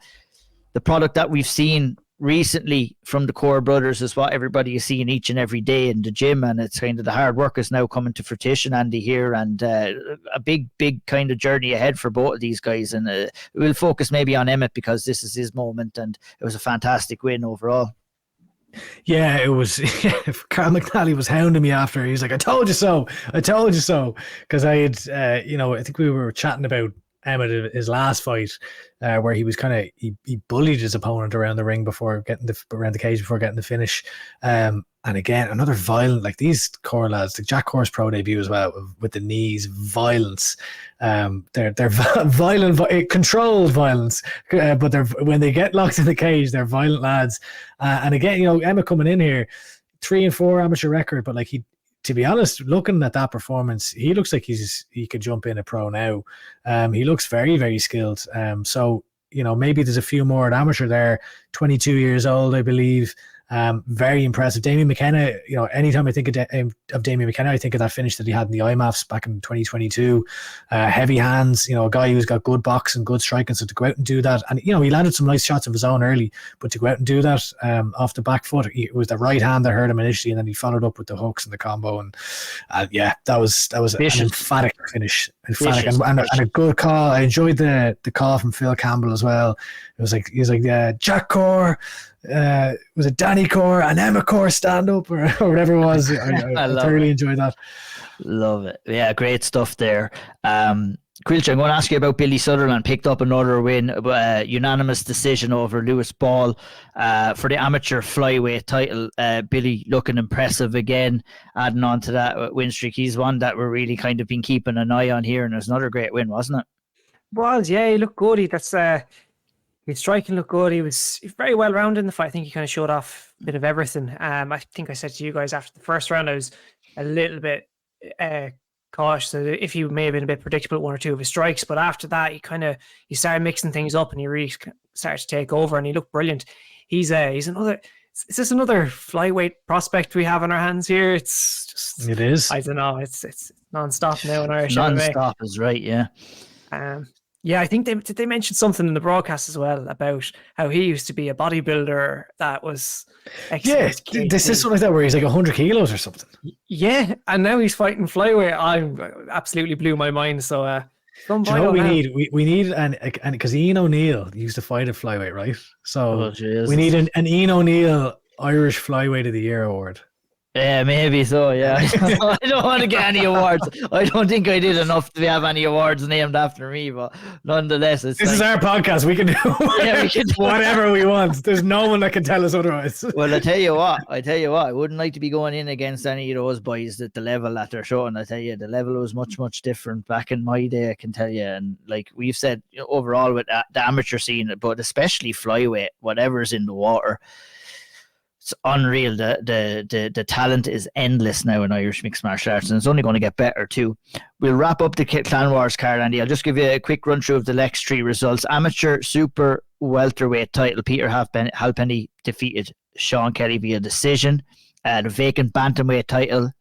Speaker 1: the product that we've seen recently from the Core brothers is what everybody is seeing each and every day in the gym, and it's kind of the hard work is now coming to fruition, Andy, here, and a big kind of journey ahead for both of these guys. And we'll focus maybe on Emmett because this is his moment, and it was a fantastic win overall.
Speaker 2: Yeah, it was. Karl McNally was hounding me after. He was like, I told you so. Because I had, I think we were chatting about Emmett, his last fight, where he was he bullied his opponent around the ring before getting around the cage before getting the finish. And again, another violent, like these Core lads, like Jack Core's pro debut as well, with the knees, violence. They're violent, controlled violence, but when they get locked in the cage, they're violent lads. And again, Emma coming in here, 3-4 amateur record, but like to be honest, looking at that performance, he looks like he could jump in a pro now. He looks very, very skilled. So maybe there's a few more at amateur there. 22 years old, I believe. Very impressive. Damien McKenna, anytime I think of Damien McKenna, I think of that finish that he had in the IMAFs back in 2022. Heavy hands, a guy who's got good box and good striking. So to go out and do that, and he landed some nice shots of his own early, but to go out and do that off the back foot, it was the right hand that hurt him initially, and then he followed up with the hooks and the combo, and that was an emphatic finish, and a good call. I enjoyed the call from Phil Campbell as well. It was like, he was like, Jack Core, was it Danny Core and Emma Core stand up or whatever it was. I thoroughly enjoyed that.
Speaker 1: Love it. Yeah, great stuff there. Caoilte, I'm going to ask you about Billy Sutherland. Picked up another win, unanimous decision over Lewis Ball for the amateur flyweight title. Billy looking impressive again, adding on to that win streak. He's one that we're really kind of been keeping an eye on here, and it was another great win, wasn't it?
Speaker 3: Well, yeah, he looked good. His striking looked good. He was very well rounded in the fight. I think he kind of showed off a bit of everything. I think I said to you guys after the first round, I was a little bit caught. So if he may have been a bit predictable, one or two of his strikes, but after that, he started mixing things up and he really started to take over and he looked brilliant. He's another. Is this another flyweight prospect we have in our hands here? It's just.
Speaker 2: It is.
Speaker 3: I don't know. It's non-stop now in Irish
Speaker 1: Non-stop
Speaker 3: MMA.
Speaker 1: is right, yeah.
Speaker 3: Yeah, I think did they mention something in the broadcast as well about how he used to be a bodybuilder that was.
Speaker 2: Yeah, this is something like that where he's like 100 kilos or something.
Speaker 3: Yeah, and now he's fighting flyweight. I absolutely blew my mind. So.
Speaker 2: Do you know what we need? We need and because Ian O'Neill used to fight at flyweight, right? So we need an Ian O'Neill Irish Flyweight of the Year award.
Speaker 1: Yeah, maybe so, yeah. I don't want to get any awards. I don't think I did enough to have any awards named after me, but nonetheless, this
Speaker 2: is our podcast. We can do whatever we want. There's no one that can tell us otherwise.
Speaker 1: Well, I tell you what, I wouldn't like to be going in against any of those boys at the level that they're showing. I tell you, the level was much, much different back in my day, I can tell you. And like we've said, overall with the amateur scene, but especially flyweight, whatever's in the water, it's unreal. The talent is endless now in Irish mixed martial arts, and it's only going to get better too. We'll wrap up the Clan Wars card, Andy. I'll just give you a quick run through of the next 3 results. Amateur super welterweight title: Peter Halpenny defeated Sean Kelly via decision. The vacant bantamweight title,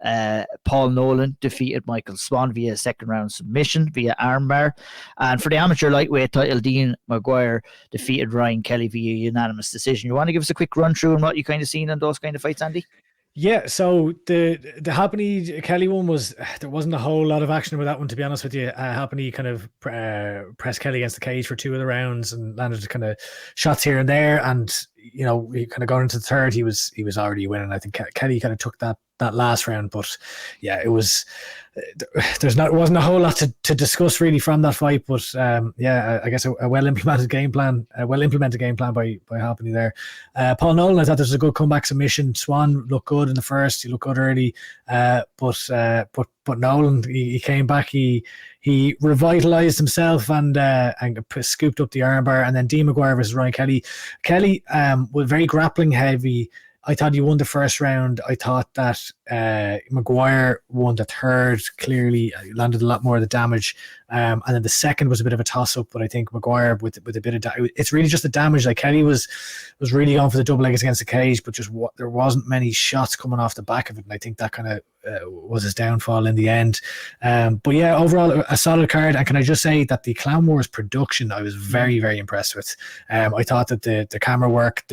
Speaker 1: Paul Nolan defeated Michael Swan via second round submission via armbar. And for the amateur lightweight title, Dean Maguire defeated Ryan Kelly via unanimous decision. You want to give us a quick run through on what you kind of seen in those kind of fights, Andy?
Speaker 2: Yeah, so the Halpenny Kelly one there wasn't a whole lot of action with that one, to be honest with you. Halpenny kind of pressed Kelly against the cage for 2 of the rounds and landed kind of shots here and there, and he kind of got into the third. He was already winning. I think Kelly kind of took that last round, but yeah, it was. Wasn't a whole lot to discuss really from that fight, but yeah, I guess a well implemented game plan by Halpenny there. Paul Nolan, I thought there was a good comeback submission. Swan looked good in the first. He looked good early, but Nolan he came back. He revitalized himself and scooped up the armbar. And then Dean Maguire versus Ryan Kelly. Kelly was very grappling heavy. I thought he won the first round. I thought that Maguire won the third. Clearly, landed a lot more of the damage. And then the second was a bit of a toss-up, but I think Maguire with a bit of it's really just the damage. Like Kelly was really going for the double legs against the cage, but just there wasn't many shots coming off the back of it, and I think that kind of was his downfall in the end. But yeah, overall a solid card. And can I just say that the Clan Wars production I was very, very impressed with. I thought that the camera work,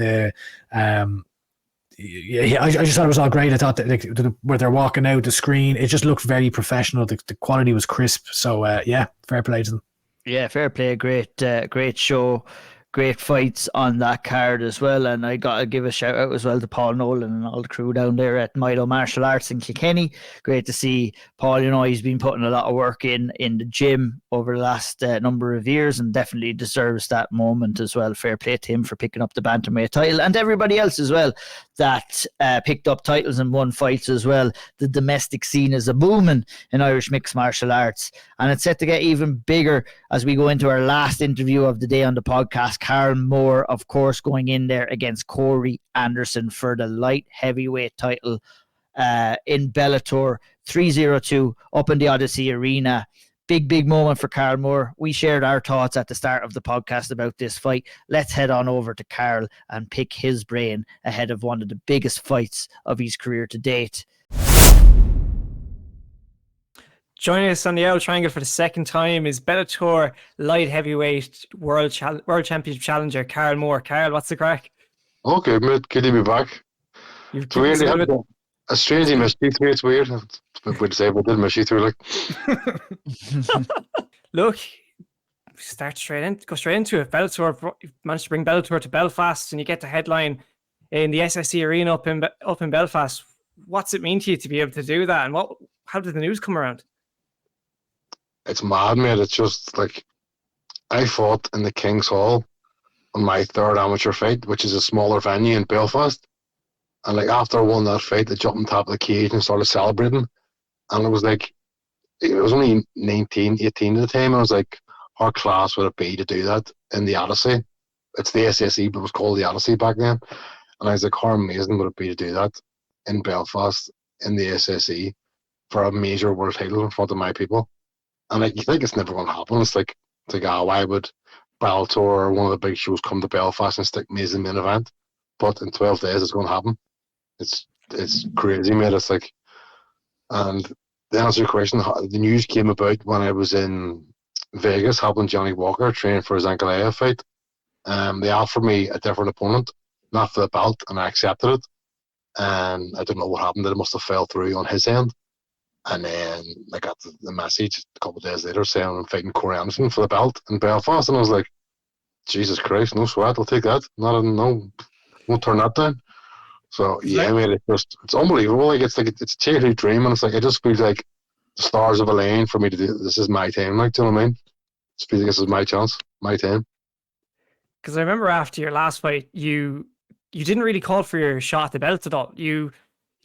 Speaker 2: I just thought it was all great. I thought that where they're walking out the screen, it just looked very professional. The quality was crisp. So yeah, fair play to them.
Speaker 1: Yeah, fair play. Great show. Great fights on that card as well. And I got to give a shout out as well to Paul Nolan and all the crew down there at Milo Martial Arts in Kilkenny. Great to see Paul. He's been putting a lot of work in the gym over the last number of years and definitely deserves that moment as well. Fair play to him for picking up the bantamweight title, and everybody else as well that picked up titles and won fights as well. The domestic scene is a booming in Irish mixed martial arts, and it's set to get even bigger as we go into our last interview of the day on the podcast. Karl Moore, of course, going in there against Corey Anderson for the light heavyweight title in Bellator 302 up in the Odyssey Arena. Big moment for Karl Moore. We shared our thoughts at the start of the podcast about this fight. Let's head on over to Karl and pick his brain ahead of one of the biggest fights of his career to date.
Speaker 3: Joining us on the Auld Triangle for the second time is Bellator Light Heavyweight World Championship Challenger Karl Moore. Karl, what's the crack?
Speaker 6: Okay, mate. Good to be back.
Speaker 3: It's
Speaker 6: weirdly a strangely my sheath through. It's weird. Would say, but did my sheath through like.
Speaker 3: Look, go straight into it. Bellator, you managed to bring Bellator to Belfast, and you get the headline in the SSE Arena up in Belfast. What's it mean to you to be able to do that, and how did the news come around?
Speaker 6: It's mad, mate. It's just like I fought in the King's Hall on my third amateur fight, which is a smaller venue in Belfast. And like after I won that fight, I jumped on top of the cage and started celebrating. And it was like, it was only 19, 18 at the time. I was like, how class would it be to do that in the Odyssey? It's the SSE, but it was called the Odyssey back then. And I was like, how amazing would it be to do that in Belfast in the SSE for a major world title in front of my people. And like, you think it's never going to happen. It's like why would Bellator or one of the big shows come to Belfast and stick me as the main event? But in 12 days, it's going to happen. It's crazy, mate. It's like, and to answer your question, the news came about when I was in Vegas helping Johnny Walker train for his Ankalaev fight. They offered me a different opponent, not for the belt, and I accepted it. And I don't know what happened. It must have fell through on his end. And then I got the message a couple of days later saying I'm fighting Corey Anderson for the belt in Belfast, and I was like, Jesus Christ, no sweat, I'll take that. Won't turn that down. So yeah, mate, it's unbelievable. Like it's a childhood dream, and it's like I just feel like the stars have aligned for me to do. This is my time. Like, do you know what I mean? Just feel like this is my chance, my time.
Speaker 3: Because I remember after your last fight, you didn't really call for your shot at the belt at all. You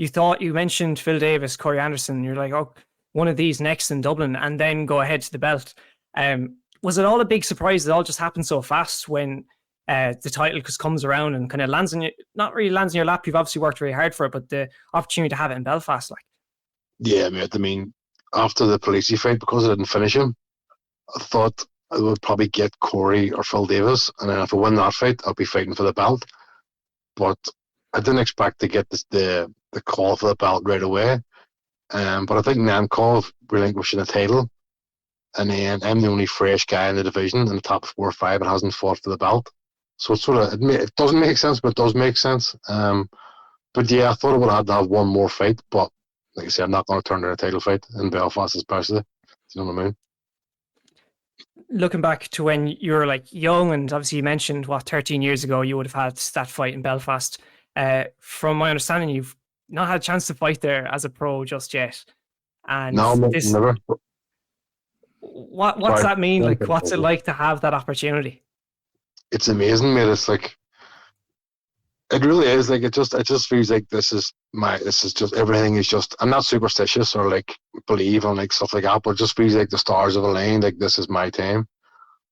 Speaker 3: thought you mentioned Phil Davis, Corey Anderson. You're like, oh, one of these next in Dublin, and then go ahead to the belt. Was it all a big surprise? It all just happened so fast when the title just comes around and kind of lands in you, not really lands in your lap. You've obviously worked very hard for it, but the opportunity to have it in Belfast, like.
Speaker 6: Yeah, mate. I mean, after the Polisi fight, because I didn't finish him, I thought I would probably get Corey or Phil Davis, and then if I win that fight, I'll be fighting for the belt. But I didn't expect to get the call for the belt right away. But I think Nemkov relinquishing the title, and then I'm the only fresh guy in the division in the top 4 or 5 that hasn't fought for the belt. So it's sort of, it doesn't make sense, but it does make sense. But yeah, I thought I would have had to have one more fight, but like I said, I'm not going to turn down a title fight in Belfast, especially. Do you know what I mean?
Speaker 3: Looking back to when you were like young, and obviously you mentioned 13 years ago you would have had that fight in Belfast. From my understanding, you've not had a chance to fight there as a pro just yet. And
Speaker 6: no, never.
Speaker 3: What's that mean? Like, what's it like to have that opportunity?
Speaker 6: It's amazing, mate. It's like, it really is. Like, it just feels like this is just, everything is just, I'm not superstitious or like believe on like stuff like that, but it just feels like the stars have aligned. Like, this is my time.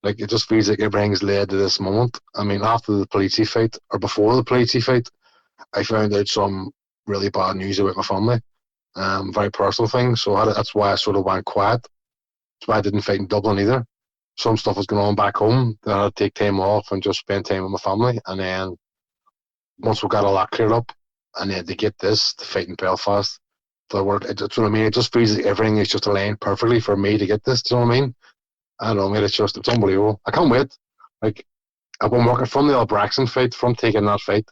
Speaker 6: Like, it just feels like everything's led to this moment. I mean, after the Polisi fight, or before the Polisi fight, I found out some really bad news about my family. Very personal things. So that's why I sort of went quiet. That's why I didn't fight in Dublin either. Some stuff was going on back home that I had to take time off and just spend time with my family. And then once we got all that cleared up, and then to get this, to fight in Belfast, that's what I mean. It just feels like everything is just aligned perfectly for me to get this. Do you know what I mean? I don't know, mate. It's unbelievable. I can't wait. Like, I've been working from the Al Braxton fight, from taking that fight.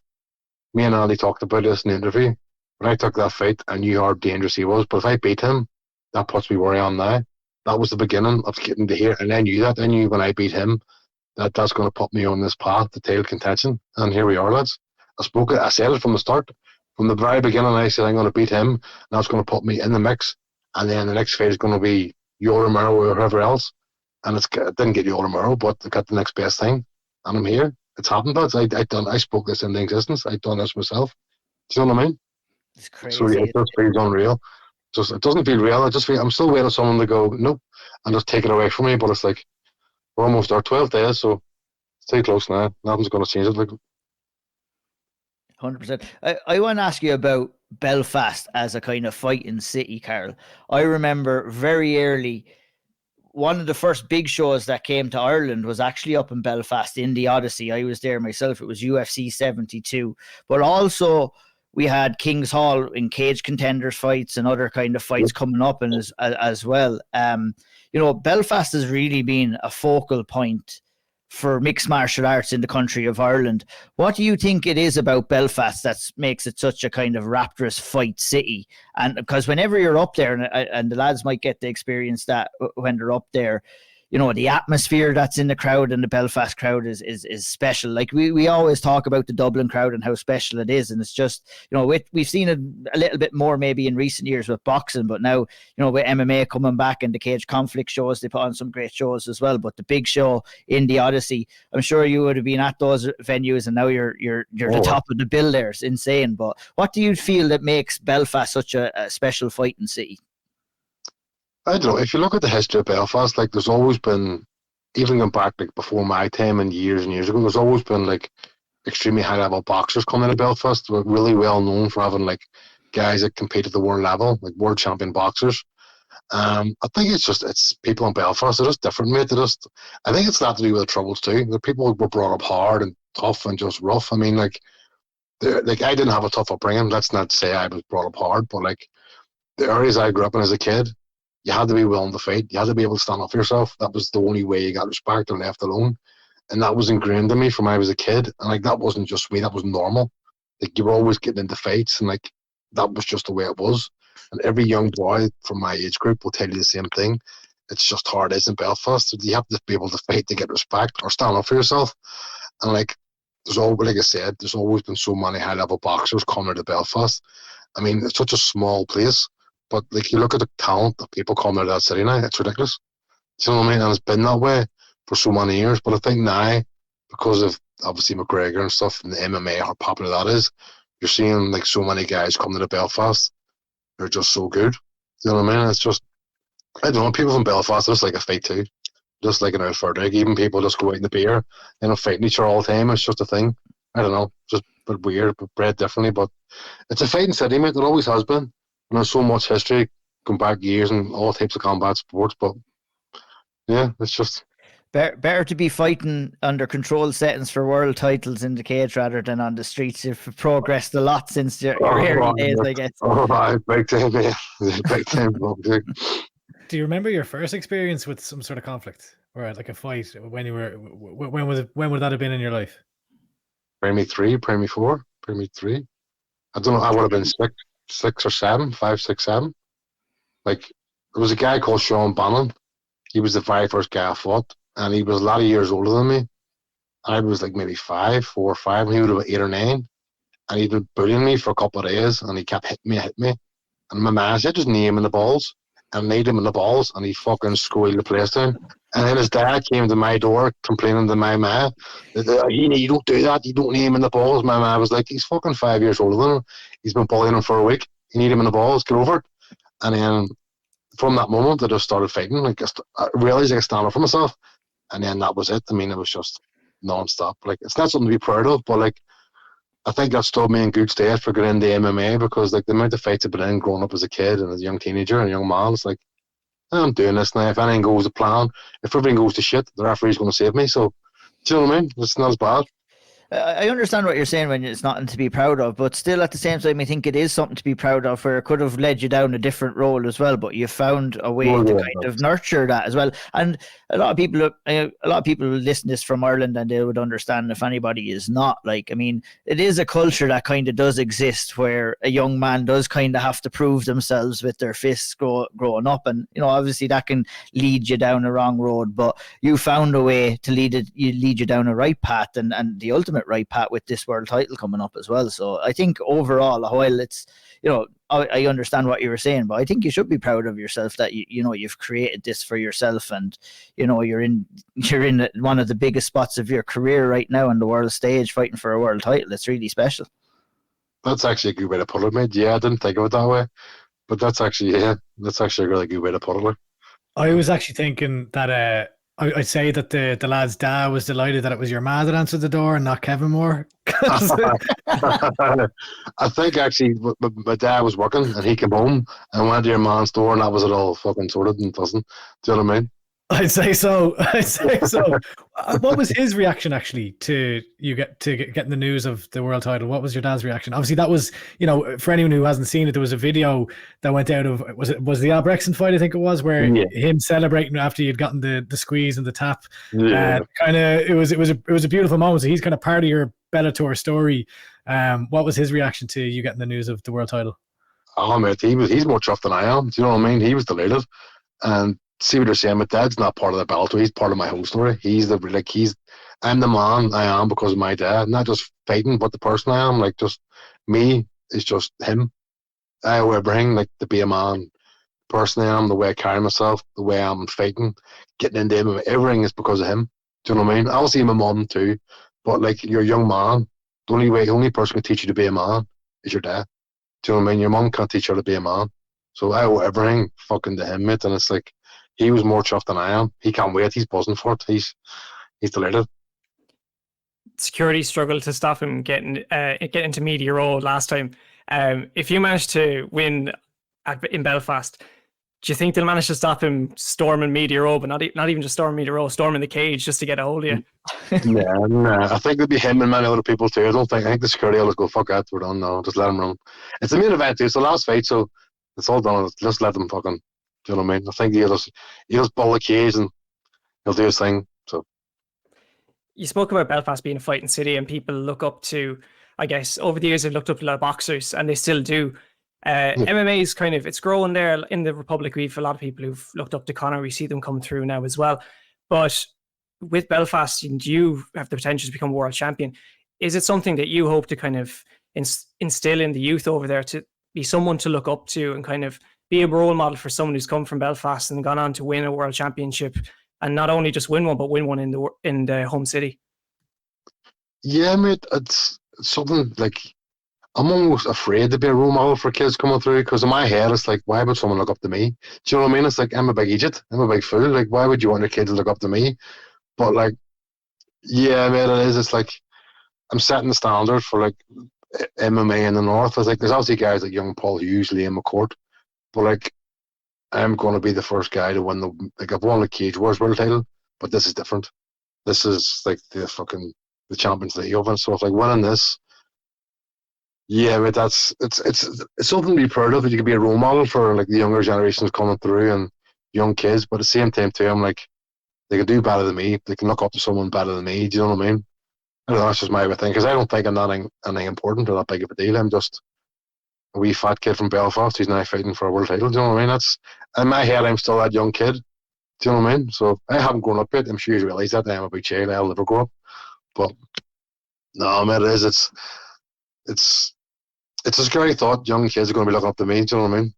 Speaker 6: Me and Andy talked about this in the interview. When I took that fight, I knew how dangerous he was. But if I beat him, that puts me where I am now. That was the beginning of getting to here. And I knew that. I knew when I beat him that's going to put me on this path to title contention. And here we are, lads. I said it from the start. From the very beginning, I said I'm going to beat him. And that's going to put me in the mix. And then the next fight is going to be Iúr Romero or whoever else. And it didn't get Iúr Romero, but I got the next best thing. And I'm here. It's happened, lads. I spoke this into existence. I've done this myself. Do you know what I mean?
Speaker 1: It's crazy.
Speaker 6: So yeah, it just feels unreal. It doesn't feel real. I'm still waiting for someone to go, nope, and just take it away from me. But it's like, we're almost there, 12 days, so stay close now. Nothing's going to change it. Like,
Speaker 1: 100%. I want to ask you about Belfast as a kind of fighting city, Karl. I remember very early, one of the first big shows that came to Ireland was actually up in Belfast in the Odyssey. I was there myself. It was UFC 72. But also, we had King's Hall in cage contenders fights and other kind of fights coming up and as well. Belfast has really been a focal point for mixed martial arts in the country of Ireland. What do you think it is about Belfast that makes it such a kind of rapturous fight city? And because whenever you're up there, and the lads might get to experience that when they're up there, the atmosphere that's in the crowd and the Belfast crowd is special. Like we always talk about the Dublin crowd and how special it is. And it's just, we've seen it a little bit more maybe in recent years with boxing, but now, with MMA coming back and the cage conflict shows, they put on some great shows as well. But the big show in the Odyssey, I'm sure you would have been at those venues and now you're the top of the bill there. It's insane. But what do you feel that makes Belfast such a special fighting city?
Speaker 6: I don't know. If you look at the history of Belfast, like there's always been, even going back like before my time and years ago, there's always been like extremely high level boxers coming to Belfast. We're really well known for having like guys that compete at the world level, like world champion boxers. I think it's people in Belfast. They're just different, mate. I think it's not to do with the troubles too. The people were brought up hard and tough and just rough. I mean, like I didn't have a tough upbringing. Let's not say I was brought up hard, but like the areas I grew up in as a kid, you had to be willing to fight. You had to be able to stand up for yourself. That was the only way you got respect and left alone. And that was ingrained in me from when I was a kid. And like that wasn't just me, that was normal. Like you were always getting into fights, and like that was just the way it was. And every young boy from my age group will tell you the same thing. It's just hard as in Belfast. You have to be able to fight to get respect or stand up for yourself. And like there's always, like I said, there's always been so many high level boxers coming to Belfast. I mean, it's such a small place. But like you look at the talent of people coming out of that city now, it's ridiculous. Do you know what I mean? And it's been that way for so many years. But I think now, because of obviously McGregor and stuff and the MMA, how popular that is, you're seeing like so many guys coming to Belfast. They're just so good. You know what I mean? It's just, I don't know, people from Belfast just like a fight too. Just like an out for a drink. Even people just go out in the beer, fighting each other all the time. It's just a thing. I don't know, just a bit weird, but bred differently. But it's a fighting city, mate. It always has been. And there's so much history going back years and all types of combat sports. But yeah, it's just
Speaker 1: better to be fighting under controlled settings for world titles in the cage rather than on the streets. You've progressed a lot since your early days, I guess.
Speaker 6: Oh, right, big time, yeah. Big time.
Speaker 2: Do you remember your first experience with some sort of conflict or like a fight when you were? When would that have been in your life?
Speaker 6: Primary 3, Primary 4, Primary 3. I don't know. I would have been 6 or 7, 5, 6, 7. Like there was a guy called Sean Bannon. He was the very first guy I fought, and he was a lot of years older than me. I was like maybe 4 or 5, and he would have been 8 or 9. And he'd been bullying me for a couple of days, and he kept hitting me. And my man said, just knee him in the balls. And laid him in the balls, and he fucking squealed the place down. And then his dad came to my door complaining to my ma, you don't do that, you don't knee him in the balls. My ma was like, he's fucking 5 years older than him. He's been bullying him for a week. You need him in the balls, get over it. And then from that moment, I just started fighting. Like I realized I could stand up for myself. And then that was it. I mean, it was just non-stop. Like, it's not something to be proud of, but like, I think that stood me in good stead for getting into MMA, because like the amount of fights I've been in growing up as a kid and as a young teenager and a young man, it's like, I'm doing this now. If anything goes to plan, if everything goes to shit, the referee's going to save me. So, do you know what I mean? It's not as bad.
Speaker 1: I understand what you're saying when it's nothing to be proud of, but still at the same time, I think it is something to be proud of, where it could have led you down a different road as well, but you found a way to kind of nurture that as well. And a lot of people listen to this from Ireland, and they would understand if anybody is not. Like, I mean, it is a culture that kind of does exist where a young man does kind of have to prove themselves with their fists growing up, and obviously that can lead you down a wrong road, but you found a way to lead you down a right path, and the ultimate right path with this world title coming up as well. So I think overall, while it's I understand what you were saying, but I think you should be proud of yourself that you've created this for yourself, and you're in one of the biggest spots of your career right now on the world stage, fighting for a world title. It's really special. That's
Speaker 6: actually a good way to put it, mate. Yeah, I didn't think of it that way, but that's actually a really good way to put it.
Speaker 2: I was actually thinking that I'd say that the lad's dad was delighted that it was your ma that answered the door and not Kevin Moore.
Speaker 6: I think actually my dad was working and he came home and went to your man's door, and that was it all fucking sorted and buzzing. Do you know what I mean?
Speaker 2: I'd say so. What was his reaction actually to you getting the news of the world title? What was your dad's reaction? Obviously, that was, for anyone who hasn't seen it, there was a video that went out of was the Albrechtsen fight, I think it was, where him celebrating after you'd gotten the squeeze and the tap. Yeah. It was a beautiful moment. So he's kind of part of your Bellator story. What was his reaction to you getting the news of the world title?
Speaker 6: Oh, mate, he's more chuffed than I am. Do you know what I mean? He was delighted. And see what you're saying, my dad's not part of the Bellator. He's part of my whole story. I'm the man I am because of my dad. Not just fighting, but the person I am. Like, just me is just him. I owe everything, like, to be a man. Person I am, the way I carry myself, the way I'm fighting, getting into him, everything is because of him. Do you know what I mean? I'll see my mum too, but like, you're a young man. The only person can teach you to be a man is your dad. Do you know what I mean? Your mum can't teach you to be a man. So I owe everything fucking to him, mate. And it's like, he was more chuffed than I am. He can't wait. He's buzzing for it. He's delighted.
Speaker 3: Security struggled to stop him getting into media row last time. If you manage to win in Belfast, do you think they'll manage to stop him storming Media Row, but not even just storming Media Row, storming the cage just to get a hold of you?
Speaker 6: Nah. I think it'd be him and many other people too. I think the security will just go, fuck that, we're done now. Just let him run. It's the main event too. It's the last fight, so it's all done. Just let them fucking, do you know what I mean? I think he'll just ball the cage and he'll do his thing. So
Speaker 3: you spoke about Belfast being a fighting city, and people look up to, I guess, over the years they've looked up to a lot of boxers, and they still do. MMA is kind of, it's growing there in the Republic. We've a lot of people who've looked up to Conor. We see them come through now as well. But with Belfast, do you have the potential to become world champion? Is it something that you hope to kind of instill in the youth over there, to be someone to look up to and kind of be a role model for someone who's come from Belfast and gone on to win a world championship, and not only just win one, but win one in the home city?
Speaker 6: Yeah, mate, it's something like, I'm almost afraid to be a role model for kids coming through, because in my head it's like, why would someone look up to me? Do you know what I mean? It's like, I'm a big idiot, I'm a big fool. Like, why would you want your kid to look up to me? But like, yeah, mate, it is. It's like, I'm setting the standard for like MMA in the north. It's like, there's obviously guys like young Paul Hughes, Liam McCourt, but like, I'm going to be the first guy to win I've won the Cage Wars world title, but this is different. This is like the Champions League of it. So it's like, winning this, yeah, but it's something to be proud of, that you can be a role model for like the younger generations coming through and young kids. But at the same time too, I'm like, they can do better than me. They can look up to someone better than me. Do you know what I mean? I don't know, that's just my thing, because I don't think I'm anything important or that big of a deal. I'm just a wee fat kid from Belfast who's now fighting for a world title. Do you know what I mean? That's, in my head, I'm still that young kid. Do you know what I mean? So I haven't grown up yet. I'm sure you realise that. I'm a big child. I'll never grow up. But no, man, it is. It's a scary thought. Young kids are going to be looking up to me. Do you know what I mean?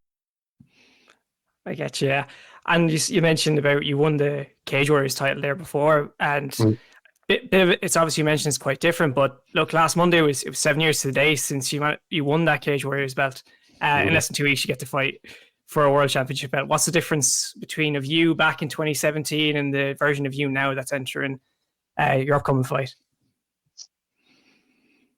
Speaker 3: I get you, yeah. And you mentioned about you won the Cage Warriors title there before, and bit of it, it's obviously you mentioned it's quite different. But look, last Monday it was 7 years to the day since you won that Cage Warriors belt. In less than 2 weeks, you get to fight for a world championship belt. What's the difference between of you back in 2017 and the version of you now that's entering your upcoming fight?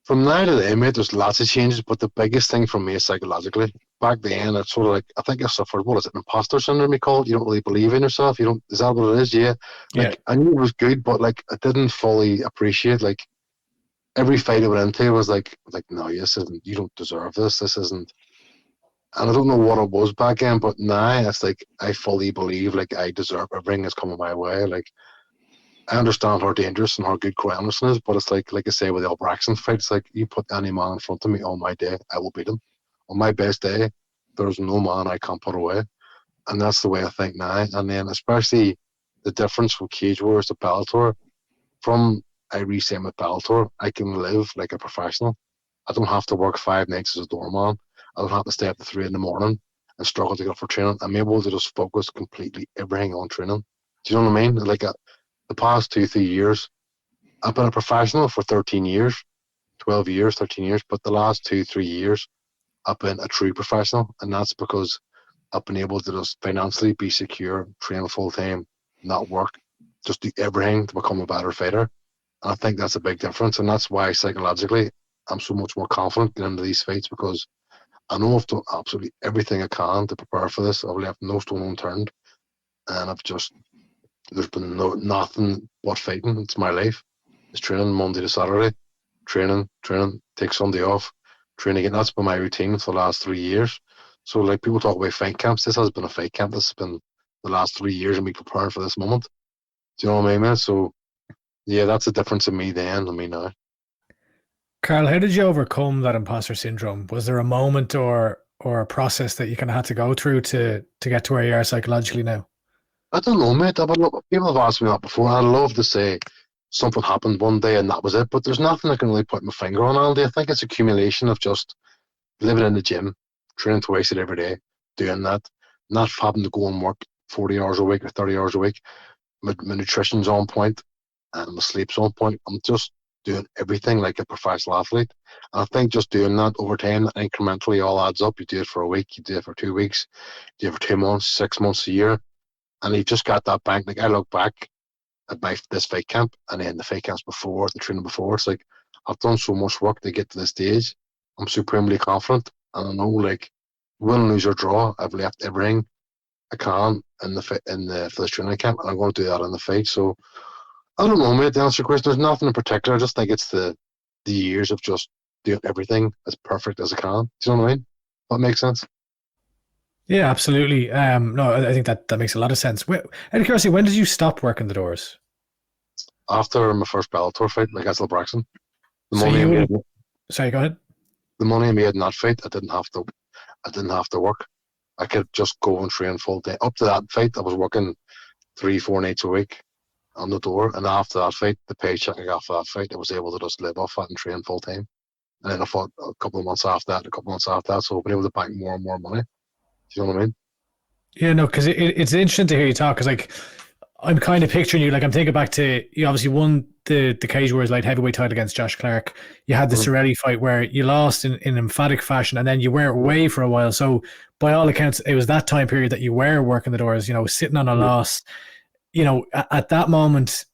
Speaker 6: From now to then, mate, there's lots of changes, but the biggest thing for me is psychologically. Back then, it's sort of like, I think I suffered, what is it, imposter syndrome you call it? You don't really believe in yourself. Is that what it is? Yeah. Like, I knew it was good, but like, I didn't fully appreciate, like, every fight I went into was like, no, this isn't, you don't deserve this. This isn't. And I don't know what it was back then, but now it's like, I fully believe, like, I deserve everything that's coming my way. Like, I understand how dangerous and how good Corey Anderson is, but it's like I say with the Al Braxton fight, it's like, you put any man in front of me on my day, I will beat him. On my best day, there's no man I can't put away. And that's the way I think now. And then especially the difference from Cage Wars to Bellator, I re-sign with Bellator, I can live like a professional. I don't have to work 5 nights as a doorman. I don't have to stay up to 3 in the morning and struggle to get up for training. I'm able to just focus completely everything on training. Do you know what I mean? Like, the past 2-3 years, I've been a professional for 13 years, 12 years, 13 years, but the last 2-3 years, I've been a true professional, and that's because I've been able to just financially be secure, train full time, not work, just do everything to become a better fighter. And I think that's a big difference, and that's why psychologically I'm so much more confident getting into these fights, because I know I've done absolutely everything I can to prepare for this. I've left no stone unturned, and there's been nothing but fighting. It's my life. It's training Monday to Saturday, training, take Sunday off, training again. That's been my routine for the last 3 years. So like, people talk about fight camps. This has been a fight camp. This has been the last 3 years of me preparing for this moment. Do you know what I mean, man? So yeah, that's the difference in me then and me now.
Speaker 2: Karl, how did you overcome that imposter syndrome? Was there a moment or a process that you kind of had to go through to get to where you are psychologically now?
Speaker 6: I don't know, mate. People have asked me that before. I'd love to say something happened one day and that was it, but there's nothing I can really put my finger on, Aldi. I think it's accumulation of just living in the gym, training twice every day, doing that, not having to go and work 40 hours a week or 30 hours a week. My nutrition's on point and my sleep's on point. I'm just doing everything like a professional athlete. And I think just doing that over time, that incrementally all adds up. You do it for a week, you do it for 2 weeks, you do it for 2 months, 6 months, a year. And you've just got that bank. Like, I look back at this fight camp and then the fight camps before, the training before. It's like, I've done so much work to get to this stage. I'm supremely confident. and I know like win, lose or draw, I've left everything I can in the for this training camp, and I'm going to do that in the fight. So I don't know, mate. To answer your question, there's nothing in particular. I just think it's the years of just doing everything as perfect as I can. Do you know what I mean? That makes sense.
Speaker 2: Yeah, absolutely. No, I think that makes a lot of sense. Out of curiosity, when did you stop working the doors?
Speaker 6: After my first Bellator fight against Braxton,
Speaker 2: Sorry, go ahead.
Speaker 6: The money I made in that fight, I didn't have to work. I could just go and train full day. Up to that fight, I was working 3-4 nights a week on the door, and after that fight, the paycheck I got for that fight, I was able to just live off that and train full time. And then I fought a couple of months after that, so I've been able to bank more and more money. Do you know what I mean?
Speaker 2: Yeah, no, because it's interesting to hear you talk, because like I'm kind of picturing you, like I'm thinking back to, you obviously won the Cage Warriors light heavyweight title against Josh Clark. You had the Ciarán fight where you lost in emphatic fashion, and then you were away for a while. So by all accounts, it was that time period that you were working the doors, sitting on a loss. At that moment,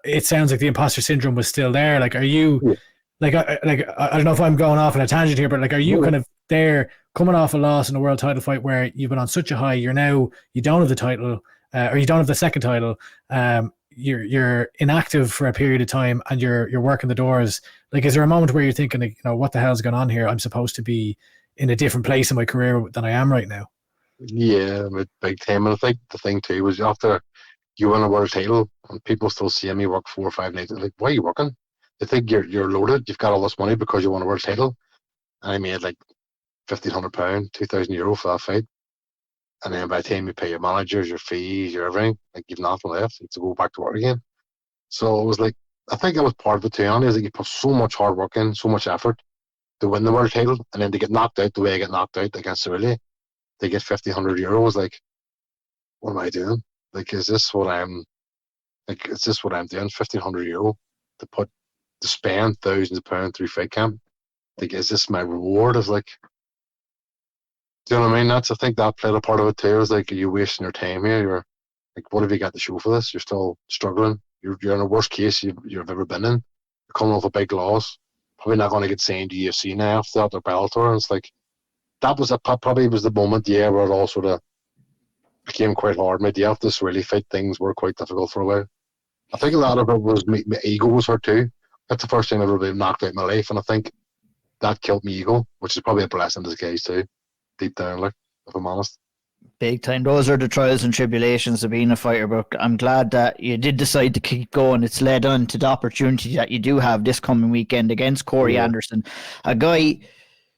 Speaker 2: it sounds like the imposter syndrome was still there. Like, are you, I don't know if I'm going off on a tangent here, but like, are you kind of there coming off a loss in a world title fight where you've been on such a high, you don't have the title, or you don't have the second title, you're inactive for a period of time, and you're working the doors. Like, is there a moment where you're thinking, like, what the hell's going on here? I'm supposed to be in a different place in my career than I am right now.
Speaker 6: Yeah, big time. And I think the thing too was after you win a world title and people still see me work 4 or 5 nights, like, why are you working? They think you're loaded. You've got all this money because you won a world title. And I made like £1,500, €2,000 for that fight. And then by the time you pay your managers, your fees, your everything, like, you've nothing left. You have to go back to work again. So it was like, I think I was part of it too, Andy, is that you put so much hard work in, so much effort to win the world title, and then to get knocked out the way I get knocked out against Ciarán, they get €1,500. Like, what am I doing? Like, is this what I'm doing? €1,500 to spend thousands of pounds through fight camp. Like, is this my reward? Is like, do you know what I mean? I think that played a part of it too. Is like, are you wasting your time here? You're like, what have you got to show for this? You're still struggling. You're in a worst case you've ever been in. You're coming off a big loss. Probably not going to get signed to UFC now after that, or Bellator. And it's like, that was probably was the moment, where it all sort of became quite hard. Mate, after this really fight, things were quite difficult for a while. I think a lot of it was my ego was hurt too. That's the first time I've ever been knocked out in my life, and I think that killed my ego, which is probably a blessing in disguise too, deep down, like, if I'm honest.
Speaker 1: Big time. Those are the trials and tribulations of being a fighter, but I'm glad that you did decide to keep going. It's led on to the opportunity that you do have this coming weekend against Corey Anderson, a guy.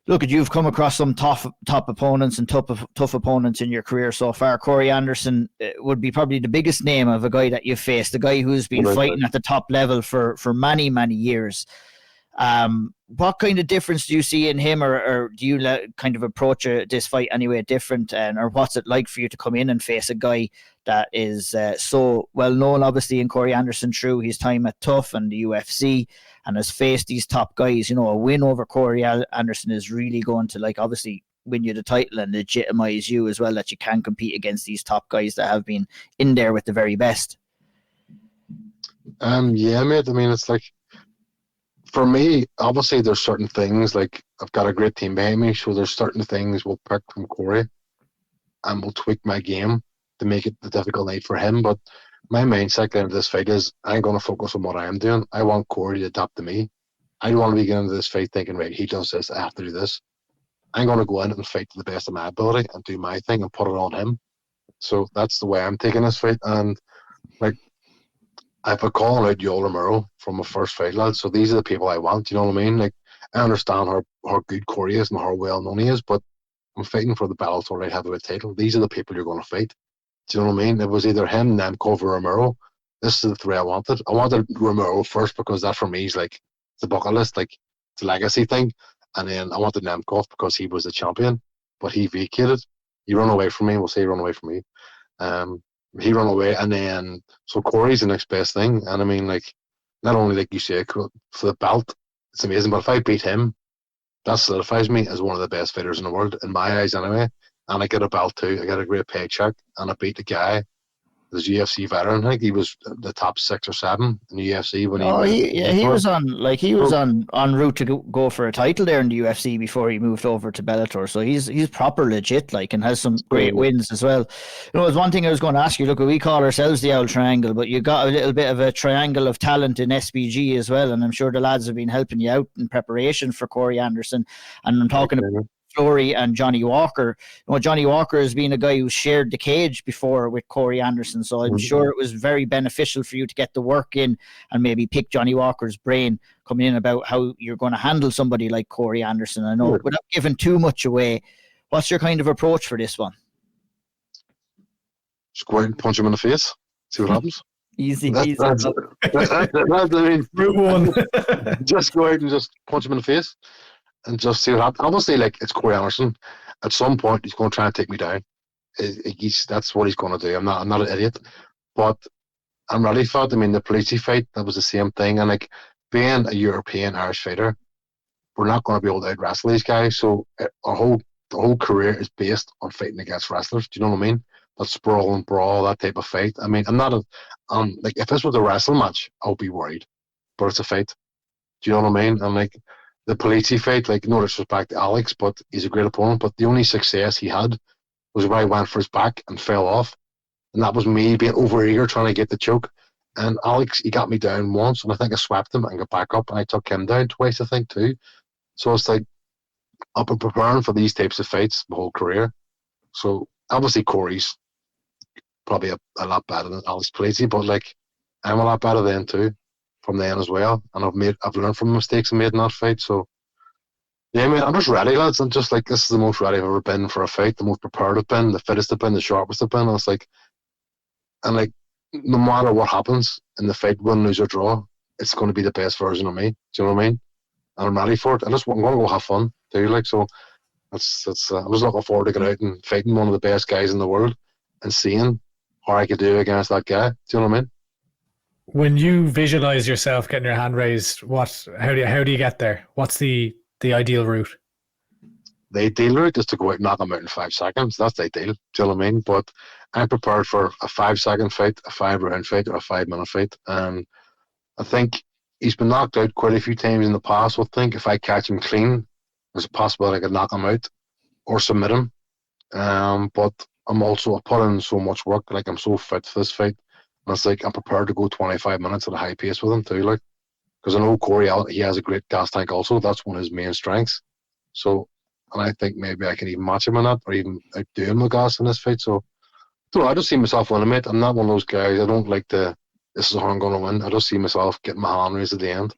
Speaker 1: Look, you've come across some top opponents and tough opponents in your career so far. Corey Anderson would be probably the biggest name of a guy that you've faced, a guy who's been fighting at the top level for many, many years. What kind of difference do you see in him, or do you kind of approach this fight anyway different, or what's it like for you to come in and face a guy that is so well known, obviously, in Corey Anderson through his time at Tough and the UFC, and has faced these top guys? A win over Corey Anderson is really going to, like, obviously win you the title and legitimize you as well, that you can compete against these top guys that have been in there with the very best.
Speaker 6: Yeah, mate. I mean, it's like, for me, obviously, there's certain things, like, I've got a great team behind me, so there's certain things we'll pick from Corey and we'll tweak my game to make it the difficult night for him. But my mindset going into this fight is, I'm going to focus on what I am doing. I want Corey to adapt to me. I don't want to be getting into this fight thinking, right, he does this, I have to do this. I'm going to go in and fight to the best of my ability and do my thing and put it on him. So that's the way I'm taking this fight. And, like, I've been calling out Yoel Romero from my first fight, lad. So these are the people I want, you know what I mean? Like, I understand how good Corey is and how well known he is, but I'm fighting for the Bellator Light Heavyweight title. These are the people you're going to fight. Do you know what I mean? It was either him, Nemkov, or Romero. This is the three I wanted. I wanted Romero first because that for me is like the bucket list, like it's a legacy thing. And then I wanted Nemkov because he was the champion, but he vacated. He ran away from me. We'll say he ran away from me. He ran away, and then so Corey's the next best thing. And I mean, like, not only, like you say, for the belt, it's amazing, but if I beat him, that solidifies me as one of the best fighters in the world, in my eyes anyway. And I get a belt too. I get a great paycheck, and I beat the guy There's UFC veteran. I think he was the top 6 or 7 in the UFC when
Speaker 1: he was on route to go for a title there in the UFC before he moved over to Bellator. So he's proper legit, like, and has some great wins as well. You know, there's one thing I was going to ask you. Look, we call ourselves the Auld Triangle, but you got a little bit of a triangle of talent in SBG as well, and I'm sure the lads have been helping you out in preparation for Corey Anderson. And I'm talking about Flory and Johnny Walker. You know, Johnny Walker has been a guy who's shared the cage before with Corey Anderson, so I'm sure it was very beneficial for you to get the work in and maybe pick Johnny Walker's brain coming in about how you're going to handle somebody like Corey Anderson. I know, without giving too much away, what's your kind of approach for this one?
Speaker 6: Just go out and punch him in the face, see what happens.
Speaker 1: Easy.
Speaker 6: That's I mean,
Speaker 2: Route 1.
Speaker 6: just go out and just punch him in the face and just see what happens. Obviously, like, it's Corey Anderson. At some point, he's going to try and take me down. That's what he's going to do. I'm not an idiot, but I'm ready for it. I mean, the Polizzi fight, that was the same thing. And, like, being a European Irish fighter, we're not going to be able to out wrestle these guys. So the whole career is based on fighting against wrestlers. Do you know what I mean? That sprawl and brawl, that type of fight. I mean, I'm not like, if this was a wrestling match, I would be worried. But it's a fight. Do you know what I mean? And, like, the Polizzi fight, like, no disrespect to Alex, but he's a great opponent. But the only success he had was when I went for his back and fell off. And that was me being overeager trying to get the choke. And Alex, he got me down once, and I think I swept him and got back up, and I took him down twice, I think, too. So it's like, I've been preparing for these types of fights my whole career. So obviously Corey's probably a lot better than Alex Polizzi, but, like, I'm a lot better then too, from then as well. And I've learned from the mistakes I made in that fight. So yeah, I mean, I'm just ready, lads. I'm just like, this is the most ready I've ever been for a fight, the most prepared I've been, the fittest I've been, the sharpest I've been. And it's like, and like, no matter what happens in the fight, win, lose or draw, it's going to be the best version of me. Do you know what I mean? And I'm ready for it. I'm going to go have fun too. Like, so I'm just looking forward to getting out and fighting one of the best guys in the world and seeing how I could do against that guy. Do you know what I mean?
Speaker 2: When you visualize yourself getting your hand raised, how do you get there? What's the ideal route?
Speaker 6: The ideal route is to go out and knock him out in 5 seconds. That's the ideal. Do you know what I mean? But I'm prepared for a 5-second fight, a 5-round fight, or a 5-minute fight. And I think he's been knocked out quite a few times in the past. I think if I catch him clean, there's a possibility I could knock him out or submit him. But I'm also put in so much work. Like, I'm so fit for this fight. And it's like, I'm prepared to go 25 minutes at a high pace with him too. Like, because I know Corey, he has a great gas tank also. That's one of his main strengths. So, and I think maybe I can even match him in that, or even outdo him with gas in this fight. So, I just see myself winning, mate. I'm not one of those guys. I don't like this is how I'm going to win. I just see myself getting my hand raised at the end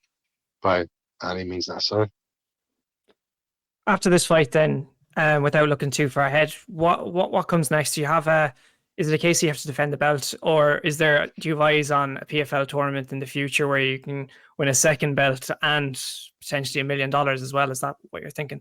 Speaker 6: by any means necessary.
Speaker 3: After this fight, then, without looking too far ahead, what comes next? Do you have is it a case you have to defend the belt, or do you have eyes on a PFL tournament in the future where you can win a second belt and potentially $1 million as well? Is that what you're thinking?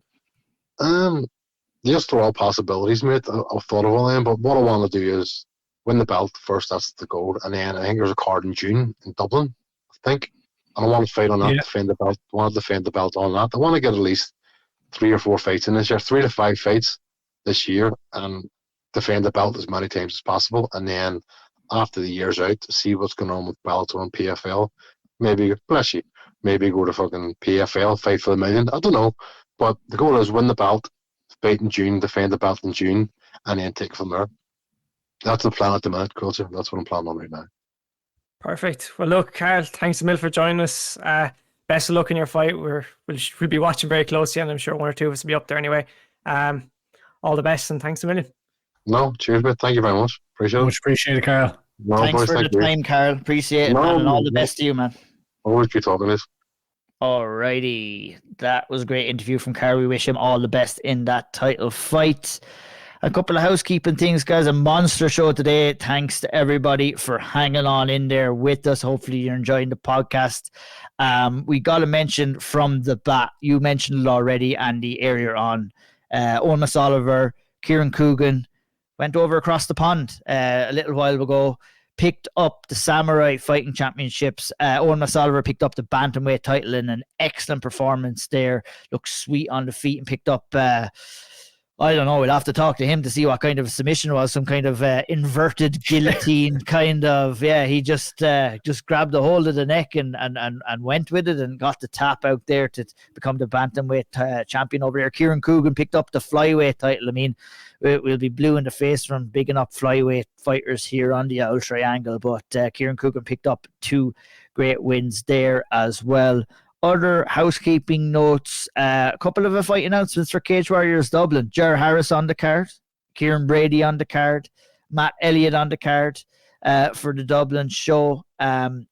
Speaker 6: Yes, they're all possibilities, mate. I've thought of all them, but what I want to do is win the belt first. That's the goal, and then I think there's a card in June in Dublin, I think, and I want to fight on that. Defend the belt. I want to defend the belt on that. I want to get at least 3 or 4 fights in this year, 3 to 5 fights this year, and defend the belt as many times as possible. And then after the year's out, see what's going on with Bellator and PFL. Maybe, bless you, maybe go to fucking PFL, fight for $1 million. I don't know. But the goal is win the belt, fight in June, defend the belt in June, and then take it from there. That's the plan at the minute, Culture. That's what I'm planning on right now.
Speaker 3: Perfect. Well, look, Karl, thanks a million for joining us. Best of luck in your fight. We'll be watching very closely, and I'm sure 1 or 2 of us will be up there anyway. All the best, and thanks a million.
Speaker 6: No, cheers, mate. Thank you very much. Appreciate it.
Speaker 2: Much appreciated, Karl.
Speaker 6: No,
Speaker 1: Thanks
Speaker 6: boys,
Speaker 1: for the time, Karl. Appreciate it, man, and all the best to you, man.
Speaker 6: Always be talking this.
Speaker 1: Alrighty, that was a great interview from Karl. We wish him all the best in that title fight. A couple of housekeeping things, guys. A monster show today. Thanks to everybody for hanging on in there with us. Hopefully you're enjoying the podcast. We got to mention from the bat, you mentioned it already, Andy, earlier on. Owen Oliver, Ciarán Coogan went over across the pond a little while ago, picked up the Samurai Fighting Championships. Owen Oliver picked up the Bantamweight title in an excellent performance there. Looked sweet on the feet and picked up I don't know. We'll have to talk to him to see what kind of submission it was. Some kind of inverted guillotine kind of. Yeah, he just grabbed a hold of the neck and went with it and got the tap out there to become the bantamweight champion over there. Ciarán Coogan picked up the flyweight title. I mean, we'll be blue in the face from bigging up flyweight fighters here on the Ould Triangle, but Ciarán Coogan picked up 2 great wins there as well. Other housekeeping notes, a couple of fight announcements for Cage Warriors Dublin. Ger Harris on the card, Kieran Brady on the card, Matt Elliott on the card for the Dublin show.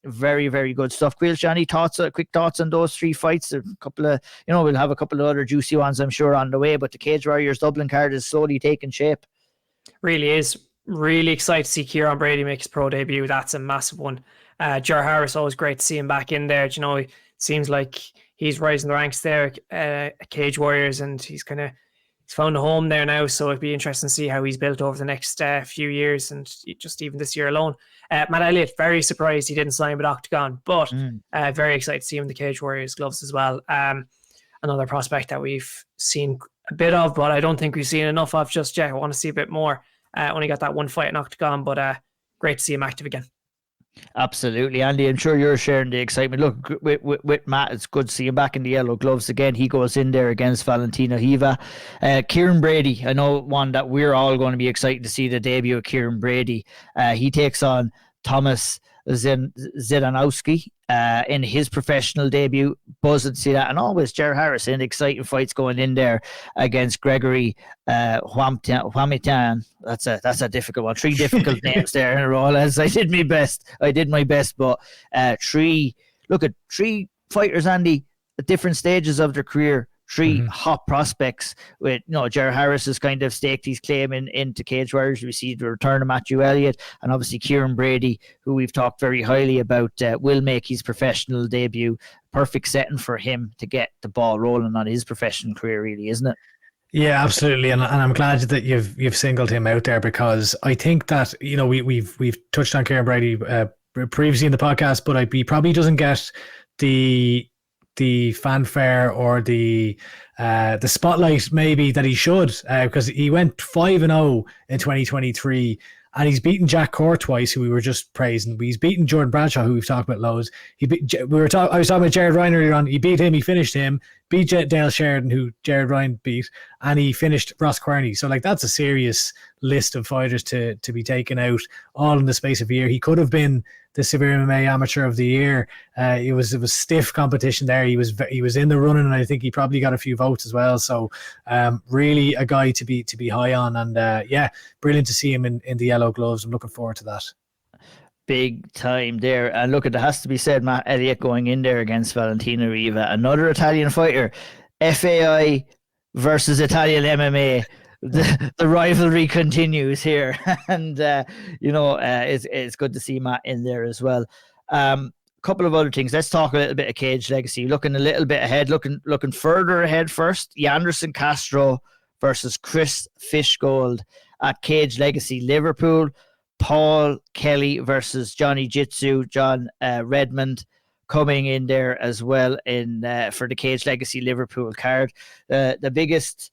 Speaker 1: Very, very good stuff. Caoilte, any quick thoughts on those 3 fights? A couple of, we'll have a couple of other juicy ones, I'm sure, on the way, but the Cage Warriors Dublin card is slowly taking shape.
Speaker 3: Really is. Really excited to see Kieran Brady make his pro debut. That's a massive one. Ger Harris, always great to see him back in there. Seems like he's rising the ranks there at Cage Warriors, and he's found a home there now. So it'd be interesting to see how he's built over the next few years, and just even this year alone. Matt Elliott, very surprised he didn't sign with Octagon, but very excited to see him in the Cage Warriors gloves as well. Another prospect that we've seen a bit of, but I don't think we've seen enough of just yet. I want to see a bit more. Only got that 1 fight in Octagon, but great to see him active again.
Speaker 1: Absolutely, Andy. I'm sure you're sharing the excitement. Look, with Matt, it's good to see him back in the yellow gloves again. He goes in there against Valentino Hiva. Kieran Brady, I know one that we're all going to be excited to see the debut of Kieran Brady. He takes on Thomas Zidanowski in his professional debut. Buzzing to see that. And always Ger Harris in exciting fights going in there against Gregory Huamitan. That's a difficult one. 3 difficult names there in a row. As I did my best, but 3 fighters, Andy, at different stages of their career. 3 hot prospects with, Ger Harris has kind of staked his claim into Cage Warriors. We see the return of Matthew Elliott, and obviously Kieran Brady, who we've talked very highly about, will make his professional debut. Perfect setting for him to get the ball rolling on his professional career, really, isn't it?
Speaker 2: Yeah, absolutely, and I'm glad that you've singled him out there, because I think that we've touched on Kieran Brady previously in the podcast, but he probably doesn't get the fanfare or the spotlight maybe that he should, because he went 5-0 in 2023, and he's beaten Jack Core twice, who we were just praising. He's beaten Jordan Bradshaw, who we've talked about loads. I was talking about Jared Ryan earlier on. He beat him, he finished him, beat Dale Sheridan, who Jared Ryan beat, and he finished Ross Querney. So that's a serious list of fighters to be taken out all in the space of a year. He could have been the SevereMMA Amateur of the Year. It was stiff competition there. He was in the running, and I think he probably got a few votes as well. So really a guy to be high on, and brilliant to see him in the yellow gloves. I'm looking forward to that.
Speaker 1: Big time there. And look, it has to be said, Matt Elliott going in there against Valentino Riva, another Italian fighter. FAI versus Italian MMA. The rivalry continues here, and it's good to see Matt in there as well. Couple of other things. Let's talk a little bit of Cage Legacy. Looking a little bit ahead, looking further ahead first. Yanderson Castro versus Chris Fishgold at Cage Legacy Liverpool. Paul Kelly versus Johnny Jitsu, John Redmond, coming in there as well for the Cage Legacy Liverpool card. The biggest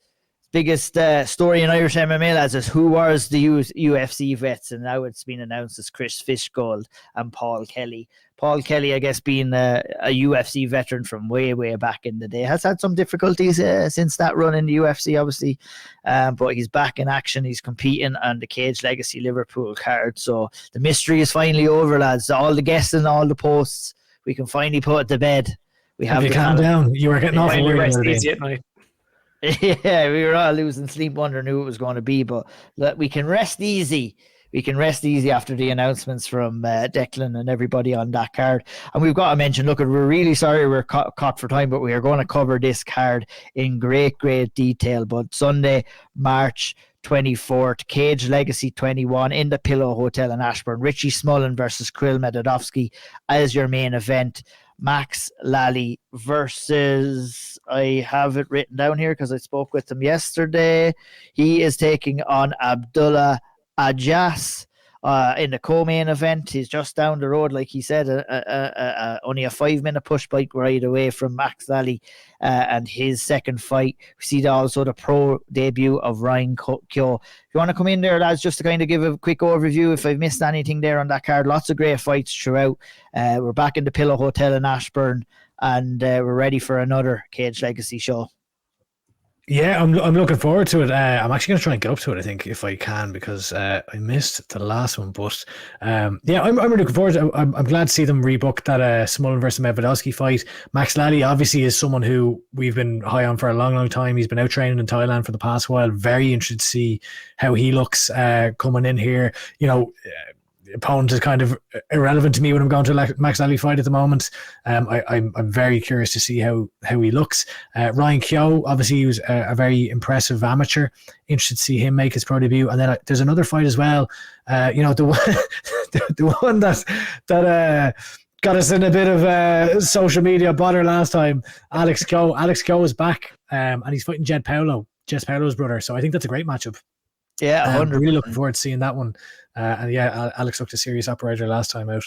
Speaker 1: story in Irish MMA, lads, is who was the UFC vets, and now it's been announced as Chris Fishgold and Paul Kelly. Paul Kelly, I guess, being a UFC veteran from way, way back in the day, has had some difficulties since that run in the UFC, obviously, but he's back in action. He's competing on the Cage Legacy Liverpool card, so the mystery is finally over, lads. All the guessing, all the posts, we can finally put it to bed. We have
Speaker 2: to calm down. You were getting off
Speaker 3: easy at night.
Speaker 1: Yeah, we were all losing sleep wondering who it was going to be, but we can rest easy. We can rest easy after the announcements from Declan and everybody on that card. And we've got to mention, look, we're really sorry we're caught for time, but we are going to cover this card in great, great detail. But Sunday, March 24th, Cage Legacy 21 in the Pillow Hotel in Ashburn. Richie Smullen versus Krill Medvedovsky as your main event. Max Lally versus, I have it written down here because I spoke with him yesterday. He is taking on Abdullah Ajas. in the co-main event. He's just down the road, like he said, only a 5-minute push bike ride away from Max Lally and his second fight. We see also the pro debut of Ryan Keogh. If you want to come in there, lads, just to kind of give a quick overview if I've missed anything there on that card. Lots of great fights throughout. We're back in the Pillow Hotel in Ashburn, and we're ready for another Cage Legacy show.
Speaker 2: Yeah, I'm looking forward to it. I'm actually going to try and get up to it, I think, if I can, because I missed the last one. But yeah, I'm really looking forward to it. I'm glad to see them rebook that Smullen versus Medvedovsky fight. Max Lally obviously is someone who we've been high on for a long, long time. He's been out training in Thailand for the past while. Very interested to see how he looks coming in here. You know, opponent is kind of irrelevant to me when I'm going to a Max Lally fight at the moment. I'm very curious to see how he looks. Ryan Keogh, obviously, he was a very impressive amateur. Interested to see him make his pro debut. And then there's another fight as well. You know, the one that got us in a bit of social media bother last time. Alex Keogh. Alex Keogh is back, and he's fighting Jess Paulo's brother. So I think that's a great matchup.
Speaker 1: Yeah,
Speaker 2: I'm really looking forward to seeing that one. And yeah, Alex looked a serious operator last time out.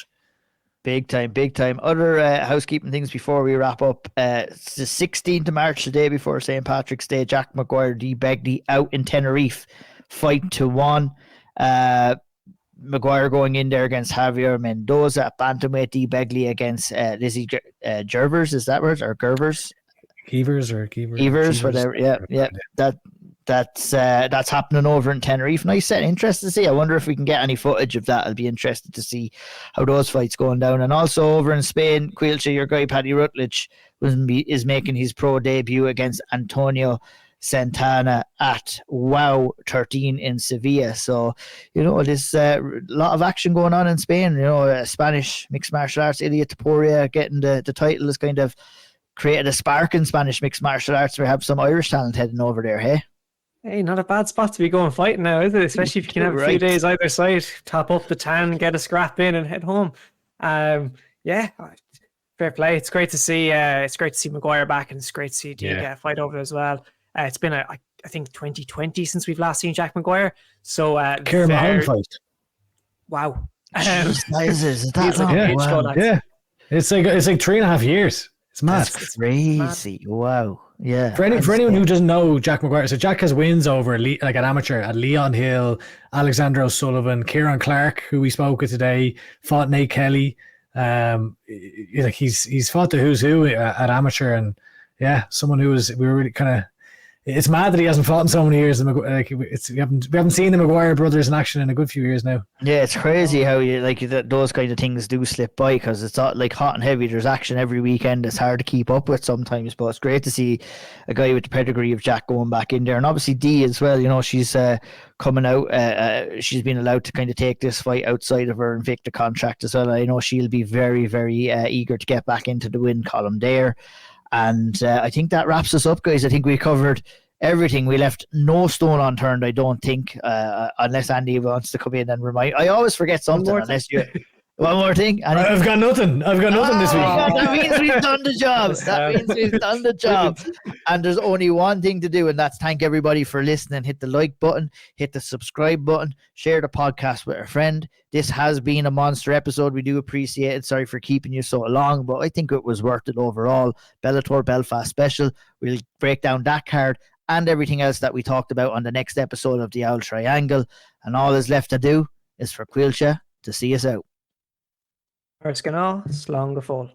Speaker 1: Big time. Other housekeeping things before we wrap up. It's the 16th of March, the day before St. Patrick's Day. Jack McGuire, D. Begley out in Tenerife. Fight to 1. McGuire going in there against Javier Mendoza. Bantamweight, D. Begley against Lizzie Gervers. Is that right? Or Gervers? Evers, whatever. Yeah. That's happening over in Tenerife. Nice set. Interesting to see. I wonder if we can get any footage of that. I'll be interested to see how those fights going down. And also over in Spain, Caoilte, your guy Paddy Rutledge is making his pro debut against Antonio Santana at WOW 13 in Sevilla. So, you know, there's a lot of action going on in Spain. You know, Spanish mixed martial arts, Ilia Topuria getting the title has kind of created a spark in Spanish mixed martial arts. We have some Irish talent heading over there, hey?
Speaker 3: Hey, not a bad spot to be going fighting now, is it? Especially if you can have a few days either side, top up the tan, get a scrap in, and head home. Yeah, fair play. It's great to see. It's great to see McGuire back, and it's great to see Dee get a fight over as well. It's been I think 2020 since we've last seen Jack McGuire. So
Speaker 2: Ciarán Clarke fight.
Speaker 3: Wow.
Speaker 1: Is that long?
Speaker 2: Yeah, it's like 3.5 years. It's mad.
Speaker 1: That's crazy. Mad. Wow. Yeah.
Speaker 2: For anyone who doesn't know Jack McGuire, so Jack has wins over like an amateur at Leon Hill, Alexander O'Sullivan, Ciarán Clarke, who we spoke with today, fought Nate Kelly. Like he's fought the who's who at amateur, and yeah, someone who we were really kind of. It's mad that he hasn't fought in so many years. Like we haven't seen the McGuire brothers in action in a good few years now.
Speaker 1: Yeah, it's crazy how you like those kind of things do slip by, because it's not like hot and heavy. There's action every weekend. It's hard to keep up with sometimes, but it's great to see a guy with the pedigree of Jack going back in there, and obviously Dee as well. You know, she's coming out. She's been allowed to kind of take this fight outside of her Invicta contract as well. I know she'll be very, very eager to get back into the win column there. And I think that wraps us up, guys. I think we covered everything. We left no stone unturned, I don't think, unless Andy wants to come in and remind. I always forget something unless you... One more thing? I've got nothing this week. That means we've done the job. And there's only one thing to do, and that's thank everybody for listening. Hit the like button, hit the subscribe button, share the podcast with a friend. This has been a monster episode. We do appreciate it. Sorry for keeping you so long, but I think it was worth it overall. Bellator Belfast special. We'll break down that card and everything else that we talked about on the next episode of the Auld Triangle. And all is left to do is for Caoilte to see us out.
Speaker 3: First can all, slán go fóill.